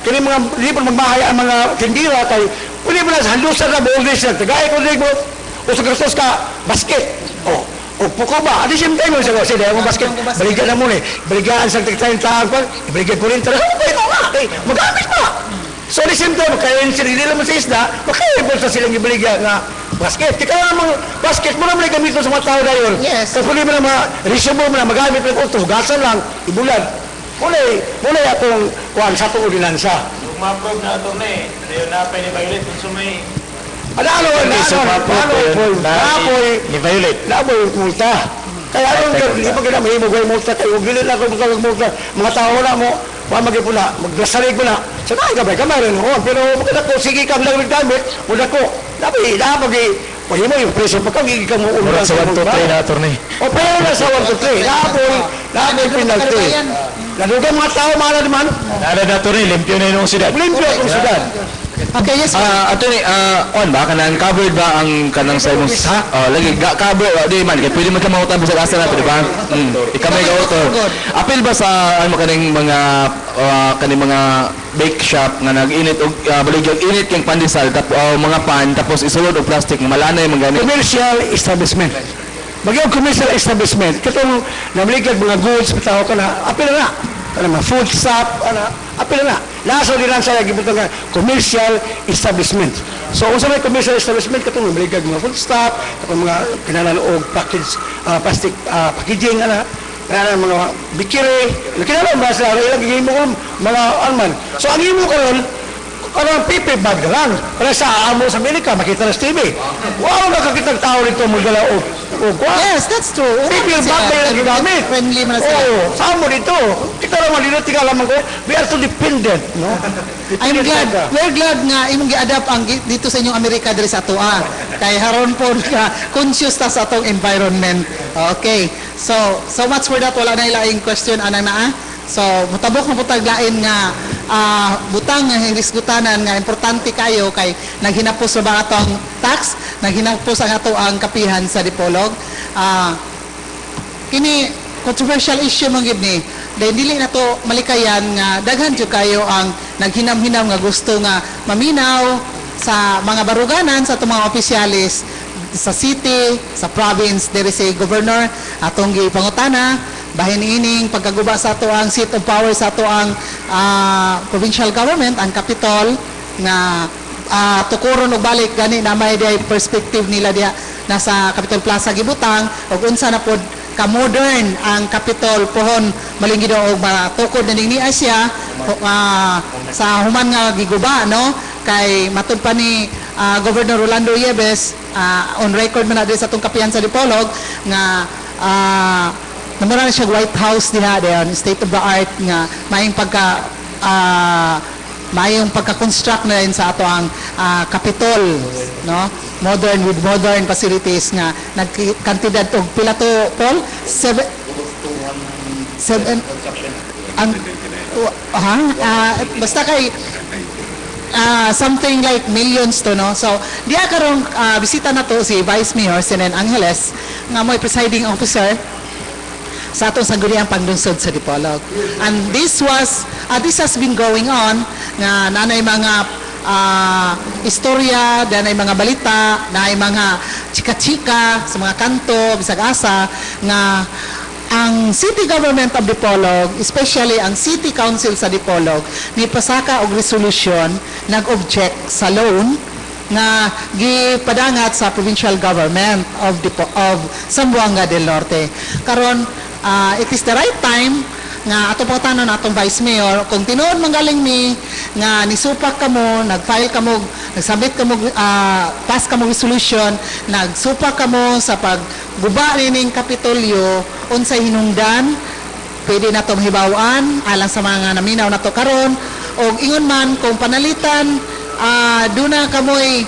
kini mga di pa magbahay ang mga tindira kay uli mo na sa handusan na buong nation. Tagay ko mo o sa gastos ka basket. O puko ba? At the same time, sa dahil mo basket, baligyan na muna eh. Baligyan sa tagtayin tahan ko, baligyan ko rin talaga. Ito nga, magamit pa. So, at the same time, kaya yung sila naman sa isda, makaibol sa silang ibaligyan na basket. Kaya naman, basket mo naman gamit mo sa mga tao na yun. Yes. Tapos muli mo na resume mo na magamit mo ito, hugasan lang, ibulan. Muli akong kuhan sa itong ordinansa. Kung ma-approve na ito na yun na pinibagilit kung sumay. Ni-violate. Naboy multa. Kaya hindi pa kita mahimog ay multa kayo. Gilid na ako multa. Mga tao na mo, mamagay po na, magdasalig mo na. Sa kamay rin noon. Pero magkita ko, sige kang lang gamit, muna ko. Napagay, mahimo yung presyo. Pagkagigig ka mo Murag sa 1 to 3 na attorney. O pero na sa 1 to 3. Naboy penalty. Lalugan mga tao, mga naman. Nada na attorney, limpyo na yung siyudad. Limpyo akong sudad. Okay, yes. Attorney, on ba kanang covered ba ang kanang sa imong lagi cover di man kay pwede man ka mautan sa asa nato di ba? Ikaw may author. Apil ba sa ano kaning mga kaning mga bake shop nga nag-init og baligyan init kang pandesal mga pan tapos isulod og plastic nga malanay man gani. Commercial establishment. Bagyang commercial establishment, katong namaligad mga goods, pataw ka na, apil na. Ano mga food shop, apil na. Laso din lang sa gibutang nga commercial establishment. So, kung sa may commercial establishment, katong namaligad mga food shop, katong mga kinalanoog package, plastic packaging, kaya mga bikiri, kinalanoog ba sila, ilang giging mo mga alman. So, ang imo karon parang pipi bag na lang. Kaya sa amo sa Amerika, makita na sa TV. Wow, nakakitang tao rito magdala o Yes, that's true. pipi bag na yung ginamit. Friendly man na sila. Oo, sa amo dito. Kita lang malino, tika lamang ko. We are too dependent, no? I'm glad, we're glad nga imong gi-adapt ang dito sa inyong Amerika diri sa atoa. Kay haron po ka conscious ta sa atong environment. Okay. So much for that, wala na ilaing question anang naa. So mutabok na putag lain nga butang nga hisgutanan nga importante kayo kay naghinapos sa mga atong tax, naghinapos ang ato ang kapihan sa Dipolog. Kini controversial issue man gid ni. Dahil dili na to malikayan nga daghan jud kayo ang naghinam-hinam nga gusto nga maminaw sa mga baruganan sa atong mga opisyalis sa city, sa province, there is a governor atong gipangutana bahin ining pagkaguba sa ato ang seat of power sa ato ang provincial government, ang capital nga tukuron og balik gani na may day perspective nila diha nasa Capitol Plaza gibutang ug unsa na pod ka modern ang Capitol pohon malingido og matukod na ning ni Asia sa human nga giguba no kay matud pa ni Governor Rolando Yebes on record man na sa atong kapihan sa Dipolog nga namura na siya White House diha dayon state of the art nga maayong pagka-construct na rin sa ato ang Capitol, no? Modern with modern facilities nga nagkantidad og pila to Paul 7 ang basta kay something like millions to no. So diya karong bisita na to si Vice Mayor Senen Angeles nga mo'y presiding officer sa atong sangguniang panglunsod sa Dipolog. And this has been going on nga nanay mga istorya, nanay mga balita, nanay mga chika-chika sa mga kanto, bisag asa nga ang City Government of Dipolog, especially ang City Council sa Dipolog, ni pasaka og resolution nag-object sa loan nga gipadangat sa provincial government of Zamboanga del Norte. Karon it is the right time nga ato pangutanon atong Vice Mayor kung tinuod manggaling mi nga nisupak kamo, nag-file kamo, nagsubmit kamo pass kamo resolution, nagsupak kamo sa pagguba ning Kapitolyo unsay hinungdan pwede na to mahibaw-an alang sa mga naminaw na to karon og ingon man kung panalitan duna kamoy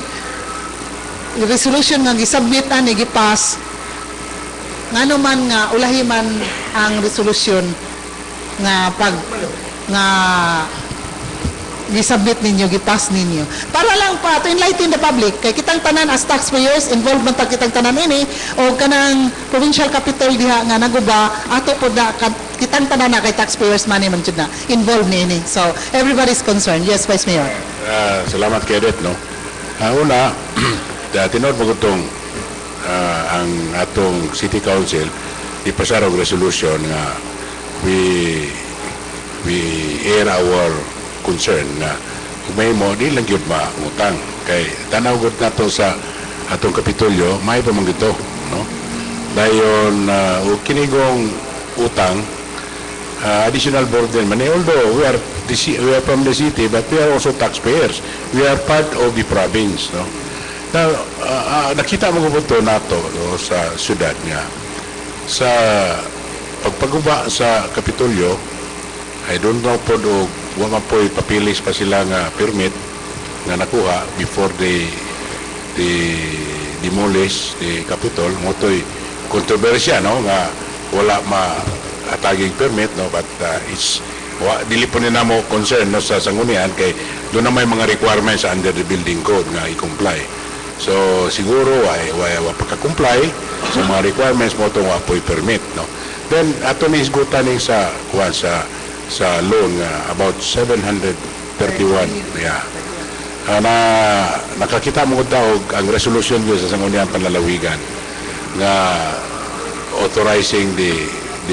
resolution nga gisubmit ani gipass ngano man nga ulahi man ang resolution nga pag nga gisubmit ninyo, gipass ninyo. Para lang pa to enlighten the public kay kitang tanan as taxpayers involved man ta kitang tanan ini o kanang provincial capital diha nga naguba ato po da kitang tanan na kay taxpayers money man jud na involved ni ini. So everybody's concerned. Yes, Vice Mayor. Salamat kay Edet, no? Una, tinod mo itong ang atong City Council ipasar og resolution nga we air our concern nga kung may mo di lang gyud mautang kay tanaw gud nato sa atong Kapitolyo may pa man gito, no? Dayon og kinigong utang additional burden man although we are from the city but we are also taxpayers, we are part of the province, no? Now nakita mo ko to nato, no, sa syudad nga sa pagpaguba sa Kapitolyo I don't know po do wala po papilis pa sila nga permit nga nakuha before they demolish the Capitol. Motoy kontrobersya, no, nga wala ataging permit, no, but it's dili po nila mo concern, no, sa sanggunian kay doon na may mga requirements under the building code nga i-comply. So siguro ay pagka-comply sa mga requirements mo itong apoy permit, no. Then ato ni isgutan sa loan about 731, yeah. Nakakita mo ko ang resolution ko sa sanggunian panlalawigan nga authorizing the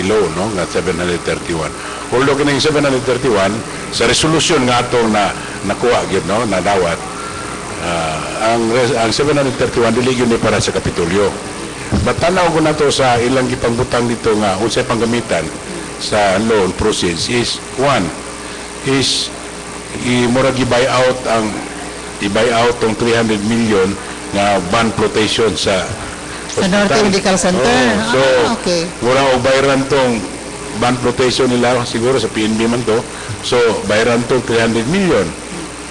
loan, no, nga 731. Although kining 731 sa resolution nga atong nakuha gyud, no, nadawat ang 731 dili gyud ni para sa Kapitolyo. Batanaw ko na to sa ilang gipangbutang dito nga unsay panggamitan sa loan proceeds is one is i-murag i-buy out tong 300 million nga bond flotation sa Norte Medical Center. So, Okay. mura o bayaran tong bond flotation nila siguro sa PNB man to. So, bayaran tong 300 million.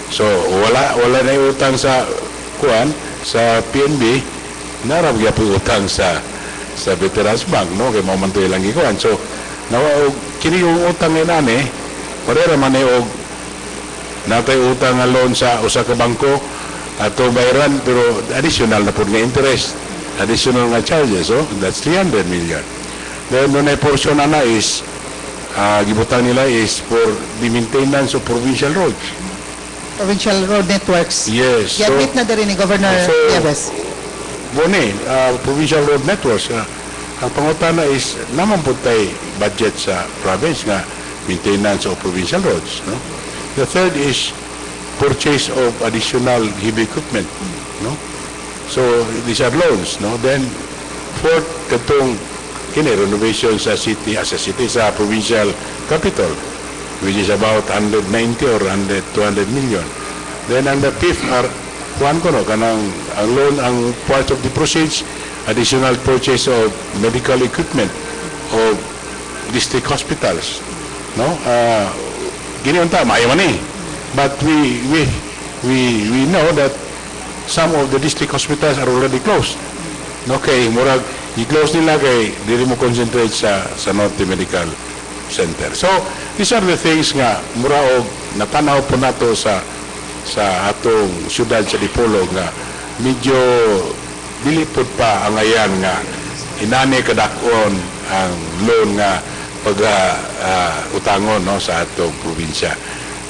So, wala na utang sa sa PNB, narab gyapon utang sa Veterans Bank, no, kay mao man to ilang gikuan. So, kini yung utang ni nani, parera man og natay utang nga loan sa usa ka bangko ato bayaran pero additional na pud nga interest, additional nga charges, so that's 300 million. Then no portion na is gibutang nila is for the maintenance of provincial roads. Provincial road networks. Yes. Gi-admit na diri ni Governor Nieves. Bone, provincial road networks. Ang pangutana is naman po tayo budget sa province nga maintenance of provincial roads, no? The third is purchase of additional heavy equipment, no? So these are loans, no? Then fourth katong renovation sa city sa provincial capital, which is about 190 or 200 million. Then ang the fifth are kanang ang loan ang part of the proceeds additional purchase of medical equipment of district hospitals, no? Ginunta maayo man but we know that some of the district hospitals are already closed. Okay, murag i-close nila kay dili mo concentrate sa Norte Medical Center. So these are the things nga mura og natanaw po nato sa atong syudad sa Dipolog nga medyo dilipod pa ang ayan nga inani kadakon ang loan nga utangon, no, sa atong probinsya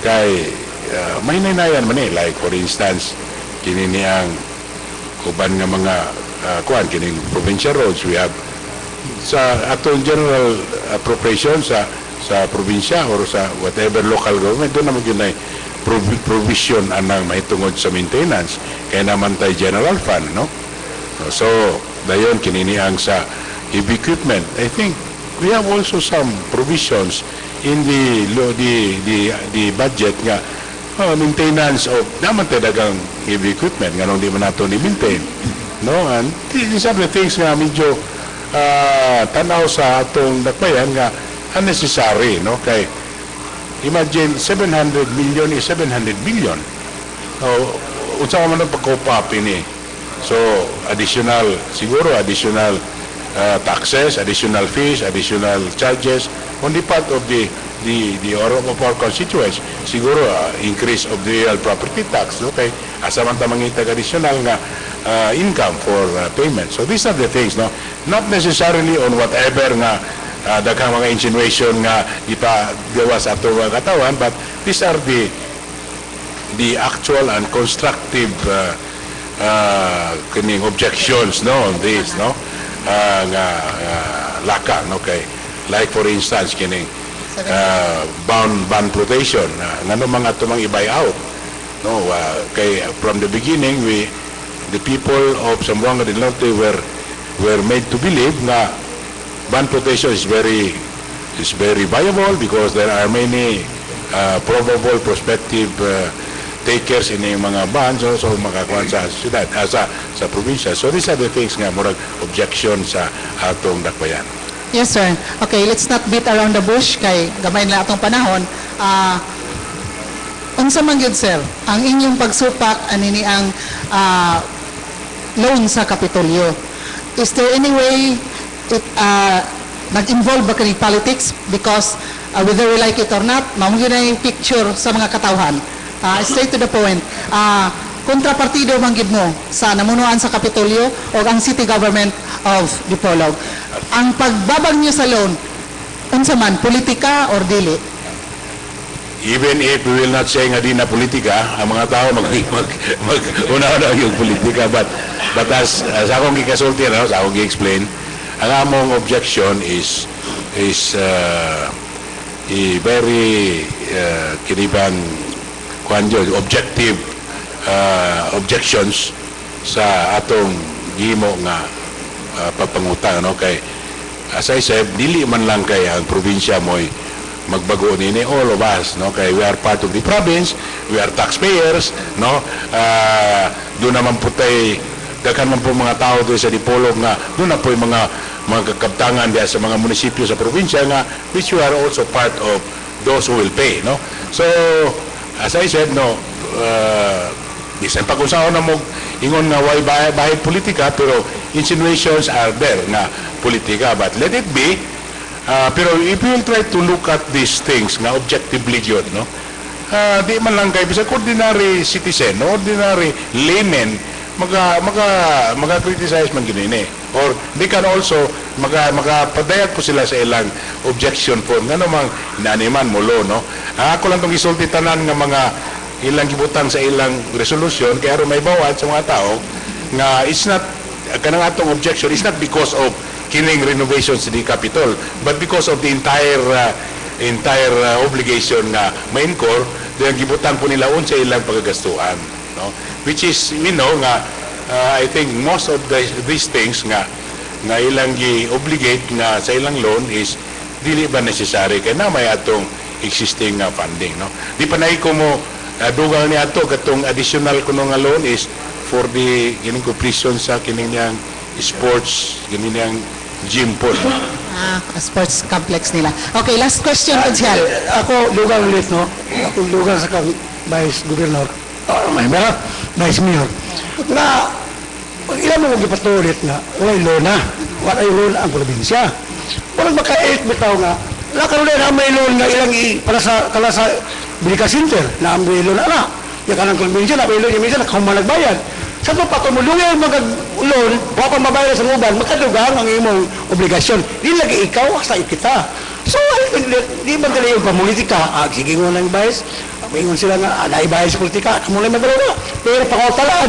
kay may nanayan man like for instance kini ang uban nga mga kining provincial roads we have sa atong general appropriation sa probinsya or sa whatever local government doon naman yun ay provision anang mahitungod sa maintenance kaya naman tayo general fund, no? So, dayon kinini ang sa heavy equipment. I think we have also some provisions in the budget nga maintenance of naman tayo dagang heavy equipment nga nung di man nato ni-maintain, no? And these are the things nga medyo tanaw sa atong dakbayan nga unnecessary, no? Kay imagine 700 million is 700 billion. Unsa man ang pagkopap ini So siguro additional taxes, additional fees, additional charges on the part of the of our constituents. Siguro increase of the real property tax, okay? Asaman ta mangita additional nga income for payment. So these are the things, no? Not necessarily on whatever nga daghang mga insinuation nga ipagawa sa ato mga katawan, but these are the actual and constructive kining objections, no, on this, no, nga laka, no, kay like for instance kining bond flotation ngano mga tumang i-buy out, no, kay from the beginning the people of Zamboanga del Norte were made to believe nga bond flotation is very viable because there are many probable prospective takers in yung mga bonds, so makakuha sa siyudad, sa probinsya. So these are the things nga murag objection sa atong dakbayan. Yes, sir. Okay, let's not beat around the bush kay gamay na atong panahon. Unsa man gyud, sir, ang inyong pagsupak anini ang loan sa Kapitolyo. Is there any way it nag-involve ba kini politics? Because whether we like it or not, mao gyud na yung picture sa mga katawhan. Straight to the point. Kontrapartido man gid mo sa namunuan sa Kapitolyo o ang city government of Dipolog. Ang pagbabag niyo sa loan, unsa man, politika or dili? Even if we will not say nga di na politika, ang mga tao mag-una-una yung politika, but as akong gikasulti, sa akong gi-explain, ang among objection is very kinibang objective objections sa atong gihimo nga pagpangutang, no, kay as I said, dili man lang kay ang probinsya mo'y magbago nini, all of us, no, kay we are part of the province, we are taxpayers, no, doon naman po tayo daghan man po mga tao doon sa Dipolog nga doon na po yung mga kakabtangan diya sa mga munisipyo sa probinsya nga which we are also part of those who will pay, no. So as I said, no, bisan pag-usaw na mo ingon nga way bahid politika, pero insinuations are there nga politika, but let it be. Pero if you will try to look at these things nga objectively yun, no, di man lang kayo, bisa ordinary citizen, no, ordinary layman, maka-criticize man ginini. Or they can also makapadayag po sila sa ilang objection po nga namang inaniman mulo, no. Ako lang itong isulti tanan nga mga ilang gibutang sa ilang resolution kaya may bawat sa mga tao nga it's not kanang atong objection is not because of kining renovations sa the Capitol, but because of the entire obligation nga main core dahil gibutang po nila sa ilang pagagastuan, no, which is we know nga I think most of these things nga ilang gi-obligate nga sa ilang loan is dili ba necessary kay na may atong existing funding, no. Di pa na ko mo dugang ni ato katong additional kuno nga loan is for the kining completion sa kining yang sports kining yang gym po, no? Sports complex nila. Okay, last question, Konsyal. Ako, lugar ulit, no? Ako, lugar sa Vice Governor. Vice Mayor. Na, ilan mo magipatulit nga, walay lona. Walay lona ang probinsya. Walang maka-8 bitaw nga. Nakaroon na may loan nga ilang para sa Bilica Center na ang may loan na. Yung kanang probinsya na may loan yung minsan nakahuman nagbayad. Sa ito pa, tumulungin ang mag-loan, wapang mabayad sa nguban, magkadugang ang imong obligasyon. Di lagi ikaw, sa ikita. So, di ba dali yung pamulitika? Sige mo lang bayas. Ingon sila nga, naibayad sa politika, kamulay magalaw na. Pero pangotala,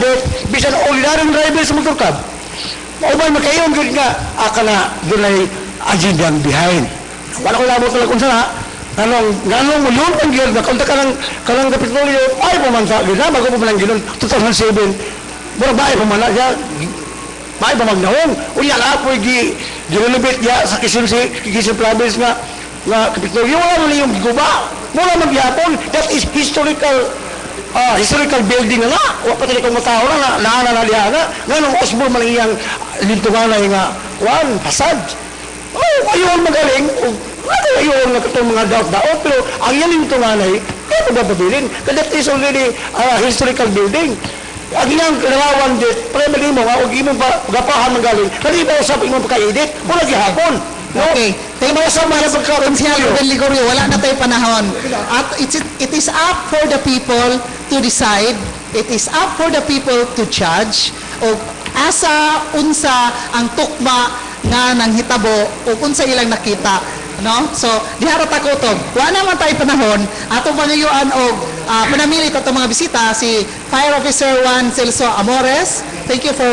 bisan ordinaryong driver sa motorcab. Maubay makayon gud nga, aka na doon ay agendang behind. Wala ko labot talaga kung sana, Ganong mulun ang gil, nakunta ka ng Kapitolyo, ay pumansa, gina, bago pumanang gilon, 2007, mura ba ay pumana siya, ba ay pamagnahong, o yan ako, ginulubit niya sa Quezon Province nga Kapitolyo, wala mo na yung guba, wala magyapon, that is historical building na, o pati kong matao na, naanaliana, ganong Osborne malingiyang lintungan na yung hasad. Oh, ayaw magaling, ayaw nga itong mga daot-daot, pero ang yan yung tunganay, kaya pagpapabilin. That is already historical building. ang iyang kalawan dit, primary mo, huwag mo pa gapahan magaling, hindi ba usap imong pagka-edit, wala gihapon. No? Okay, thank you so much, Consiel Ruben Ligorio. Wala na tayo panahon. At it is up for the people to decide. It is up for the people to judge. O asa, unsa, ang tukma nga nang hitabo, o unsa ilang nakita. No? So, diharap ako to. Wala naman tayo panahon. Atong pangayuan o panamilit atong mga bisita, si Fire Officer Juan Celso Amores. Thank you for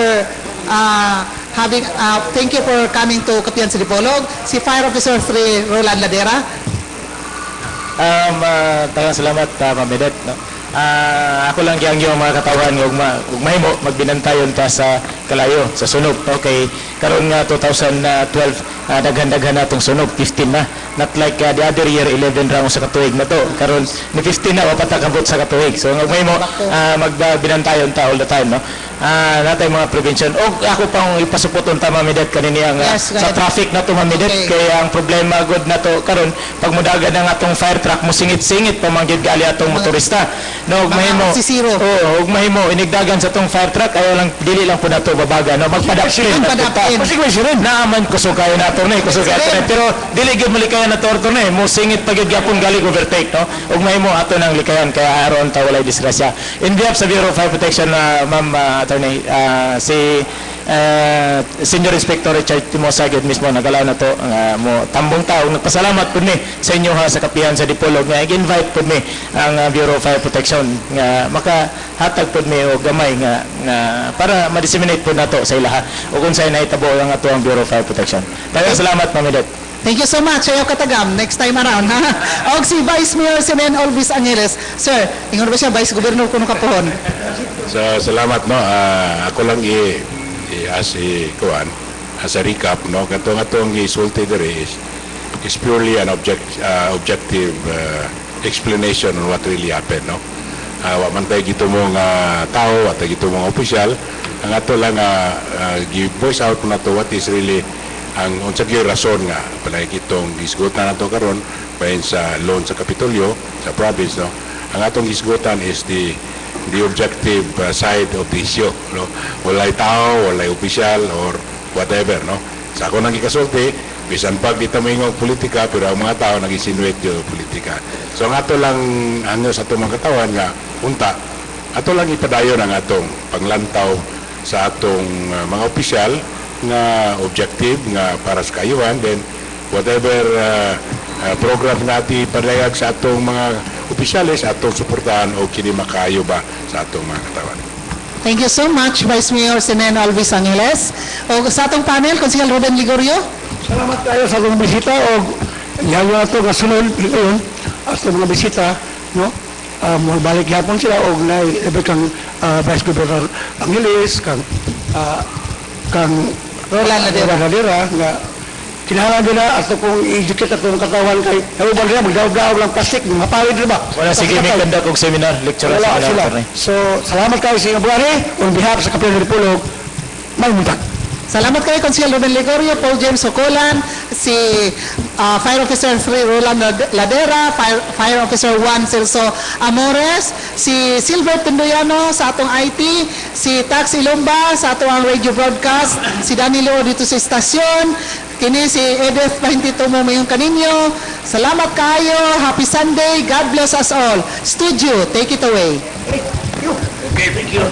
thank you for coming to Kapihan sa Dipolog. Si Fire Officer 3 Roland Ladera. Tagang salamat, Ma'am Edet. No? Ako lang gyang yung mga katawan ug mahimo magbinantayon ta sa kalayo sa sunog. Okay, karon nga 2012 daghan-daghan natong sunog 15 na. Not like the other year 11 ra sa katuig na to. Karon ni 15 na wa patakabot sa katuig. So mahimo magbinantayon ta all the time, no. Natay mga prevention. Og ako pang ipasupoton ta, Ma'am Edet, kanini ang Yes, sa traffic na to, Ma'am Edet. Okay. Kaya ang problema gud na to karon pag mudagan ang atong fire truck mo singit-singit pa man gyud gali atong motorista. No, ug mahimo. Sisiro. Oo, ug mahimo inigdagan sa tong fire truck ayo lang dili lang po nato babaga, no, magpadapin. Magpadapin. Naaman kusog kayo nato na, kusog kayo na. Pero dili gyud mo likayan na torto na, mo singit pa gyud gyapon gali overtake, no. Ug mahimo ato nang likayan kaya aron ta walay disgrasya. In behalf sa Bureau of Fire Protection, Ma'am Attorney, si Senior Inspector Richard Timosa gyud mismo nagalaw na to mo tambong tao nagpasalamat pud mi sa inyo ha sa Kapihan sa Dipolog nga i-invite pud mi ang Bureau of Fire Protection nga makahatag pud mi og gamay nga para ma-disseminate pud nato sa ilaha ug unsay nahitabo ang ato ang Bureau of Fire Protection. Daghang salamat, Ma'am Edet. Thank you so much. Ayaw katagam. Next time around, ha? Og si Vice Mayor Simen Olvis Angeles. Sir, ingon ba siya, Vice Governor kuno kapohon? Salamat, no. Ako lang as a recap, no, katong isulti diri is purely an objective explanation on what really happened, no. Wa man tay gito mong tao, wa tay gito mong opisyal, ang ato lang gi-voice out na to what is really ang unsa gyud rason nga palay kitong gisgutan nato karon bahin sa loan sa Kapitolyo sa province, no. Ang atong gisgutan is the objective side of the issue, no. Walay tao, walay opisyal or whatever, no. Sa ako nang gikasulti, bisan pag di ta moingog politika pero ang mga tao nagisinwet yo politika. So ang ato lang ano sa atong mga katawan nga unta ato lang ipadayon ang atong panglantaw sa atong mga opisyal nga objective nga para sa kayuhan, then whatever program natin padayag sa atong mga opisyalis atong suportahan o kini makayo ba sa atong mga katawan. Thank you so much, Vice Mayor Simen Olvis Angeles. O sa atong panel, Consiel Ruben Ligorio. Salamat kayo sa mga bisita o ihayo na ito nga sunod ngayon at sa mga bisita, no? Magbalik yapon sila o na-ibig kang Vice Governor Angeles, kang Roland Ladera nga kinahanglan nila at kung i-educate at kung katawan kay nabuban nila magdaog-daog lang plastic mapawid rin ba? Wala sige may kanda kog seminar, lecture Wala sa sila. seminar. So salamat kayo sa inyong buhari on behalf sa Kapihan ng Dipolog, may muntag. Salamat kayo, Consiel Ruben Ligorio, Paul James Ocolan, si Fire Officer 3 Roland Ladera, Fire Officer 1 Celso Amores, si Silver Pindoyano sa atong IT, si Tax Ilomba sa atong radio broadcast, si Danilo dito sa istasyon, kini si Edith 22 mo mayong kaninyo. Salamat kayo, happy Sunday, God bless us all. Studio, take it away. Okay, thank you.